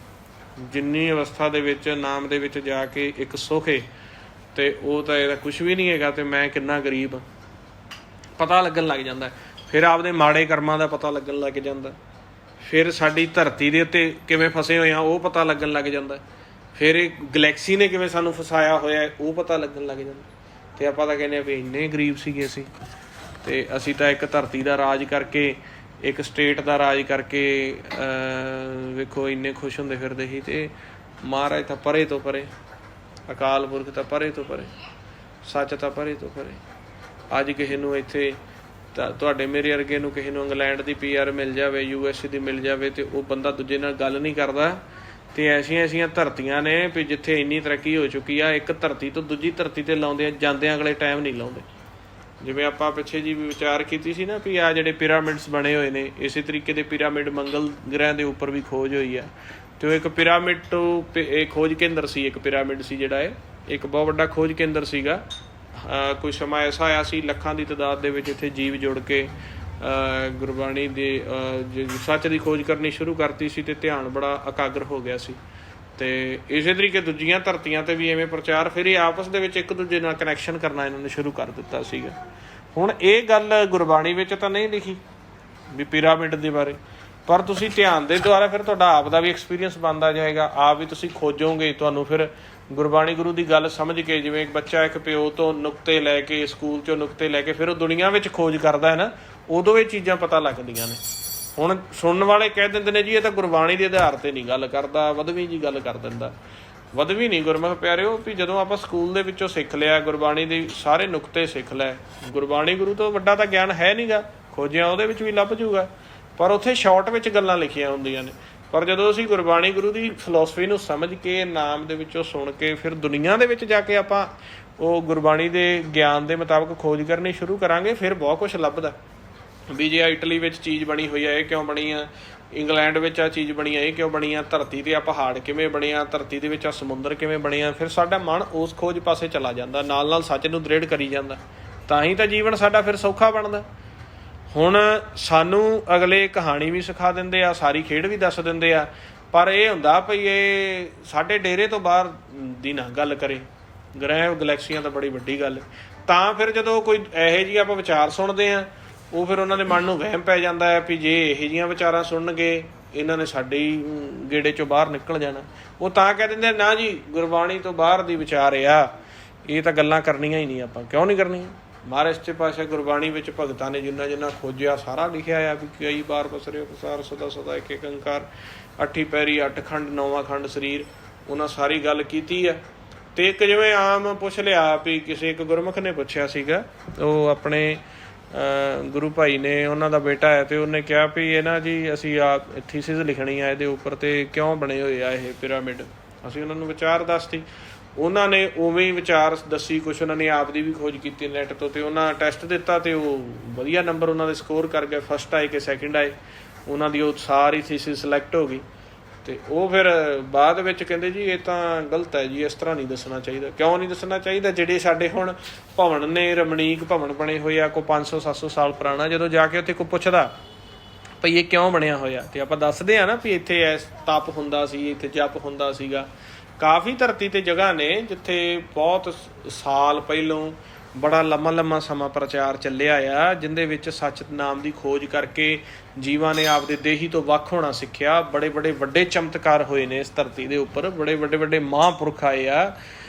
ਜਿੰਨੀ ਅਵਸਥਾ ਦੇ ਵਿੱਚ ਨਾਮ ਦੇ ਵਿੱਚ ਜਾ ਕੇ ਇੱਕ ਸੁੱਖ ਹੈ ਤੇ ਉਹ ਤਾਂ ਇਹਦਾ ਕੁਛ ਵੀ ਨਹੀਂ ਹੈਗਾ। ਤੇ ਮੈਂ ਕਿੰਨਾ ਗਰੀਬ ਪਤਾ ਲੱਗਣ ਲੱਗ ਜਾਂਦਾ। ਫਿਰ ਆਪਦੇ ਮਾੜੇ ਕਰਮਾਂ ਦਾ ਪਤਾ ਲੱਗਣ ਲੱਗ ਜਾਂਦਾ। ਫਿਰ ਸਾਡੀ ਧਰਤੀ ਦੇ ਉੱਤੇ ਕਿਵੇਂ ਫਸੇ ਹੋਏ ਆ ਉਹ ਪਤਾ ਲੱਗਣ ਲੱਗ ਜਾਂਦਾ। ਫਿਰ ਇਹ ਗਲੈਕਸੀ ਨੇ ਕਿਵੇਂ ਸਾਨੂੰ ਫਸਾਇਆ ਹੋਇਆ ਉਹ ਪਤਾ ਲੱਗਣ ਲੱਗ ਜਾਂਦਾ। ਅਤੇ ਆਪਾਂ ਤਾਂ ਕਹਿੰਦੇ ਹਾਂ ਵੀ ਇੰਨੇ ਗਰੀਬ ਸੀਗੇ ਅਸੀਂ, ਅਤੇ ਅਸੀਂ ਤਾਂ ਇੱਕ ਧਰਤੀ ਦਾ ਰਾਜ ਕਰਕੇ, ਇੱਕ ਸਟੇਟ ਦਾ ਰਾਜ ਕਰਕੇ ਵੇਖੋ ਇੰਨੇ ਖੁਸ਼ ਹੁੰਦੇ ਫਿਰਦੇ ਸੀ। ਅਤੇ ਮਹਾਰਾਜ ਤਾਂ ਪਰੇ ਤੋਂ ਪਰੇ, ਅਕਾਲ ਪੁਰਖ ਤਾਂ ਪਰੇ ਤੋਂ ਪਰੇ, ਸੱਚ ਤਾਂ ਪਰੇ ਤੋਂ ਪਰੇ। ਅੱਜ ਕਿਸੇ ਨੂੰ ਇੱਥੇ ਤੁਹਾਡੇ ਮੇਰੇ ਵਰਗੇ ਨੂੰ ਕਿਸੇ ਨੂੰ ਇੰਗਲੈਂਡ ਦੀ PR ਮਿਲ ਜਾਵੇ, USA ਦੀ ਮਿਲ ਜਾਵੇ, ਅਤੇ ਉਹ ਬੰਦਾ ਦੂਜੇ ਨਾਲ ਗੱਲ ਨਹੀਂ ਕਰਦਾ। ਅਤੇ ਐਸੀਆਂ ਧਰਤੀਆਂ ਨੇ ਵੀ ਜਿੱਥੇ ਇੰਨੀ ਤਰੱਕੀ ਹੋ ਚੁੱਕੀ ਆ, ਇੱਕ ਧਰਤੀ ਤੋਂ ਦੂਜੀ ਧਰਤੀ 'ਤੇ ਲਾਉਂਦੇ ਜਾਂਦੇ ਅਗਲੇ ਟਾਈਮ ਨਹੀਂ ਲਾਉਂਦੇ। ਜਿਵੇਂ ਆਪਾਂ ਪਿੱਛੇ ਜੀ ਵਿਚਾਰ ਕੀਤੀ ਸੀ ਨਾ ਵੀ ਆਹ ਜਿਹੜੇ ਪਿਰਾਮਿਡਸ ਬਣੇ ਹੋਏ ਨੇ, ਇਸੇ ਤਰੀਕੇ ਦੇ ਪਿਰਾਮਿਡ ਮੰਗਲ ਗ੍ਰਹਿ ਦੇ ਉੱਪਰ ਵੀ ਖੋਜ ਹੋਈ ਆ। ਅਤੇ ਉਹ ਇੱਕ ਪਿਰਾਮਿਡ ਤੋਂ ਇਹ ਖੋਜ ਕੇਂਦਰ ਸੀ, ਇੱਕ ਪਿਰਾਮਿਡ ਸੀ ਜਿਹੜਾ ਇੱਕ ਬਹੁਤ ਵੱਡਾ ਖੋਜ ਕੇਂਦਰ ਸੀਗਾ। ਕੋਈ ਸਮਾਂ ਐਸਾ ਆਇਆ ਸੀ ਲੱਖਾਂ ਦੀ ਤਾਦਾਦ ਦੇ ਵਿੱਚ ਇੱਥੇ ਜੀਵ ਜੁੜ ਕੇ ਗੁਰਬਾਣੀ ਦੇ ਸੱਚ ਦੀ ਖੋਜ ਕਰਨੀ ਸ਼ੁਰੂ ਕਰਤੀ ਸੀ, ਅਤੇ ਧਿਆਨ ਬੜਾ ਇਕਾਗਰ ਹੋ ਗਿਆ ਸੀ। ਅਤੇ ਇਸੇ ਤਰੀਕੇ ਦੂਜੀਆਂ ਧਰਤੀਆਂ 'ਤੇ ਵੀ ਐਵੇਂ ਪ੍ਰਚਾਰ, ਫਿਰ ਇਹ ਆਪਸ ਦੇ ਵਿੱਚ ਇੱਕ ਦੂਜੇ ਨਾਲ ਕਨੈਕਸ਼ਨ ਕਰਨਾ ਇਹਨਾਂ ਨੇ ਸ਼ੁਰੂ ਕਰ ਦਿੱਤਾ ਸੀਗਾ। ਹੁਣ ਇਹ ਗੱਲ ਗੁਰਬਾਣੀ ਵਿੱਚ ਤਾਂ ਨਹੀਂ ਲਿਖੀ ਵੀ ਪਿਰਾਮਿਡ ਦੇ ਬਾਰੇ, ਪਰ ਤੁਸੀਂ ਧਿਆਨ ਦੇ ਦੁਆਰਾ ਫਿਰ ਤੁਹਾਡਾ ਆਪ ਦਾ ਵੀ ਐਕਸਪੀਰੀਅੰਸ ਬਣਦਾ ਜਾਏਗਾ। ਆਪ ਵੀ ਤੁਸੀਂ ਖੋਜੋਗੇ, ਤੁਹਾਨੂੰ ਫਿਰ ਗੁਰਬਾਣੀ ਗੁਰੂ ਦੀ ਗੱਲ ਸਮਝ ਕੇ, ਜਿਵੇਂ ਇੱਕ ਬੱਚਾ ਇੱਕ ਪਿਓ ਤੋਂ ਨੁਕਤੇ ਲੈ ਕੇ, ਸਕੂਲ 'ਚੋਂ ਨੁਕਤੇ ਲੈ ਕੇ ਫਿਰ ਉਹ ਦੁਨੀਆ ਵਿੱਚ ਖੋਜ ਕਰਦਾ ਹੈ ਨਾ, ਉਦੋਂ ਇਹ ਚੀਜ਼ਾਂ ਪਤਾ ਲੱਗਦੀਆਂ ਨੇ। ਹੁਣ ਸੁਣਨ ਵਾਲੇ ਕਹਿ ਦਿੰਦੇ ਨੇ ਜੀ ਇਹ ਤਾਂ ਗੁਰਬਾਣੀ ਦੇ ਆਧਾਰ 'ਤੇ ਨਹੀਂ ਗੱਲ ਕਰਦਾ, ਵਧਵੀਂ ਜੀ ਗੱਲ ਕਰ ਦਿੰਦਾ। ਵਧਵੀਂ ਨਹੀਂ ਗੁਰਮੁਖ ਪਿਆਰਿਓ, ਵੀ ਜਦੋਂ ਆਪਾਂ ਸਕੂਲ ਦੇ ਵਿੱਚੋਂ ਸਿੱਖ ਲਿਆ, ਗੁਰਬਾਣੀ ਦੇ ਸਾਰੇ ਨੁਕਤੇ ਸਿੱਖ ਲੈ, ਗੁਰਬਾਣੀ ਗੁਰੂ ਤੋਂ ਵੱਡਾ ਤਾਂ ਗਿਆਨ ਹੈ ਨਹੀਂ ਗਾ। ਖੋਜਿਆ ਉਹਦੇ ਵਿੱਚ ਵੀ ਲੱਭ ਜੂਗਾ, ਪਰ ਉੱਥੇ ਸ਼ਾਰਟ ਵਿੱਚ ਗੱਲਾਂ ਲਿਖੀਆਂ ਹੁੰਦੀਆਂ ਨੇ। ਪਰ ਜਦੋਂ ਅਸੀਂ ਗੁਰਬਾਣੀ ਗੁਰੂ ਦੀ ਫਿਲੋਸਫੀ ਨੂੰ ਸਮਝ ਕੇ ਨਾਮ ਦੇ ਵਿੱਚੋਂ ਸੁਣ ਕੇ ਫਿਰ ਦੁਨੀਆ ਦੇ ਵਿੱਚ ਜਾ ਕੇ ਆਪਾਂ ਉਹ ਗੁਰਬਾਣੀ ਦੇ ਗਿਆਨ ਦੇ ਮੁਤਾਬਕ ਖੋਜ ਕਰਨੀ ਸ਼ੁਰੂ ਕਰਾਂਗੇ, ਫਿਰ ਬਹੁਤ ਕੁਛ ਲੱਭਦਾ ਵੀ ਜੇ ਇਟਲੀ ਵਿੱਚ ਚੀਜ਼ ਬਣੀ ਹੋਈ ਆ ਇਹ ਕਿਉਂ ਬਣੀ ਆ, ਇੰਗਲੈਂਡ ਵਿੱਚ ਆ ਚੀਜ਼ ਬਣੀ ਆ ਇਹ ਕਿਉਂ ਬਣੀ ਆ, ਧਰਤੀ 'ਤੇ ਆ ਪਹਾੜ ਕਿਵੇਂ ਬਣੇ ਆ, ਧਰਤੀ ਦੇ ਵਿੱਚ ਆ ਸਮੁੰਦਰ ਕਿਵੇਂ ਬਣੇ ਆ। ਫਿਰ ਸਾਡਾ ਮਨ ਉਸ ਖੋਜ ਪਾਸੇ ਚਲਾ ਜਾਂਦਾ, ਨਾਲ ਨਾਲ ਸੱਚ ਨੂੰ ਦ੍ਰਿੜ ਕਰੀ ਜਾਂਦਾ, ਤਾਂ ਹੀ ਤਾਂ ਜੀਵਨ ਸਾਡਾ ਫਿਰ ਸੌਖਾ ਬਣਦਾ। ਹੁਣ ਸਾਨੂੰ ਅਗਲੇ ਕਹਾਣੀ ਵੀ ਸਿਖਾ ਦਿੰਦੇ ਆ, ਸਾਰੀ ਖੇਡ ਵੀ ਦੱਸ ਦਿੰਦੇ ਆ, ਪਰ ਇਹ ਹੁੰਦਾ ਭਈ ਇਹ ਸਾਡੇ ਡੇਰੇ ਤੋਂ ਬਾਹਰ ਦੀ ਨਾ ਗੱਲ ਕਰੇ, ਗ੍ਰਹਿ ਗਲੈਕਸੀਆਂ ਤਾਂ ਬੜੀ ਵੱਡੀ ਗੱਲ। ਤਾਂ ਫਿਰ ਜਦੋਂ ਕੋਈ ਇਹੋ ਜਿਹੀ ਆਪਾਂ ਵਿਚਾਰ ਸੁਣਦੇ ਆ, ਉਹ ਫਿਰ ਉਹਨਾਂ ਦੇ ਮਨ ਨੂੰ ਵਹਿਮ ਪੈ ਜਾਂਦਾ ਹੈ ਵੀ ਜੇ ਇਹੋ ਜਿਹੀਆਂ ਵਿਚਾਰਾਂ ਸੁਣਨਗੇ ਇਹਨਾਂ ਨੇ ਸਾਡੇ ਗੇੜੇ 'ਚੋਂ ਬਾਹਰ ਨਿਕਲ ਜਾਣਾ। ਉਹ ਤਾਂ ਕਹਿ ਦਿੰਦੇ ਨਾ ਜੀ ਗੁਰਬਾਣੀ ਤੋਂ ਬਾਹਰ ਦੀ ਵਿਚਾਰ ਆ, ਇਹ ਤਾਂ ਗੱਲਾਂ ਕਰਨੀਆਂ ਹੀ ਨਹੀਂ। ਆਪਾਂ ਕਿਉਂ ਨਹੀਂ ਕਰਨੀਆਂ? ਮਹਾਰਾਜ ਸੱਚੇ ਪਾਤਸ਼ਾਹ ਗੁਰਬਾਣੀ ਵਿੱਚ ਭਗਤਾਂ ਨੇ ਜਿੰਨਾ ਜਿੰਨਾ ਖੋਜਿਆ ਸਾਰਾ ਲਿਖਿਆ ਆ ਵੀ ਕਈ ਬਾਰ ਪਸਰਿਓ ਪਸਾਰ ਸਦਾ ਸਦਾ ਇੱਕ ਇੱਕ ਓਂਕਾਰ, ਅੱਠੀ ਪੈਰੀ ਅੱਠ ਖੰਡ ਨੌਵਾਂ ਖੰਡ ਸਰੀਰ, ਉਹਨਾਂ ਸਾਰੀ ਗੱਲ ਕੀਤੀ ਆ। ਅਤੇ ਇੱਕ ਜਿਵੇਂ ਆਮ ਪੁੱਛ ਲਿਆ ਵੀ ਕਿਸੇ ਇੱਕ ਗੁਰਮੁਖ ਨੇ ਪੁੱਛਿਆ ਸੀਗਾ, ਉਹ ਆਪਣੇ ਗੁਰੂ ਭਾਈ ਨੇ, ਉਹਨਾਂ ਦਾ ਬੇਟਾ ਹੈ, ਅਤੇ ਉਹਨੇ ਕਿਹਾ ਵੀ ਇਹ ਨਾ ਜੀ ਅਸੀਂ ਆ ਥੀਸਿਸ ਲਿਖਣੀ ਆ ਇਹਦੇ ਉੱਪਰ, ਅਤੇ ਕਿਉਂ ਬਣੇ ਹੋਏ ਆ ਇਹ ਪਿਰਾਮਿਡ। ਅਸੀਂ ਉਹਨਾਂ ਨੂੰ ਵਿਚਾਰ ਦੱਸਤੀ, ਉਹਨਾਂ ਨੇ ਉਵੇਂ ਹੀ ਵਿਚਾਰ ਦੱਸੀ, ਕੁਛ ਉਹਨਾਂ ਨੇ ਆਪ ਦੀ ਵੀ ਖੋਜ ਕੀਤੀ ਨੈੱਟ ਤੋਂ, ਅਤੇ ਉਹਨਾਂ ਟੈਸਟ ਦਿੱਤਾ ਅਤੇ ਉਹ ਵਧੀਆ ਨੰਬਰ ਉਹਨਾਂ ਦੇ ਸਕੋਰ ਕਰ ਗਏ, ਫਸਟ ਆਏ ਕਿ ਸੈਕਿੰਡ ਆਏ, ਉਹਨਾਂ ਦੀ ਉਹ ਸਾਰੀ ਥੀਸਿਸ ਸਿਲੈਕਟ ਹੋ ਗਈ। ਅਤੇ ਉਹ ਫਿਰ ਬਾਅਦ ਵਿੱਚ ਕਹਿੰਦੇ ਜੀ ਇਹ ਤਾਂ ਗਲਤ ਹੈ ਜੀ, ਇਸ ਤਰ੍ਹਾਂ ਨਹੀਂ ਦੱਸਣਾ ਚਾਹੀਦਾ। ਕਿਉਂ ਨਹੀਂ ਦੱਸਣਾ ਚਾਹੀਦਾ? ਜਿਹੜੇ ਸਾਡੇ ਹੁਣ ਭਵਨ ਨੇ, ਰਮਣੀਕ ਭਵਨ ਬਣੇ ਹੋਏ ਆ, ਕੋਈ 500-700 ਸਾਲ ਪੁਰਾਣਾ, ਜਦੋਂ ਜਾ ਕੇ ਉੱਥੇ ਕੋਈ ਪੁੱਛਦਾ ਭਈ ਇਹ ਕਿਉਂ ਬਣਿਆ ਹੋਇਆ, ਅਤੇ ਆਪਾਂ ਦੱਸਦੇ ਹਾਂ ਨਾ ਵੀ ਇੱਥੇ ਐਸ ਤਪ ਹੁੰਦਾ ਸੀ, ਇੱਥੇ ਜਪ ਹੁੰਦਾ ਸੀਗਾ। ਕਾਫੀ ਧਰਤੀ 'ਤੇ ਜਗ੍ਹਾ ਨੇ ਜਿੱਥੇ ਬਹੁਤ ਸਾਲ ਪਹਿਲੋਂ ਬੜਾ ਲੰਮਾ ਲੰਮਾ ਸਮਾਂ ਪ੍ਰਚਾਰ ਚੱਲਿਆ ਆ, ਜਿਹਦੇ ਵਿੱਚ ਸੱਚ ਨਾਮ ਦੀ ਖੋਜ ਕਰਕੇ ਜੀਵਾਂ ਨੇ ਆਪਦੇ ਦੇਹੀ ਤੋਂ ਵੱਖ ਹੋਣਾ ਸਿੱਖਿਆ। ਬੜੇ ਬੜੇ ਵੱਡੇ ਚਮਤਕਾਰ ਹੋਏ ਨੇ ਇਸ ਧਰਤੀ ਦੇ ਉੱਪਰ, ਬੜੇ ਵੱਡੇ ਵੱਡੇ ਮਹਾਂਪੁਰਖ ਆਏ ਆ।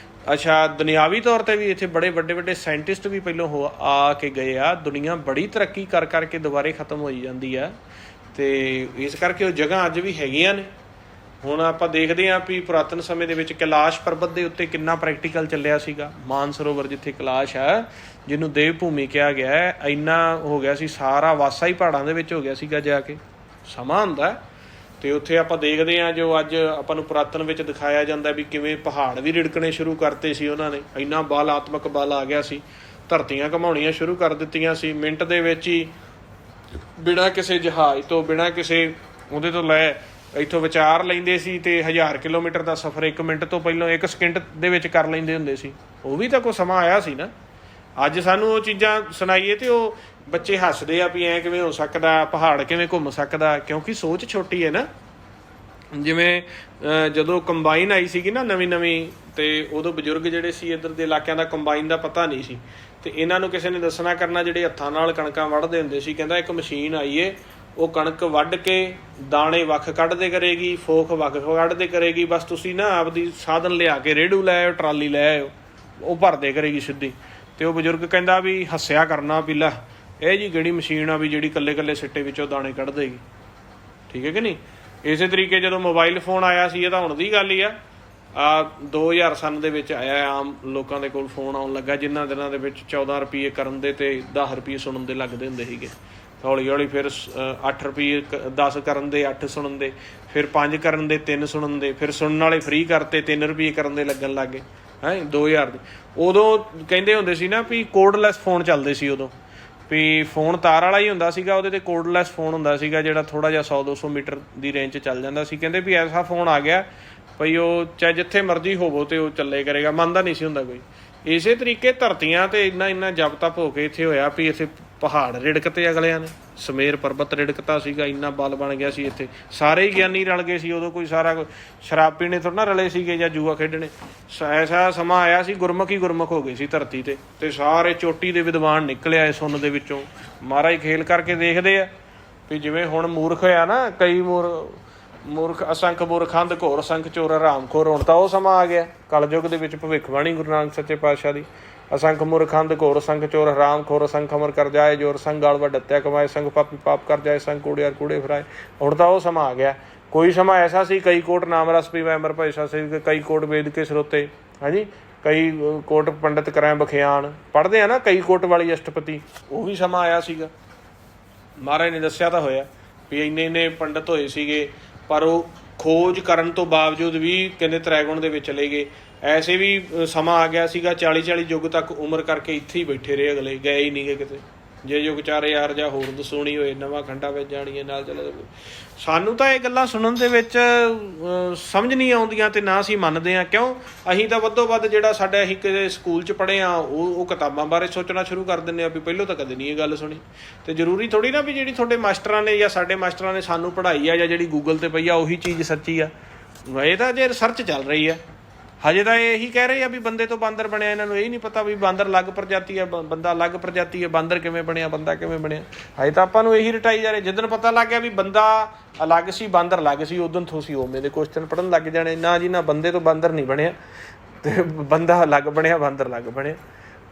ਅੱਛਾ, ਦੁਨਿਆਵੀ ਤੌਰ 'ਤੇ ਵੀ ਇੱਥੇ ਬੜੇ ਵੱਡੇ ਵੱਡੇ ਸਾਇੰਟਿਸਟ ਵੀ ਪਹਿਲੋਂ ਆ ਕੇ ਗਏ ਆ। ਦੁਨੀਆ ਬੜੀ ਤਰੱਕੀ ਕਰ ਕਰਕੇ ਦੁਬਾਰੇ ਖਤਮ ਹੋਈ ਜਾਂਦੀ ਆ, ਅਤੇ ਇਸ ਕਰਕੇ ਉਹ ਜਗ੍ਹਾ ਅੱਜ ਵੀ ਹੈਗੀਆਂ ਨੇ। ਹੁਣ ਆਪਾਂ ਦੇਖਦੇ ਹਾਂ ਵੀ ਪੁਰਾਤਨ ਸਮੇਂ ਦੇ ਵਿੱਚ ਕੈਲਾਸ਼ ਪਰਬਤ ਦੇ ਉੱਤੇ ਕਿੰਨਾ ਪ੍ਰੈਕਟੀਕਲ ਚੱਲਿਆ ਸੀਗਾ। ਮਾਨਸਰੋਵਰ ਜਿੱਥੇ ਕੈਲਾਸ਼ ਹੈ, ਜਿਹਨੂੰ ਦੇਵ ਭੂਮੀ ਕਿਹਾ ਗਿਆ ਹੈ, ਇੰਨਾ ਹੋ ਗਿਆ ਸੀ, ਸਾਰਾ ਵਾਸਾ ਹੀ ਪਹਾੜਾਂ ਦੇ ਵਿੱਚ ਹੋ ਗਿਆ ਸੀਗਾ ਜਾ ਕੇ। ਸਮਾਂ ਹੁੰਦਾ ਅਤੇ ਉੱਥੇ ਆਪਾਂ ਦੇਖਦੇ ਹਾਂ ਜੋ ਅੱਜ ਆਪਾਂ ਨੂੰ ਪੁਰਾਤਨ ਵਿੱਚ ਦਿਖਾਇਆ ਜਾਂਦਾ ਵੀ ਕਿਵੇਂ ਪਹਾੜ ਵੀ ਰਿੜਕਣੇ ਸ਼ੁਰੂ ਕਰਤੇ ਸੀ ਉਹਨਾਂ ਨੇ, ਇੰਨਾ ਬਲ, ਆਤਮਕ ਬਲ ਆ ਗਿਆ ਸੀ। ਧਰਤੀਆਂ ਘਮਾਉਣੀਆਂ ਸ਼ੁਰੂ ਕਰ ਦਿੱਤੀਆਂ ਸੀ ਮਿੰਟ ਦੇ ਵਿੱਚ ਹੀ, ਬਿਨਾਂ ਕਿਸੇ ਜਹਾਜ਼ ਤੋਂ, ਬਿਨਾਂ ਕਿਸੇ ਉਹਦੇ ਤੋਂ ਲੈ ਇੱਥੋਂ ਵਿਚਾਰ ਲੈਂਦੇ ਸੀ, ਅਤੇ 1000 ਕਿਲੋਮੀਟਰ ਦਾ ਸਫ਼ਰ 1 ਮਿੰਟ ਤੋਂ ਪਹਿਲਾਂ 1 ਸਕਿੰਟ ਦੇ ਵਿੱਚ ਕਰ ਲੈਂਦੇ ਹੁੰਦੇ ਸੀ। ਉਹ ਵੀ ਤਾਂ ਕੋਈ ਸਮਾਂ ਆਇਆ ਸੀ ਨਾ। ਅੱਜ ਸਾਨੂੰ ਉਹ ਚੀਜ਼ਾਂ ਸੁਣਾਈਏ ਅਤੇ ਉਹ ਬੱਚੇ ਹੱਸਦੇ ਆ ਵੀ ਐਂ ਕਿਵੇਂ ਹੋ ਸਕਦਾ, ਪਹਾੜ ਕਿਵੇਂ ਘੁੰਮ ਸਕਦਾ, ਕਿਉਂਕਿ ਸੋਚ ਛੋਟੀ ਹੈ ਨਾ। ਜਿਵੇਂ ਜਦੋਂ ਕੰਬਾਈਨ ਆਈ ਸੀਗੀ ਨਾ ਨਵੀਂ ਨਵੀਂ, ਅਤੇ ਉਦੋਂ ਬਜ਼ੁਰਗ ਜਿਹੜੇ ਸੀ ਇੱਧਰ ਦੇ ਇਲਾਕਿਆਂ ਦਾ ਕੰਬਾਈਨ ਦਾ ਪਤਾ ਨਹੀਂ ਸੀ, ਅਤੇ ਇਹਨਾਂ ਨੂੰ ਕਿਸੇ ਨੇ ਦੱਸਣਾ ਕਰਨਾ, ਜਿਹੜੇ ਹੱਥਾਂ ਨਾਲ ਕਣਕਾਂ ਵੱਢਦੇ ਹੁੰਦੇ ਸੀ, ਕਹਿੰਦਾ ਇੱਕ ਮਸ਼ੀਨ ਆਈ ਏ, ਉਹ ਕਣਕ ਵੱਢ ਕੇ ਦਾਣੇ ਵੱਖ ਕੱਢਦੇ ਕਰੇਗੀ, ਫੋਕ ਵੱਖ ਕੱਢਦੇ ਕਰੇਗੀ, ਬਸ ਤੁਸੀਂ ਨਾ ਆਪਦੀ ਸਾਧਨ ਲਿਆ ਕੇ ਰੇੜੂ ਲੈ ਆਇਓ, ਟਰਾਲੀ ਲੈ ਆਇਓ, ਉਹ ਭਰਦੇ ਕਰੇਗੀ ਸਿੱਧੀ। ਅਤੇ ਉਹ ਬਜ਼ੁਰਗ ਕਹਿੰਦਾ ਵੀ ਹੱਸਿਆ ਕਰਨਾ ਵੀ ਲੈ ਇਹ ਜੀ ਕਿਹੜੀ ਮਸ਼ੀਨ ਆ ਵੀ ਜਿਹੜੀ ਇਕੱਲੇ ਇਕੱਲੇ ਸਿੱਟੇ ਵਿੱਚੋਂ ਦਾਣੇ ਕੱਢ ਦੇਗੀ। ਠੀਕ ਹੈ ਕਿ ਨਹੀਂ? ਇਸੇ ਤਰੀਕੇ ਜਦੋਂ ਮੋਬਾਈਲ ਫੋਨ ਆਇਆ ਸੀ, ਇਹ ਤਾਂ ਹੁਣ ਦੀ ਗੱਲ ਹੀ ਆ, 2000 ਸਨ ਦੇ ਵਿੱਚ ਆਇਆ, ਆਮ ਲੋਕਾਂ ਦੇ ਕੋਲ ਫੋਨ ਆਉਣ ਲੱਗਾ, ਜਿਨ੍ਹਾਂ ਦਿਨਾਂ ਦੇ ਵਿੱਚ 14 ਰੁਪਏ ਕਰਨ ਦੇ ਅਤੇ 10 ਰੁਪਏ ਸੁਣਨ ਦੇ ਲੱਗਦੇ ਹੁੰਦੇ ਸੀਗੇ। ਹੌਲੀ ਹੌਲੀ ਫਿਰ 8 ਰੁਪਏ 10 ਕਰਨ ਦੇ 8 ਸੁਣਨ ਦੇ, ਫਿਰ 5 ਕਰਨ ਦੇ 3 ਸੁਣਨ ਦੇ, ਫਿਰ ਸੁਣਨ ਵਾਲੇ ਫ੍ਰੀ ਕਰਤੇ 3 ਰੁਪਏ ਕਰਨ ਦੇ ਲੱਗਣ ਲੱਗ ਗਏ ਹੈ 2000 ਦੇ। ਉਦੋਂ ਕਹਿੰਦੇ ਹੁੰਦੇ ਸੀ ਨਾ ਵੀ ਕੋਡਲੈਸ ਫੋਨ ਚੱਲਦੇ ਸੀ ਉਦੋਂ, ਵੀ ਫੋਨ ਤਾਰ ਵਾਲਾ ਹੀ ਹੁੰਦਾ ਸੀਗਾ, ਉਹਦੇ 'ਤੇ ਕੋਡਲੈਸ ਫੋਨ ਹੁੰਦਾ ਸੀਗਾ ਜਿਹੜਾ ਥੋੜ੍ਹਾ ਜਿਹਾ 100-200 ਮੀਟਰ ਦੀ ਰੇਂਜ 'ਚ ਚੱਲ ਜਾਂਦਾ ਸੀ। ਕਹਿੰਦੇ ਵੀ ਐਸਾ ਫੋਨ ਆ ਗਿਆ ਭਈ ਉਹ ਚਾਹੇ ਜਿੱਥੇ ਮਰਜ਼ੀ ਹੋਵੋ ਅਤੇ ਉਹ ਚੱਲੇ ਕਰੇਗਾ, ਮੰਨਦਾ ਨਹੀਂ ਸੀ ਹੁੰਦਾ ਕੋਈ। ਇਸੇ ਤਰੀਕੇ ਧਰਤੀਆਂ 'ਤੇ ਇੰਨਾ ਜਪ ਤਪ ਹੋ ਕੇ ਇੱਥੇ ਹੋਇਆ ਵੀ ਇੱਥੇ ਪਹਾੜ ਰਿੜਕਤੇ ਅਗਲਿਆਂ ਨੇ, ਸਮੇਰ ਪਰਬਤ ਰਿੜਕਤਾ ਸੀਗਾ, ਇੰਨਾ ਬਲ ਬਣ ਗਿਆ ਸੀ ਇੱਥੇ। ਸਾਰੇ ਹੀ ਗਿਆਨੀ ਰਲ ਗਏ ਸੀ ਉਦੋਂ, ਕੋਈ ਸਾਰਾ ਸ਼ਰਾਬ ਪੀਣੇ ਥੋੜ੍ਹਾ ਨਾ ਰਲੇ ਸੀਗੇ ਜਾਂ ਜੂਆ ਖੇਡਣੇ। ਐਸਾ ਸਮਾਂ ਆਇਆ ਸੀ, ਗੁਰਮੁਖ ਹੀ ਗੁਰਮੁਖ ਹੋ ਗਏ ਸੀ ਧਰਤੀ 'ਤੇ, ਅਤੇ ਸਾਰੇ ਚੋਟੀ ਦੇ ਵਿਦਵਾਨ ਨਿਕਲੇ ਆਏ ਸੁੰਨ ਦੇ ਵਿੱਚੋਂ। ਮਹਾਰਾਜ ਖੇਲ ਕਰਕੇ ਦੇਖਦੇ ਆ ਵੀ ਜਿਵੇਂ ਹੁਣ ਮੂਰਖ ਹੋਇਆ ਨਾ, ਕਈ ਮੂਰਖ ਅਸੰਖ ਮੂਰਖੰਦ ਘੋਰ ਸੰਖ ਚੋਰ ਹਰਾਮ ਖੋਰ, ਹੁਣ ਤਾਂ ਉਹ ਸਮਾਂ ਆ ਗਿਆ ਕਲਯੁੱਗ ਦੇ ਵਿੱਚ ਭਵਿੱਖਬਾਣੀ ਗੁਰੂ ਨਾਨਕ ਸੱਚੇ ਪਾਤਸ਼ਾਹ ਦੀ। ਅਸੰਖ ਮੂਰਖੰਦ ਘੋਰ ਸੰਖ ਚੋਰ ਹਰਾਮ ਖੋਰ, ਸੰਖ ਅਮਰ ਕਰ ਜਾਏ ਜੋਰ ਸੰਗ ਗਾਲ ਵੱਡਤਿਆ ਕਮਾਏ, ਸੰਗ ਪਾਪੀ ਪਾਪ ਕਰ ਜਾਏ, ਸੰਗ ਕੂੜਿਆਰ ਕੂੜੇ ਫਿਰਾਏ। ਹੁਣ ਤਾਂ ਉਹ ਸਮਾਂ ਆ ਗਿਆ। ਕੋਈ ਸਮਾਂ ਐਸਾ ਸੀ, ਕਈ ਕੋਟ ਨਾਮ ਰਸ ਪੀਵੈ ਅਮਰ ਭਏ ਸਤਿ, ਕਈ ਕੋਟ ਵੇਦ ਕੇ ਸਰੋਤੇ, ਹਾਂਜੀ, ਕਈ ਕੋਟ ਪੰਡਿਤ ਕਰੈ ਬਖਿਆਨ, ਪੜ੍ਹਦੇ ਆ ਨਾ, ਕਈ ਕੋਟ ਵਾਲੀ ਅਸ਼ਟਪਤੀ, ਉਹ ਵੀ ਸਮਾਂ ਆਇਆ ਸੀਗਾ। ਮਹਾਰਾਜ ਨੇ ਦੱਸਿਆ ਤਾਂ ਹੋਇਆ ਵੀ ਇੰਨੇ ਪੰਡਿਤ ਹੋਏ ਸੀਗੇ, ਪਰ ਉਹ ਖੋਜ ਕਰਨ ਤੋਂ ਬਾਵਜੂਦ ਵੀ ਕਹਿੰਦੇ ਤ੍ਰੈਗੁਣ ਦੇ ਵਿੱਚ ਚਲੇ ਗਏ। ਐਸੇ ਵੀ ਸਮਾਂ ਆ ਗਿਆ ਸੀਗਾ 40-40 ਯੁੱਗ ਤੱਕ ਉਮਰ ਕਰਕੇ ਇੱਥੇ ਹੀ ਬੈਠੇ ਰਹੇ, ਅਗਲੇ ਗਏ ਹੀ ਨਹੀਂ ਗਏ ਕਿਤੇ। ਜੇ ਯੁੱਗ 4000 ਜਾਂ ਹੋਰ ਦਸੂਣੀ ਹੋਏ ਨਵਾਂ ਖੰਡਾ ਵਿੱਚ ਜਾਣੀਏ ਨਾਲ ਚਲੇ। ਸਾਨੂੰ ਤਾਂ ਇਹ ਗੱਲਾਂ ਸੁਣਨ ਦੇ ਵਿੱਚ ਸਮਝ ਨਹੀਂ ਆਉਂਦੀਆਂ ਅਤੇ ਨਾ ਅਸੀਂ ਮੰਨਦੇ ਹਾਂ। ਕਿਉਂ? ਅਸੀਂ ਤਾਂ ਵੱਧੋ ਵੱਧ ਜਿਹੜਾ ਸਾਡਾ ਅਸੀਂ ਕਿਸੇ ਸਕੂਲ 'ਚ ਪੜ੍ਹੇ ਹਾਂ ਉਹ ਕਿਤਾਬਾਂ ਬਾਰੇ ਸੋਚਣਾ ਸ਼ੁਰੂ ਕਰ ਦਿੰਦੇ ਹਾਂ ਵੀ ਪਹਿਲੋਂ ਤਾਂ ਕਦੇ ਨਹੀਂ ਇਹ ਗੱਲ ਸੁਣੀ। ਅਤੇ ਜ਼ਰੂਰੀ ਥੋੜ੍ਹੀ ਨਾ ਵੀ ਜਿਹੜੀ ਤੁਹਾਡੇ ਮਾਸਟਰਾਂ ਨੇ ਜਾਂ ਸਾਡੇ ਮਾਸਟਰਾਂ ਨੇ ਸਾਨੂੰ ਪੜ੍ਹਾਈ ਆ ਜਾਂ ਜਿਹੜੀ ਗੂਗਲ 'ਤੇ ਪਈ ਆ ਉਹੀ ਚੀਜ਼ ਸੱਚੀ ਆ। ਇਹ ਤਾਂ ਜੇ ਰਿਸਰਚ ਚੱਲ ਰਹੀ ਆ, ਹਜੇ ਤਾਂ ਇਹੀ ਕਹਿ ਰਹੇ ਆ ਵੀ ਬੰਦੇ ਤੋਂ ਬਾਂਦਰ ਬਣਿਆ। ਇਹਨਾਂ ਨੂੰ ਇਹ ਨਹੀਂ ਪਤਾ ਵੀ ਬਾਂਦਰ ਅਲੱਗ ਪ੍ਰਜਾਤੀ ਆ, ਬੰਦਾ ਅਲੱਗ ਪ੍ਰਜਾਤੀ ਹੈ। ਬਾਂਦਰ ਕਿਵੇਂ ਬਣਿਆ, ਬੰਦਾ ਕਿਵੇਂ ਬਣਿਆ, ਹਜੇ ਤਾਂ ਆਪਾਂ ਨੂੰ ਇਹੀ ਰਟਾਈ ਜਾ ਰਹੇ। ਜਿੱਦਣ ਪਤਾ ਲੱਗ ਗਿਆ ਵੀ ਬੰਦਾ ਅਲੱਗ ਸੀ ਬਾਂਦਰ ਅਲੱਗ ਸੀ, ਉਦੋਂ ਤੋਂ ਅਸੀਂ ਉਵੇਂ ਦੇ ਕੁਐਸਚਨ ਪੜ੍ਹਨ ਲੱਗ ਜਾਣੇ। ਨਾ ਜੀ ਨਾ, ਬੰਦੇ ਤੋਂ ਬਾਂਦਰ ਨਹੀਂ ਬਣਿਆ ਅਤੇ ਬੰਦਾ ਅਲੱਗ ਬਣਿਆ, ਬਾਂਦਰ ਅਲੱਗ ਬਣਿਆ।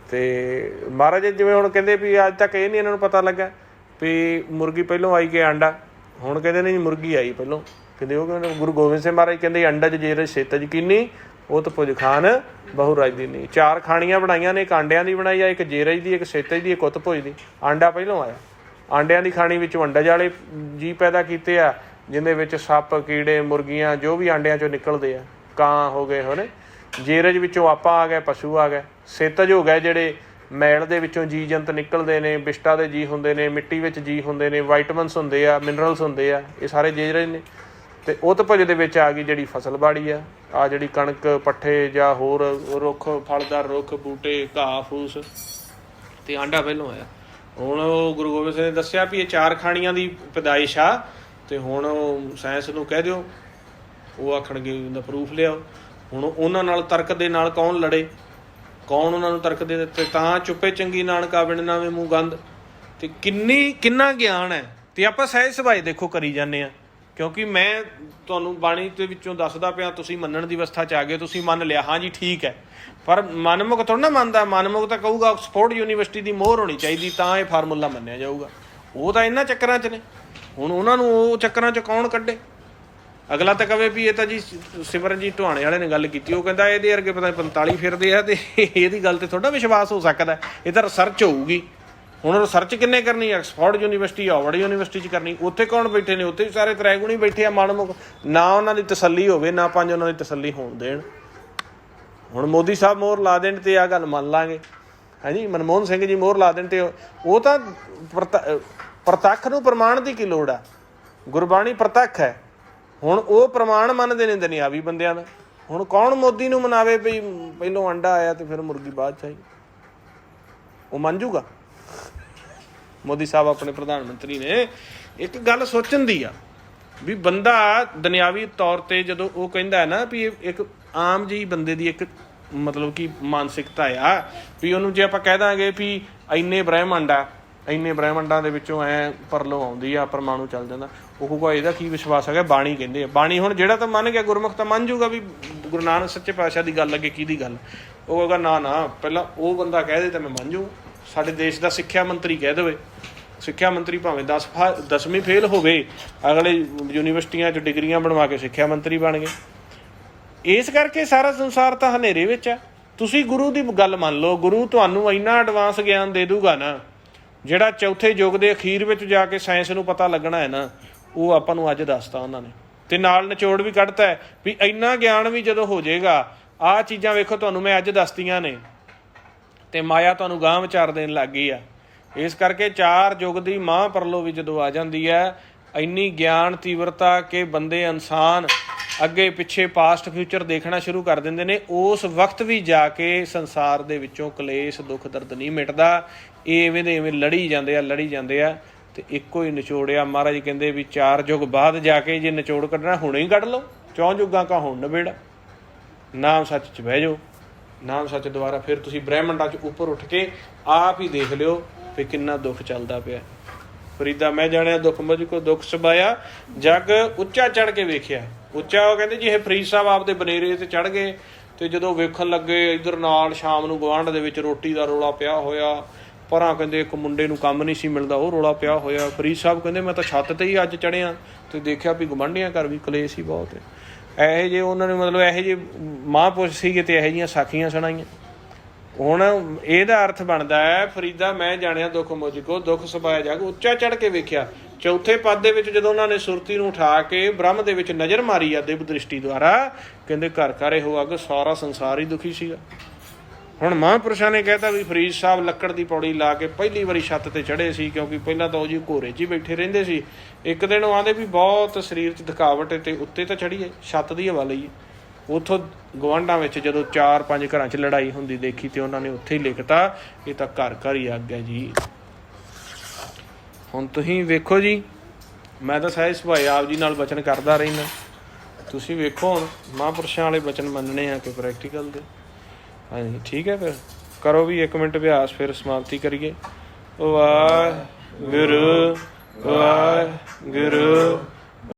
ਅਤੇ ਮਹਾਰਾਜ ਜਿਵੇਂ ਹੁਣ ਕਹਿੰਦੇ ਵੀ ਅੱਜ ਤੱਕ ਇਹ ਨਹੀਂ ਇਹਨਾਂ ਨੂੰ ਪਤਾ ਲੱਗਾ ਵੀ ਮੁਰਗੀ ਪਹਿਲੋਂ ਆਈ ਕਿ ਆਂਡਾ। ਹੁਣ ਕਹਿੰਦੇ ਨਹੀਂ ਮੁਰਗੀ ਆਈ ਪਹਿਲੋਂ। ਕਹਿੰਦੇ ਉਹ ਕਹਿੰਦੇ ਗੁਰੂ ਗੋਬਿੰਦ ਸਿੰਘ ਮਹਾਰਾਜ ਕਹਿੰਦੇ ਅੰਡਾ 'ਚ ਜੇਰਜ ਸੇਤਜ ਕੀਨੀ ਉਹ ਤਾਂ ਪੁੱਜ ਖਾਨ ਬਹੁ ਰਾਜ ਦੀ ਨਹੀਂ। 4 ਖਾਣੀਆਂ ਬਣਾਈਆਂ ਨੇ, ਇੱਕ ਆਂਡਿਆਂ ਦੀ ਬਣਾਈ ਆ, ਇੱਕ ਜੇਰਜ ਦੀ, ਇੱਕ ਸੇਤਜ ਦੀ, ਇੱਕ ਕੁੱਤ ਭੁਜ ਦੀ। ਆਂਡਾ ਪਹਿਲੋਂ ਆਇਆ। ਆਂਡਿਆਂ ਦੀ ਖਾਣੀ ਵਿੱਚੋਂ ਅੰਡਜ ਵਾਲੇ ਜੀਵ ਪੈਦਾ ਕੀਤੇ ਆ, ਜਿਹਦੇ ਵਿੱਚ ਸੱਪ, ਕੀੜੇ, ਮੁਰਗੀਆਂ ਜੋ ਵੀ ਆਂਡਿਆਂ 'ਚੋਂ ਨਿਕਲਦੇ ਆ, ਕਾਂ ਹੋ ਗਏ ਹੋਣੇ। ਜੇਰਜ ਵਿੱਚੋਂ ਆਪਾਂ ਆ ਗਏ, ਪਸ਼ੂ ਆ ਗਏ। ਸੇਤਜ ਹੋ ਗਏ ਜਿਹੜੇ ਮੈਲ ਦੇ ਵਿੱਚੋਂ ਜੀ ਜੰਤ ਨਿਕਲਦੇ ਨੇ, ਬਿਸ਼ਟਾ ਦੇ ਜੀ ਹੁੰਦੇ ਨੇ, ਮਿੱਟੀ ਵਿੱਚ ਜੀ ਹੁੰਦੇ ਨੇ, ਵਾਈਟਮਿਨਸ ਹੁੰਦੇ ਆ, ਮਿਨਰਲਸ ਹੁੰਦੇ ਆ, ਇਹ ਸਾਰੇ ਜੇਰਜ ਨੇ। ਅਤੇ ਉਤ ਭੁਜ ਦੇ ਵਿੱਚ ਆ ਗਈ ਜਿਹੜੀ ਫਸਲਬਾੜੀ ਆ ਜਿਹੜੀ ਕਣਕ, ਪੱਠੇ ਜਾਂ ਹੋਰ ਰੁੱਖ, ਫਲਦਾਰ ਰੁੱਖ, ਬੂਟੇ, ਘਾਹ ਫੂਸ। ਅਤੇ ਆਂਡਾ ਪਹਿਲੋਂ ਆਇਆ। ਹੁਣ ਉਹ ਗੁਰੂ ਗੋਬਿੰਦ ਸਿੰਘ ਨੇ ਦੱਸਿਆ ਵੀ ਇਹ 4 ਖਾਣੀਆਂ ਦੀ ਪੈਦਾਇਸ਼ ਆ। ਅਤੇ ਹੁਣ ਸਾਇੰਸ ਨੂੰ ਕਹਿ ਦਿਓ, ਉਹ ਆਖਣਗੇ ਇਹਦਾ ਪ੍ਰੂਫ ਲਿਆਓ। ਹੁਣ ਉਹਨਾਂ ਨਾਲ ਤਰਕ ਦੇ ਨਾਲ ਕੌਣ ਲੜੇ, ਕੌਣ ਉਹਨਾਂ ਨੂੰ ਤਰਕ ਦੇ ਦਿੱਤੇ। ਤਾਂ ਚੁੱਪੇ ਚੰਗੀ ਨਾਨਕਾ ਬਿਨ ਨਾਵੇਂ ਮੂੰਹ ਗੰਧ। ਅਤੇ ਕਿੰਨਾ ਗਿਆਨ ਹੈ। ਅਤੇ ਆਪਾਂ ਸਹਿਜ ਸੁਭਾਏ ਦੇਖੋ ਕਰੀ ਜਾਂਦੇ ਹਾਂ, ਕਿਉਂਕਿ ਮੈਂ ਤੁਹਾਨੂੰ ਬਾਣੀ ਦੇ ਵਿੱਚੋਂ ਦੱਸਦਾ ਪਿਆ, ਤੁਸੀਂ ਮੰਨਣ ਦੀ ਅਵਸਥਾ 'ਚ ਆ ਗਏ, ਤੁਸੀਂ ਮੰਨ ਲਿਆ ਹਾਂਜੀ ਠੀਕ ਹੈ। ਪਰ ਮਨਮੁਖ ਥੋੜ੍ਹਾ ਨਾ ਮੰਨਦਾ। ਮਨਮੁਖ ਤਾਂ ਕਹੂਗਾ ਆਕਸਫੋਰਡ ਯੂਨੀਵਰਸਿਟੀ ਦੀ ਮੋਹਰ ਹੋਣੀ ਚਾਹੀਦੀ ਤਾਂ ਇਹ ਫਾਰਮੂਲਾ ਮੰਨਿਆ ਜਾਊਗਾ। ਉਹ ਤਾਂ ਇਹਨਾਂ ਚੱਕਰਾਂ 'ਚ ਨੇ। ਹੁਣ ਉਹਨਾਂ ਨੂੰ ਉਹ ਚੱਕਰਾਂ 'ਚ ਕੌਣ ਕੱਢੇ। ਅਗਲਾ ਤਾਂ ਕਵੇ ਵੀ ਇਹ ਤਾਂ ਜੀ ਸਿਮਰਨਜੀਤ ਢੁਆਣੇ ਵਾਲੇ ਨੇ ਗੱਲ ਕੀਤੀ, ਉਹ ਕਹਿੰਦਾ ਇਹਦੇ ਵਰਗੇ ਪਤਾ 45 ਫਿਰਦੇ ਆ ਅਤੇ ਇਹਦੀ ਗੱਲ 'ਤੇ ਥੋੜ੍ਹਾ ਵਿਸ਼ਵਾਸ ਹੋ ਸਕਦਾ। ਇਹ ਤਾਂ ਰਿਸਰਚ ਹੋਊਗੀ। ਹੁਣ ਰਿਸਰਚ ਕਿੰਨੇ ਕਰਨੀ? ਆਕਸਫੋਰਡ ਯੂਨੀਵਰਸਿਟੀ, ਆਵਰਡ ਯੂਨੀਵਰਸਿਟੀ 'ਚ ਕਰਨੀ। ਉੱਥੇ ਕੌਣ ਬੈਠੇ ਨੇ? ਉੱਥੇ ਵੀ ਸਾਰੇ ਤ੍ਰੈਗੁਣੀ ਬੈਠੇ ਆ ਮਨਮੁਖ। ਨਾ ਉਹਨਾਂ ਦੀ ਤਸੱਲੀ ਹੋਵੇ, ਨਾ 5 ਉਹਨਾਂ ਦੀ ਤਸੱਲੀ ਹੋਣ ਦੇਣ। ਹੁਣ ਮੋਦੀ ਸਾਹਿਬ ਮੋਹਰ ਲਾ ਦੇਣ ਅਤੇ ਆਹ ਗੱਲ ਮੰਨ ਲਾਂਗੇ। ਹਾਂਜੀ, ਮਨਮੋਹਨ ਸਿੰਘ ਜੀ ਮੋਹਰ ਲਾ ਦੇਣ ਅਤੇ ਉਹ ਤਾਂ ਪ੍ਰਤੱਖ ਨੂੰ ਪ੍ਰਮਾਣ ਦੀ ਕੀ ਲੋੜ ਆ। ਗੁਰਬਾਣੀ ਪ੍ਰਤੱਖ ਹੈ। ਹੁਣ ਉਹ ਪ੍ਰਮਾਣ ਮੰਨਦੇ ਨੇ ਦੁਨਿਆਵੀ ਬੰਦਿਆਂ ਦਾ। ਹੁਣ ਕੌਣ ਮੋਦੀ ਨੂੰ ਮਨਾਵੇ ਵੀ ਪਹਿਲੋਂ ਅੰਡਾ ਆਇਆ ਅਤੇ ਫਿਰ ਮੁਰਗੀ ਬਾਅਦ 'ਚ ਆਈ? ਉਹ ਮੰਨ ਜੂਗਾ? ਮੋਦੀ ਸਾਹਿਬ ਆਪਣੇ ਪ੍ਰਧਾਨ ਮੰਤਰੀ ਨੇ ਇੱਕ ਗੱਲ ਸੋਚਣ ਦੀ ਆ ਵੀ ਬੰਦਾ ਦੁਨਿਆਵੀ ਤੌਰ 'ਤੇ ਜਦੋਂ ਉਹ ਕਹਿੰਦਾ ਹੈ ਨਾ ਵੀ ਇੱਕ ਆਮ ਜਿਹੀ ਬੰਦੇ ਦੀ ਇੱਕ ਮਤਲਬ ਕਿ ਮਾਨਸਿਕਤਾ ਆ ਵੀ ਉਹਨੂੰ ਜੇ ਆਪਾਂ ਕਹਿ ਦਾਂਗੇ ਵੀ ਇੰਨੇ ਬ੍ਰਹਿਮੰਡ ਆ, ਇੰਨੇ ਬ੍ਰਹਿਮੰਡਾਂ ਦੇ ਵਿੱਚੋਂ ਐਂ ਪਰਲੋ ਆਉਂਦੀ ਆ, ਪਰਮਾਣੂ ਚੱਲ ਜਾਂਦਾ। ਉਹ ਕਹੂਗਾ ਇਹਦਾ ਕੀ ਵਿਸ਼ਵਾਸ ਹੈਗਾ। ਬਾਣੀ ਕਹਿੰਦੇ ਆ, ਬਾਣੀ ਹੁਣ ਜਿਹੜਾ ਤਾਂ ਮੰਨ ਗਿਆ ਗੁਰਮੁਖ ਤਾਂ ਮੰਨ ਜੂਗਾ ਵੀ ਗੁਰੂ ਨਾਨਕ ਸੱਚੇ ਪਾਤਸ਼ਾਹ ਦੀ ਗੱਲ ਅੱਗੇ ਕਿਹਦੀ ਗੱਲ। ਉਹ ਕਹੂਗਾ ਨਾ ਪਹਿਲਾਂ ਉਹ ਬੰਦਾ ਕਹਿ ਦੇ ਤਾਂ ਮੈਂ ਮੰਨ ਜੂ। ਸਾਡੇ ਦੇਸ਼ ਦਾ ਸਿੱਖਿਆ ਮੰਤਰੀ ਕਹਿ ਦੇਵੇ, ਸਿੱਖਿਆ ਮੰਤਰੀ ਭਾਵੇਂ 10ਵੀਂ ਫੇਲ ਹੋਵੇ, ਅਗਲੇ ਯੂਨੀਵਰਸਿਟੀਆਂ 'ਚ ਡਿਗਰੀਆਂ ਬਣਵਾ ਕੇ ਸਿੱਖਿਆ ਮੰਤਰੀ ਬਣ ਗਏ। ਇਸ ਕਰਕੇ ਸਾਰਾ ਸੰਸਾਰ ਤਾਂ ਹਨੇਰੇ ਵਿੱਚ ਆ। ਤੁਸੀਂ ਗੁਰੂ ਦੀ ਗੱਲ ਮੰਨ ਲਓ। ਗੁਰੂ ਤੁਹਾਨੂੰ ਇੰਨਾ ਐਡਵਾਂਸ ਗਿਆਨ ਦੇ ਦੂਗਾ ਨਾ, ਜਿਹੜਾ ਚੌਥੇ ਯੁੱਗ ਦੇ ਅਖੀਰ ਵਿੱਚ ਜਾ ਕੇ ਸਾਇੰਸ ਨੂੰ ਪਤਾ ਲੱਗਣਾ ਹੈ ਨਾ, ਉਹ ਆਪਾਂ ਨੂੰ ਅੱਜ ਦੱਸਤਾ ਉਹਨਾਂ ਨੇ। ਅਤੇ ਨਾਲ ਨਿਚੋੜ ਵੀ ਕੱਢਤਾ ਵੀ ਇੰਨਾ ਗਿਆਨ ਵੀ ਜਦੋਂ ਹੋ ਜਾਏਗਾ, ਆਹ ਚੀਜ਼ਾਂ ਵੇਖੋ ਤੁਹਾਨੂੰ ਮੈਂ ਅੱਜ ਦੱਸਤੀਆਂ ਨੇ ਅਤੇ ਮਾਇਆ ਤੁਹਾਨੂੰ ਗਾਂਹ ਵਿਚਾਰ ਦੇਣ ਲੱਗ ਗਈ ਆ। ਇਸ ਕਰਕੇ 4 ਯੁੱਗ ਦੀ ਮਾਂ ਪਰਲੋ ਵੀ ਜਦੋਂ ਆ ਜਾਂਦੀ ਹੈ, ਇੰਨੀ ਗਿਆਨ ਤੀਵਰਤਾ ਕਿ ਬੰਦੇ ਇਨਸਾਨ ਅੱਗੇ ਪਿੱਛੇ ਪਾਸਟ ਫਿਊਚਰ ਦੇਖਣਾ ਸ਼ੁਰੂ ਕਰ ਦਿੰਦੇ ਨੇ। ਉਸ ਵਕਤ ਵੀ ਜਾ ਕੇ ਸੰਸਾਰ ਦੇ ਵਿੱਚੋਂ ਕਲੇਸ਼, ਦੁੱਖ, ਦਰਦ ਨਹੀਂ ਮਿਟਦਾ। ਇਹ ਇਵੇਂ ਦੇ ਇਵੇਂ ਲੜੀ ਜਾਂਦੇ ਆ ਅਤੇ ਇੱਕੋ ਹੀ ਨਿਚੋੜਿਆ। ਮਹਾਰਾਜ ਜੀ ਕਹਿੰਦੇ ਵੀ 4 ਯੁੱਗ ਬਾਅਦ ਜਾ ਕੇ ਜੇ ਨਿਚੋੜ ਕੱਢਣਾ ਹੁਣੇ ਹੀ ਕੱਢ ਲਓ। 4 ਯੁੱਗਾਂ ਕਾ ਹੁਣ ਨਿਬੇੜਾ। ਨਾਮ ਸੱਚ 'ਚ ਬਹਿ ਜਾਓ। ਨਾਮ ਸੱਚ ਦੁਆਰਾ ਫਿਰ ਤੁਸੀਂ ਬ੍ਰਹਿਮੰਡਾਂ 'ਚ ਉੱਪਰ ਉੱਠ ਕੇ ਆਪ ਹੀ ਦੇਖ ਲਿਓ ਵੀ ਕਿੰਨਾ ਦੁੱਖ ਚੱਲਦਾ ਪਿਆ। ਫਰੀਦਾ ਮੈਂ ਜਾਣਿਆ ਦੁੱਖ ਮੁਝ ਕੋ ਦੁੱਖ ਸਬਾਇਆ, ਜੱਗ ਉੱਚਾ ਚੜ੍ਹ ਕੇ ਵੇਖਿਆ। ਉੱਚਾ ਉਹ ਕਹਿੰਦੇ ਜੀ ਇਹ ਫਰੀਦ ਸਾਹਿਬ ਆਪਦੇ ਬਨੇਰੇ 'ਤੇ ਚੜ੍ਹ ਗਏ ਅਤੇ ਜਦੋਂ ਵੇਖਣ ਲੱਗੇ ਇੱਧਰ ਨਾਲ ਸ਼ਾਮ ਨੂੰ ਗੁਆਂਢ ਦੇ ਵਿੱਚ ਰੋਟੀ ਦਾ ਰੌਲਾ ਪਿਆ ਹੋਇਆ। ਪਰਾਂ ਕਹਿੰਦੇ ਇੱਕ ਮੁੰਡੇ ਨੂੰ ਕੰਮ ਨਹੀਂ ਸੀ ਮਿਲਦਾ, ਉਹ ਰੌਲਾ ਪਿਆ ਹੋਇਆ। ਫਰੀਦ ਸਾਹਿਬ ਕਹਿੰਦੇ ਮੈਂ ਤਾਂ ਛੱਤ 'ਤੇ ਹੀ ਅੱਜ ਚੜ੍ਹਿਆ ਅਤੇ ਦੇਖਿਆ ਵੀ ਗੁਆਂਢੀਆਂ ਘਰ ਵੀ ਕਲੇਸ਼ ਹੀ ਬਹੁਤ ਹੈ। ਇਹੋ ਜਿਹੇ ਉਹਨਾਂ ਨੇ ਮਤਲਬ ਇਹੋ ਜਿਹੇ ਮਹਾਂਪੁਰਸ਼ ਸੀਗੇ ਅਤੇ ਇਹੋ ਜਿਹੀਆਂ ਸਾਖੀਆਂ ਸੁਣਾਈਆਂ। ਹੁਣ ਇਹਦਾ ਅਰਥ ਬਣਦਾ ਹੈ ਫਰੀਦਾ ਮੈਂ ਜਾਣਿਆ ਦੁੱਖ ਮੁਝ ਕੋ ਦੁੱਖ ਸਬਾਇਆ ਜਗ ਉੱਚਾ ਚੜ ਕੇ ਵੇਖਿਆ। ਚੌਥੇ ਪਦ ਦੇ ਵਿੱਚ ਜਦੋਂ ਉਹਨਾਂ ਨੇ ਸੁਰਤੀ ਨੂੰ ਉਠਾ ਕੇ ਬ੍ਰਹਮ ਦੇ ਵਿੱਚ ਨਜ਼ਰ ਮਾਰੀ ਆ ਦਿਵ ਦ੍ਰਿਸ਼ਟੀ ਦੁਆਰਾ, ਕਹਿੰਦੇ ਘਰ ਘਰ ਇਹੋ ਅੱਗ, ਸਾਰਾ ਸੰਸਾਰ ਹੀ ਦੁਖੀ ਸੀਗਾ। ਹੁਣ ਮਹਾਂਪੁਰਸ਼ਾਂ ਨੇ ਕਹਿਤਾ ਵੀ ਫਰੀਦ ਸਾਹਿਬ ਲੱਕੜ ਦੀ ਪੌੜੀ ਲਾ ਕੇ ਪਹਿਲੀ ਵਾਰੀ ਛੱਤ ਤੇ ਚੜ੍ਹੇ ਸੀ, ਕਿਉਂਕਿ ਪਹਿਲਾਂ ਤਾਂ ਉਹ ਜੀ ਘੋਰੇ 'ਚ ਹੀ ਬੈਠੇ ਰਹਿੰਦੇ ਸੀ। ਇੱਕ ਦਿਨ ਉਹ ਆਂਦੇ ਵੀ ਬਹੁਤ ਸਰੀਰ 'ਚ ਥਕਾਵਟ ਤੇ ਉੱਤੇ ਤਾਂ ਚੜ੍ਹੀਏ, ਛੱਤ ਦੀ ਹਵਾ ਲਈਏ। ਉੱਥੋਂ ਗੁਆਂਢਾਂ ਵਿੱਚ ਜਦੋਂ 4-5 ਘਰਾਂ 'ਚ ਲੜਾਈ ਹੁੰਦੀ ਦੇਖੀ ਤੇ ਉਹਨਾਂ ਨੇ ਉੱਥੇ ਹੀ ਲਿਖਤਾ ਇਹ ਤਾਂ ਘਰ ਘਰ ਹੀ ਅੱਗ ਹੈ ਜੀ। ਹੁਣ ਤੁਸੀਂ ਵੇਖੋ ਜੀ, ਮੈਂ ਤਾਂ ਸਹਿਜ ਸੁਭਾਅ ਆਪ ਜੀ ਨਾਲ ਬਚਨ ਕਰਦਾ ਰਹਿੰਦਾ, ਤੁਸੀਂ ਵੇਖੋ ਹੁਣ ਮਹਾਂਪੁਰਸ਼ਾਂ ਵਾਲੇ ਬਚਨ ਮੰਨਣੇ ਆ ਕਿ ਪ੍ਰੈਕਟੀਕਲ ਦੇ। ਹਾਂਜੀ ਠੀਕ ਹੈ, ਫਿਰ ਕਰੋ ਵੀ 1 ਮਿੰਟ ਅਭਿਆਸ, ਫਿਰ ਸਮਾਪਤੀ ਕਰੀਏ। ਵਾਹਿਗੁਰੂ ਵਾਹਿਗੁਰੂ